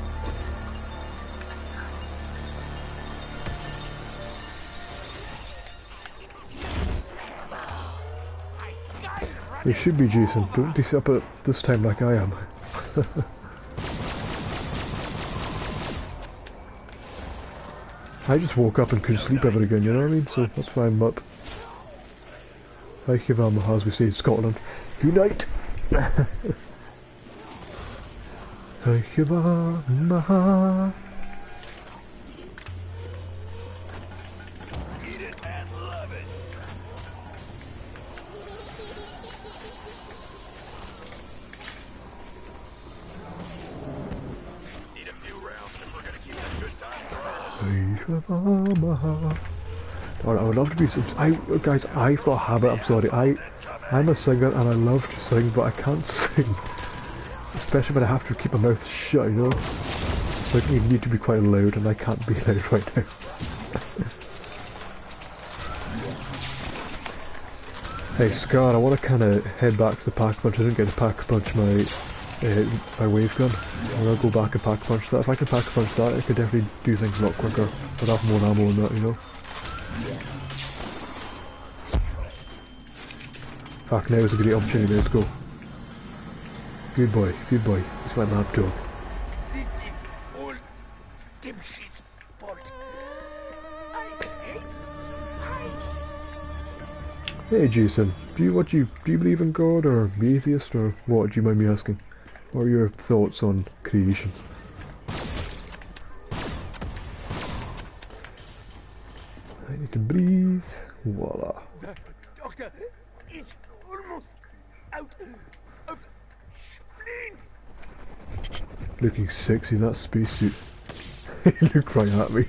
It should be Jason. Don't be up at this time like I am. I just woke up and couldn't sleep ever again, you know what I mean? So that's why I'm up. Thank you very much, as we say in Scotland. Good night! Thank you very much. Alright, I would love to be some... guys, I've got a habit, I'm sorry, I'm a singer and I love to sing, but I can't sing. Especially when I have to keep my mouth shut, you know? So I need to be quite loud and I can't be loud right now. Hey Scar, I want to kind of head back to the pack punch. I didn't get to pack punch my wave gun. I'm gonna go back and pack punch that. If I can pack punch that, I could definitely do things a lot quicker. I'd have more ammo in that, you know. Fuck, now is a great opportunity. Let's go. Good boy, good boy. He's my mad dog. This is all dipshit fault. I hate Hey Jason, do you believe in God or be atheist or what? Do you mind me asking? What are your thoughts on creation? I need to breathe. Voila. The doctor is almost out of splints. Looking sexy in that spacesuit. He looked right at me.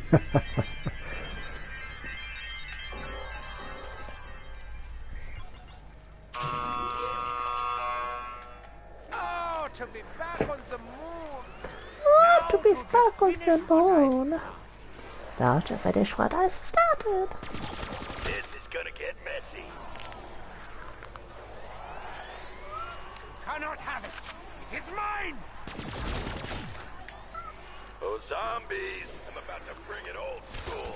Oh, to be back on the moon. Oh, to be Now stuck on finish the what I moon. Now to finish what I started. This is gonna get messy. cannot have it. It is mine. Oh, zombies! I'm about to bring it old school.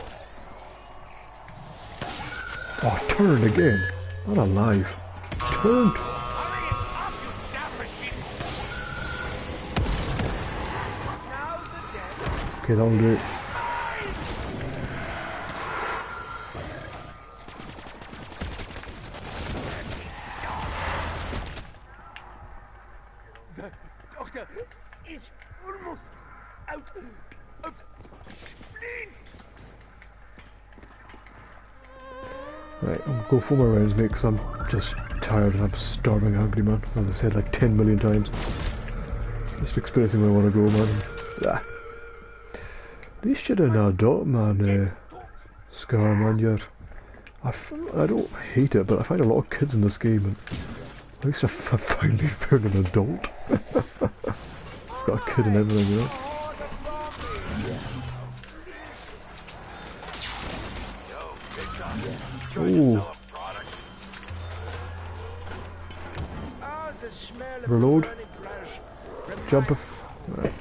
Oh, turned again. Not alive. Turned. Hurry it up, you damn machine. Now the dead. Okay, that'll do it. The doctor is almost out of splints. Right, I'll go for my rounds, mate, because I'm just tired and I'm starving hungry, man. As I said like 10 million times. Just experiencing where I want to go, man. Ah. At least you're an adult, man, Scar, man. I don't hate it, but I find a lot of kids in this game, and at least I finally found an adult. It's got a kid and everything, you know? Ooh. Ah, the smell of Reload. the burning flesh. Jump if... Right.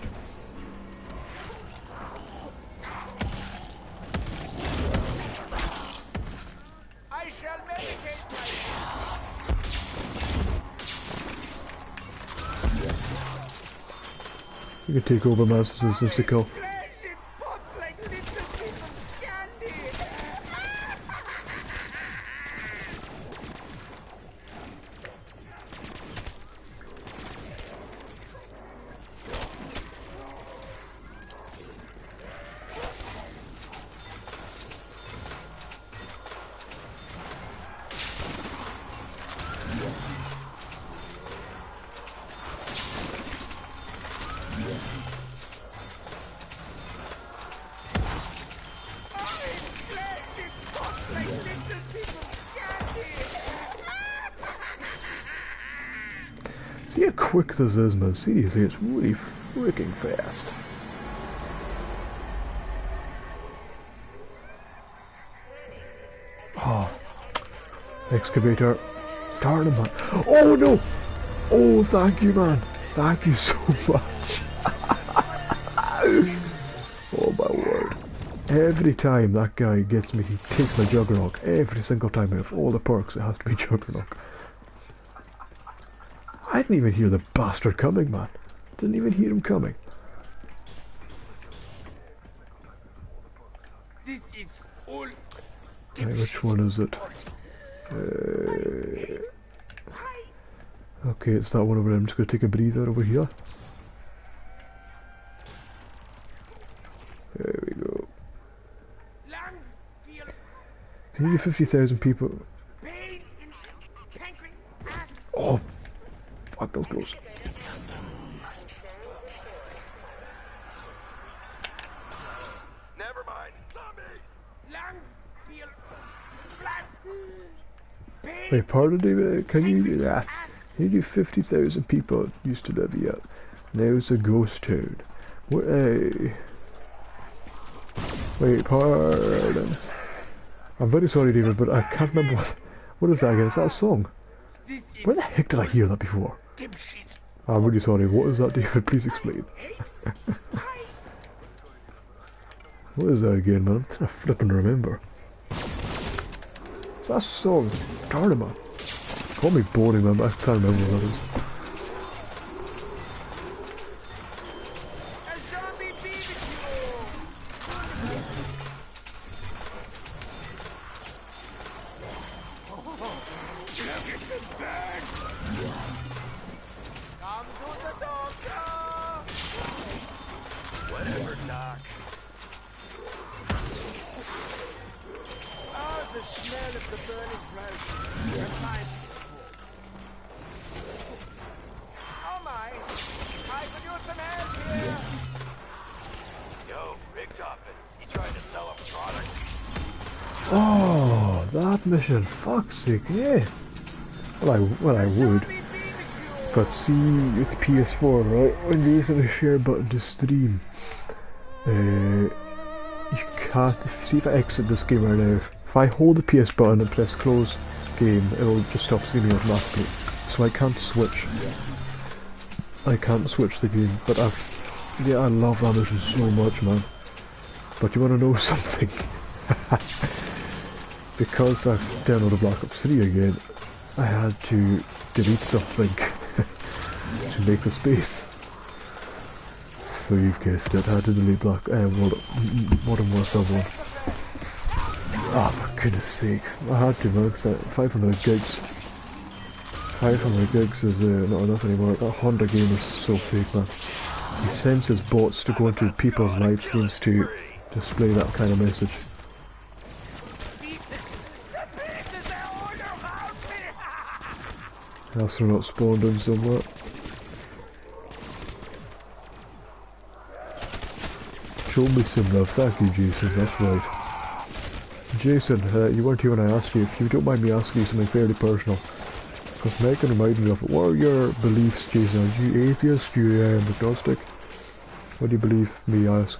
I shall medicate my You can take over, man. This is the call. flesh. It pops like little pieces of candy. See how quick this is, man. Seriously, it's really freaking fast. Oh. Excavator. Darn it, man. Oh, no! Oh, thank you, man. Thank you so much. Oh, my word. Every time that guy gets me, he takes my Juggernog. Every single time out of all the perks, it has to be Juggernog. I didn't even hear the bastard coming, man. Didn't even hear him coming. This is all. Right, which one is it? Okay, it's that one over there. I'm just going to take a breather over here. There we go. I need 50,000 people. Oh, fuck, that was close. Never mind, zombie. Wait, pardon me, can you do that? You do 50,000 people used to live here. Now it's a ghost town. What, wait, pardon. I'm very sorry, David, but I can't remember What is that again? Is that a song? This Where is the heck did I hear that before? dipshit. I'm really sorry. What is that, David? Please explain. What is that again, man? I'm trying to flip and remember. Is that a song? Darn it, man. Call me boring, man, but I can't remember what that is. A zombie BBQ. Come to the doctor. Whatever, Doc. Oh, the smell of the burning flesh reminds me. Oh my! I could use some help here. Yo, Big Toppin, you trying to sell a product? Oh, that mission. Fuck's sake, yeah. Well, I would. Zombie BBQ. But see, with the PS4, right, when you use the share button to stream, you can't, see if I exit this game right now, if I hold the PS button and press close game, it'll just stop streaming automatically. So I can't switch. I can't switch the game, but I love that mission so much, man. But you wanna know something? Because I've downloaded Black Ops 3 again, I had to delete something to make the space. So you've guessed it, I had to delete Modern Warfare 1. Ah, for goodness sake. I had to, man, because 500 gigs. 500 gigs is not enough anymore. That Honda game is so fake, man. He sends his bots to go into people's live streams to display that kind of message. Astronaut spawned in somewhere. Show me some love. Thank you, Jason. That's right. Jason, you weren't here when I asked you. If you don't mind me asking you something fairly personal. Because Megan reminded me of it. What are your beliefs, Jason? Are you atheist? Are you agnostic? What do you believe me ask?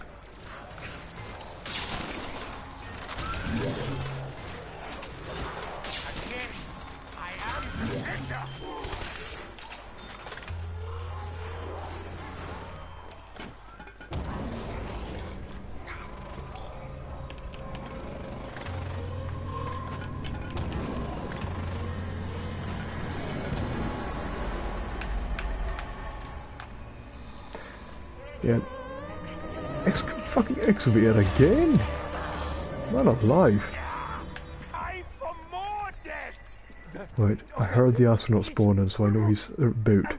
Yeah. Fucking excavated again? Man alive. Right, I heard the astronaut spawning, so I know he's about.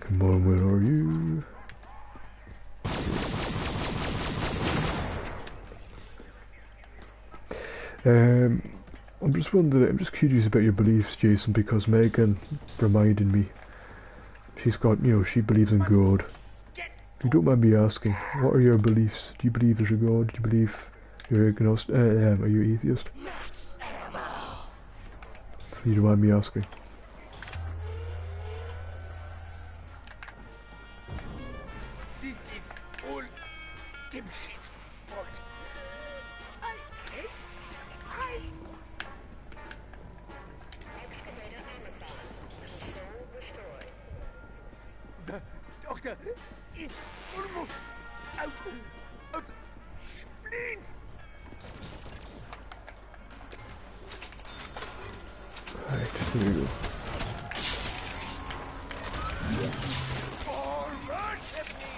Come on, where are you? I'm just wondering, I'm just curious about your beliefs, Jason, because Megan reminded me. She's got, you know, she believes in God. If you don't mind me asking, what are your beliefs? Do you believe there's a God? Do you believe you're agnostic? Are you atheist? If you don't mind me asking. This is all dipshit fault. I hate. The doctor is almost out of spleens. Right, there we go. Oh, worship me.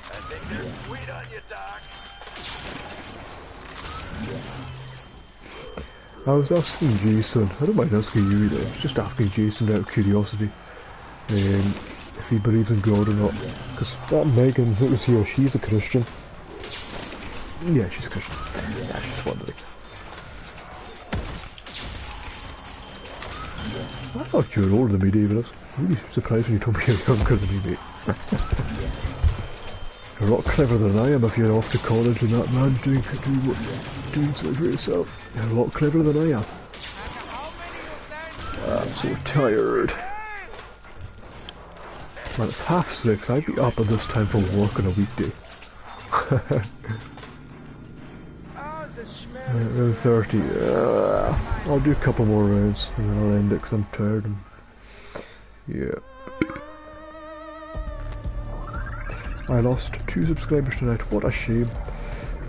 I think they're sweet on you, Doc. I was asking Jason, I don't mind asking you either, I was just asking Jason out of curiosity, if he believes in God or not, because that Megan that was here, she's a Christian. Yeah, she's a Christian. Yeah, she's wondering. I thought you were older than me, David. I was really surprised when you told me you're younger than me, mate. You're a lot cleverer than I am if you're off to college and that man doing something for yourself. You're a lot cleverer than I am. I'm so tired. Man, it's 6:30. I'd be up at this time for work on a weekday. Round 30. I'll do a couple more rounds and then I'll end it because I'm tired. And yeah. I lost 2 subscribers tonight. What a shame.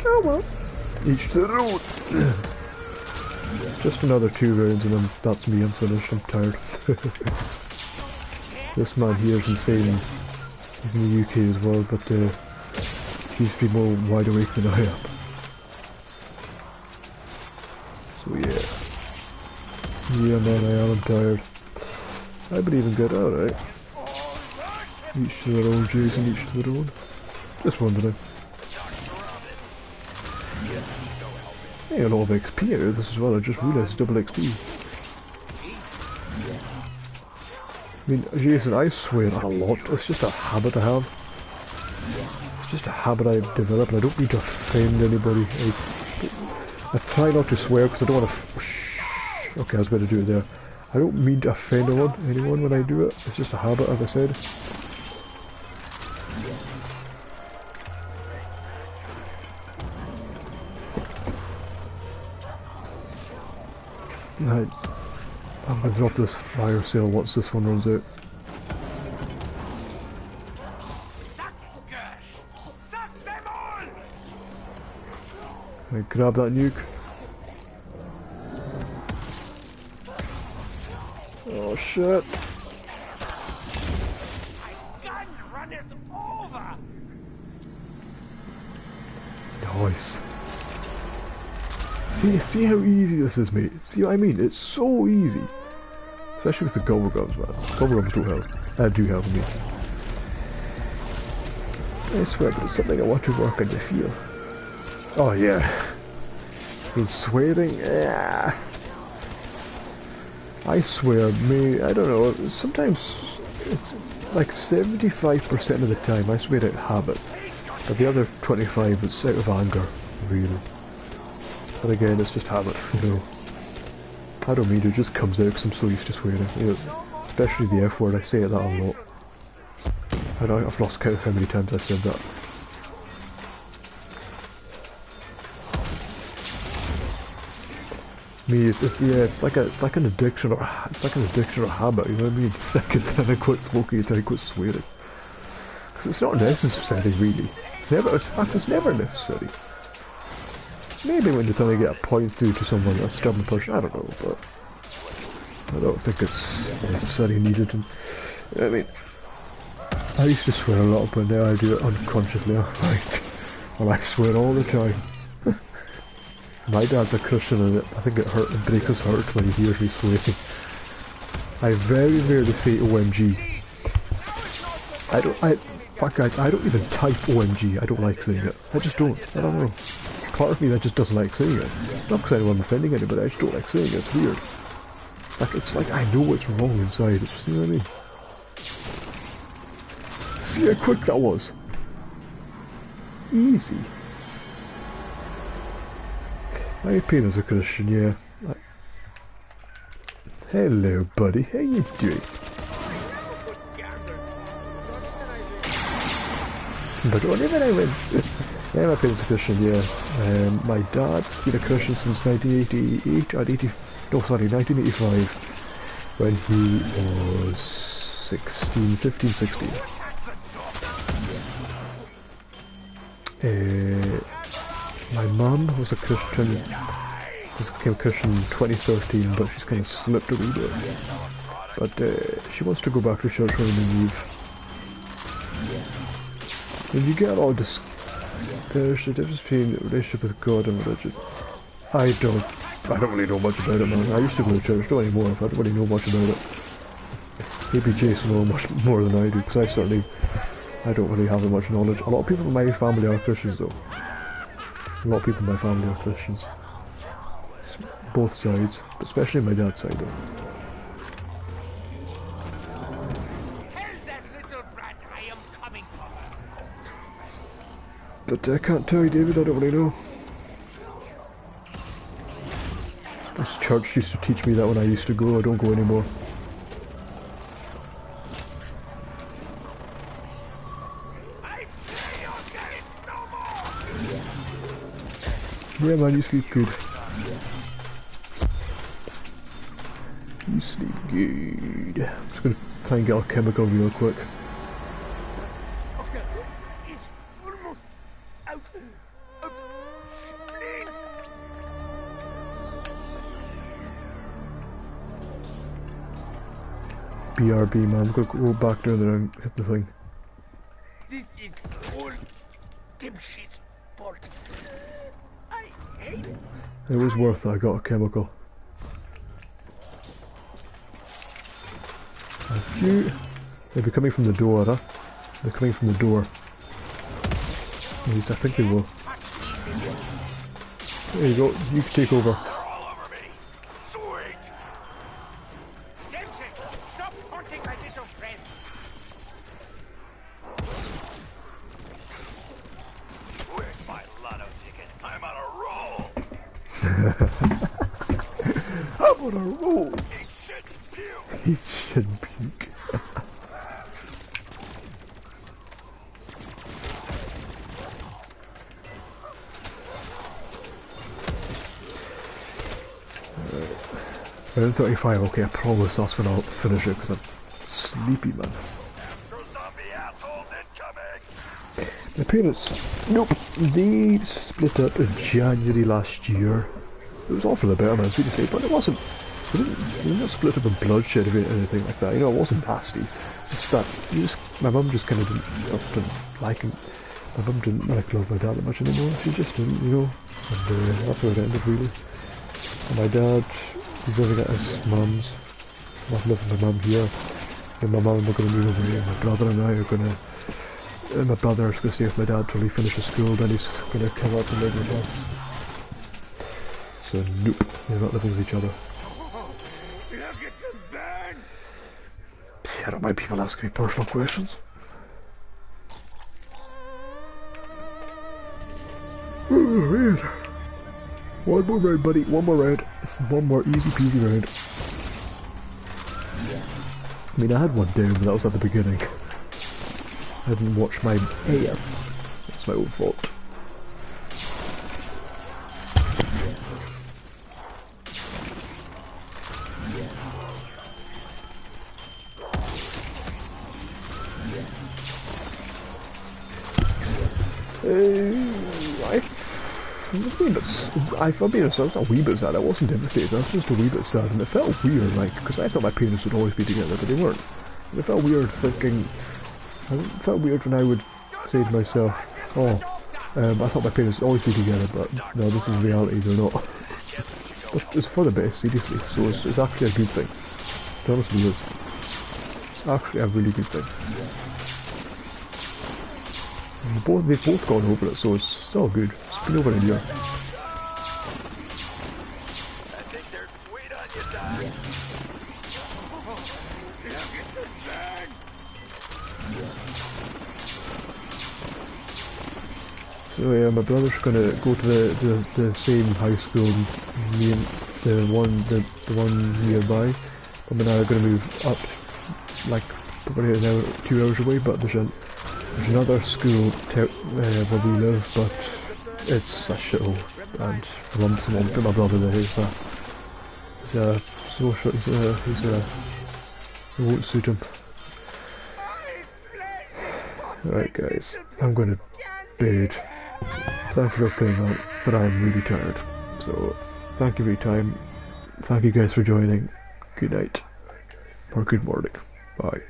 Oh well. Each to their own. Just another 2 rounds and then that's me. I'm finished. I'm tired. This man here is insane. He's in the UK as well, but he's been more wide awake than I am. So yeah. Yeah man, I'm tired. I believe in good, alright. Each to their own, Jason, each to their own. Just wondering. Hey, a lot of XP out of this as well, I just realised it's double XP. I mean, Jason, I swear a lot, it's just a habit I have. It's just a habit I've developed, and I don't mean to offend anybody. I try not to swear because I don't want to... Okay, I was going to do it there. I don't mean to offend anyone when I do it, it's just a habit, as I said. I'm going to drop this fire sale once this one runs out. I grab that nuke. Oh shit. Nice. See how easy this is, mate. See what I mean? It's so easy. Especially with the gobble gums, man. Gobble gums don't help. Do help me. I swear, but it's something I want to work on the feel. Oh yeah. Been swearing? Yeah. I swear, I don't know, sometimes it's like 75% of the time I swear out of habit. But the other 25 it's out of anger, really. But again, it's just habit, you know. I don't mean to, it just comes out because I'm so used to swearing. You know, especially the F word, I say it that a lot. I know, I've lost count of how many times I've said that. Me, it's like an addiction or a habit. You know what I mean? The second time I quit smoking, I quit swearing. Because it's not necessary, really. It's never necessary. Maybe when you're trying to get a point through to someone, a stubborn person, I don't know, but I don't think it's necessarily needed. And you know what I mean, I used to swear a lot, but now I do it unconsciously. Well, I swear all the time. My dad's a Christian and I think it breaks his heart when he hears me swearing. I very rarely say OMG. Fuck guys, I don't even type OMG, I don't like saying it. I just don't, I don't know. Part of me that just doesn't like saying it. Not because I'm offending anybody, I just don't like saying it, it's weird. It's like I know what's wrong inside, you know what I mean? See how quick that was? Easy. My opinion as a Christian, yeah. Hello, buddy. How you doing? But whenever I win. Yeah, my opinion as a Christian, yeah. My dad been a Christian since 1988, or 1985, when he was 15, 16. My mum was a Christian, became a Christian in 2013, but she's kind of slipped a wee bit. But she wants to go back to church when we leave. When you get a lot of there's the difference between relationship with God and religion. I don't really know much about it, man. I used to go to church, not anymore, I don't really know much about it. Maybe Jason knows much more than I do, because I don't really have much knowledge. A lot of people in my family are Christians though. A lot of people in my family are Christians. Both sides, but especially my dad's side though. But I can't tell you, David, I don't really know. This church used to teach me that when I used to go, I don't go anymore. Yeah man, you sleep good. You sleep good. I'm just gonna try and get a chemical real quick. Doctor, it's almost out of splints. BRB, man. I'm gonna go back down there and hit the thing. This is all dipshit's fault. I hate it. It was worth it, I got a chemical. Thank you. They'll be coming from the door, huh? They're coming from the door. At least I think they will. There you go, you can take over. All over me. Sweet. Dempsey, stop haunting my little friend. Where's my lotto ticket? I'm on a roll. I'm on a roll! He shouldn't puke. He should puke. Round 35, okay, I promise that's when I'll finish it because I'm sleepy, man. Zombie assholes incoming. My parents, nope, they split up in January last year. It was all for the better, man, seriously, but it wasn't, they didn't split up in bloodshed or anything like that, you know, it wasn't nasty. Just that, my mum just kind of didn't liking, my mum didn't like love my dad that much anymore, she just didn't, you know, and that's how it ended, really. And my dad, he's living at his mum's. I'm living with my mum here. And my mum and we're going to move away. And my brother and I are going to... my brother's going to stay with my dad till he finishes school. Then he's going to come up and live with us. So nope, they're not living with each other. Look at the burn. I don't mind people asking me personal questions. Oh, man. One more round, buddy. One more round. One more easy peasy round. I mean, I had one down, but that was at the beginning. I didn't watch my hair. That's my own fault. I've been a wee bit sad. I wasn't devastated. I was just a wee bit sad, and it felt weird, like, because I thought my parents would always be together, but they weren't. And it felt weird thinking. It felt weird when I would say to myself, "Oh, I thought my parents would always be together, but no, this is reality. They're not." But it's for the best, seriously. So it's actually a good thing. It honestly is. It's actually a really good thing. And they've both gone over it, so it's still good. It's been over a year. I think they're sweet on you, Doc. Look at the burn. So yeah, my brother's gonna go to the same high school, me and the one nearby. Mum and I are gonna move up, like probably an hour, 2 hours away. But there's another school where we live, but it's a shithole. And my mum doesn't want to put my brother there. He's a social. It won't suit him. Alright, guys, I'm gonna bed. Thank you for playing out, but I'm really tired. So, thank you for your time. Thank you guys for joining. Good night. Or good morning. Bye.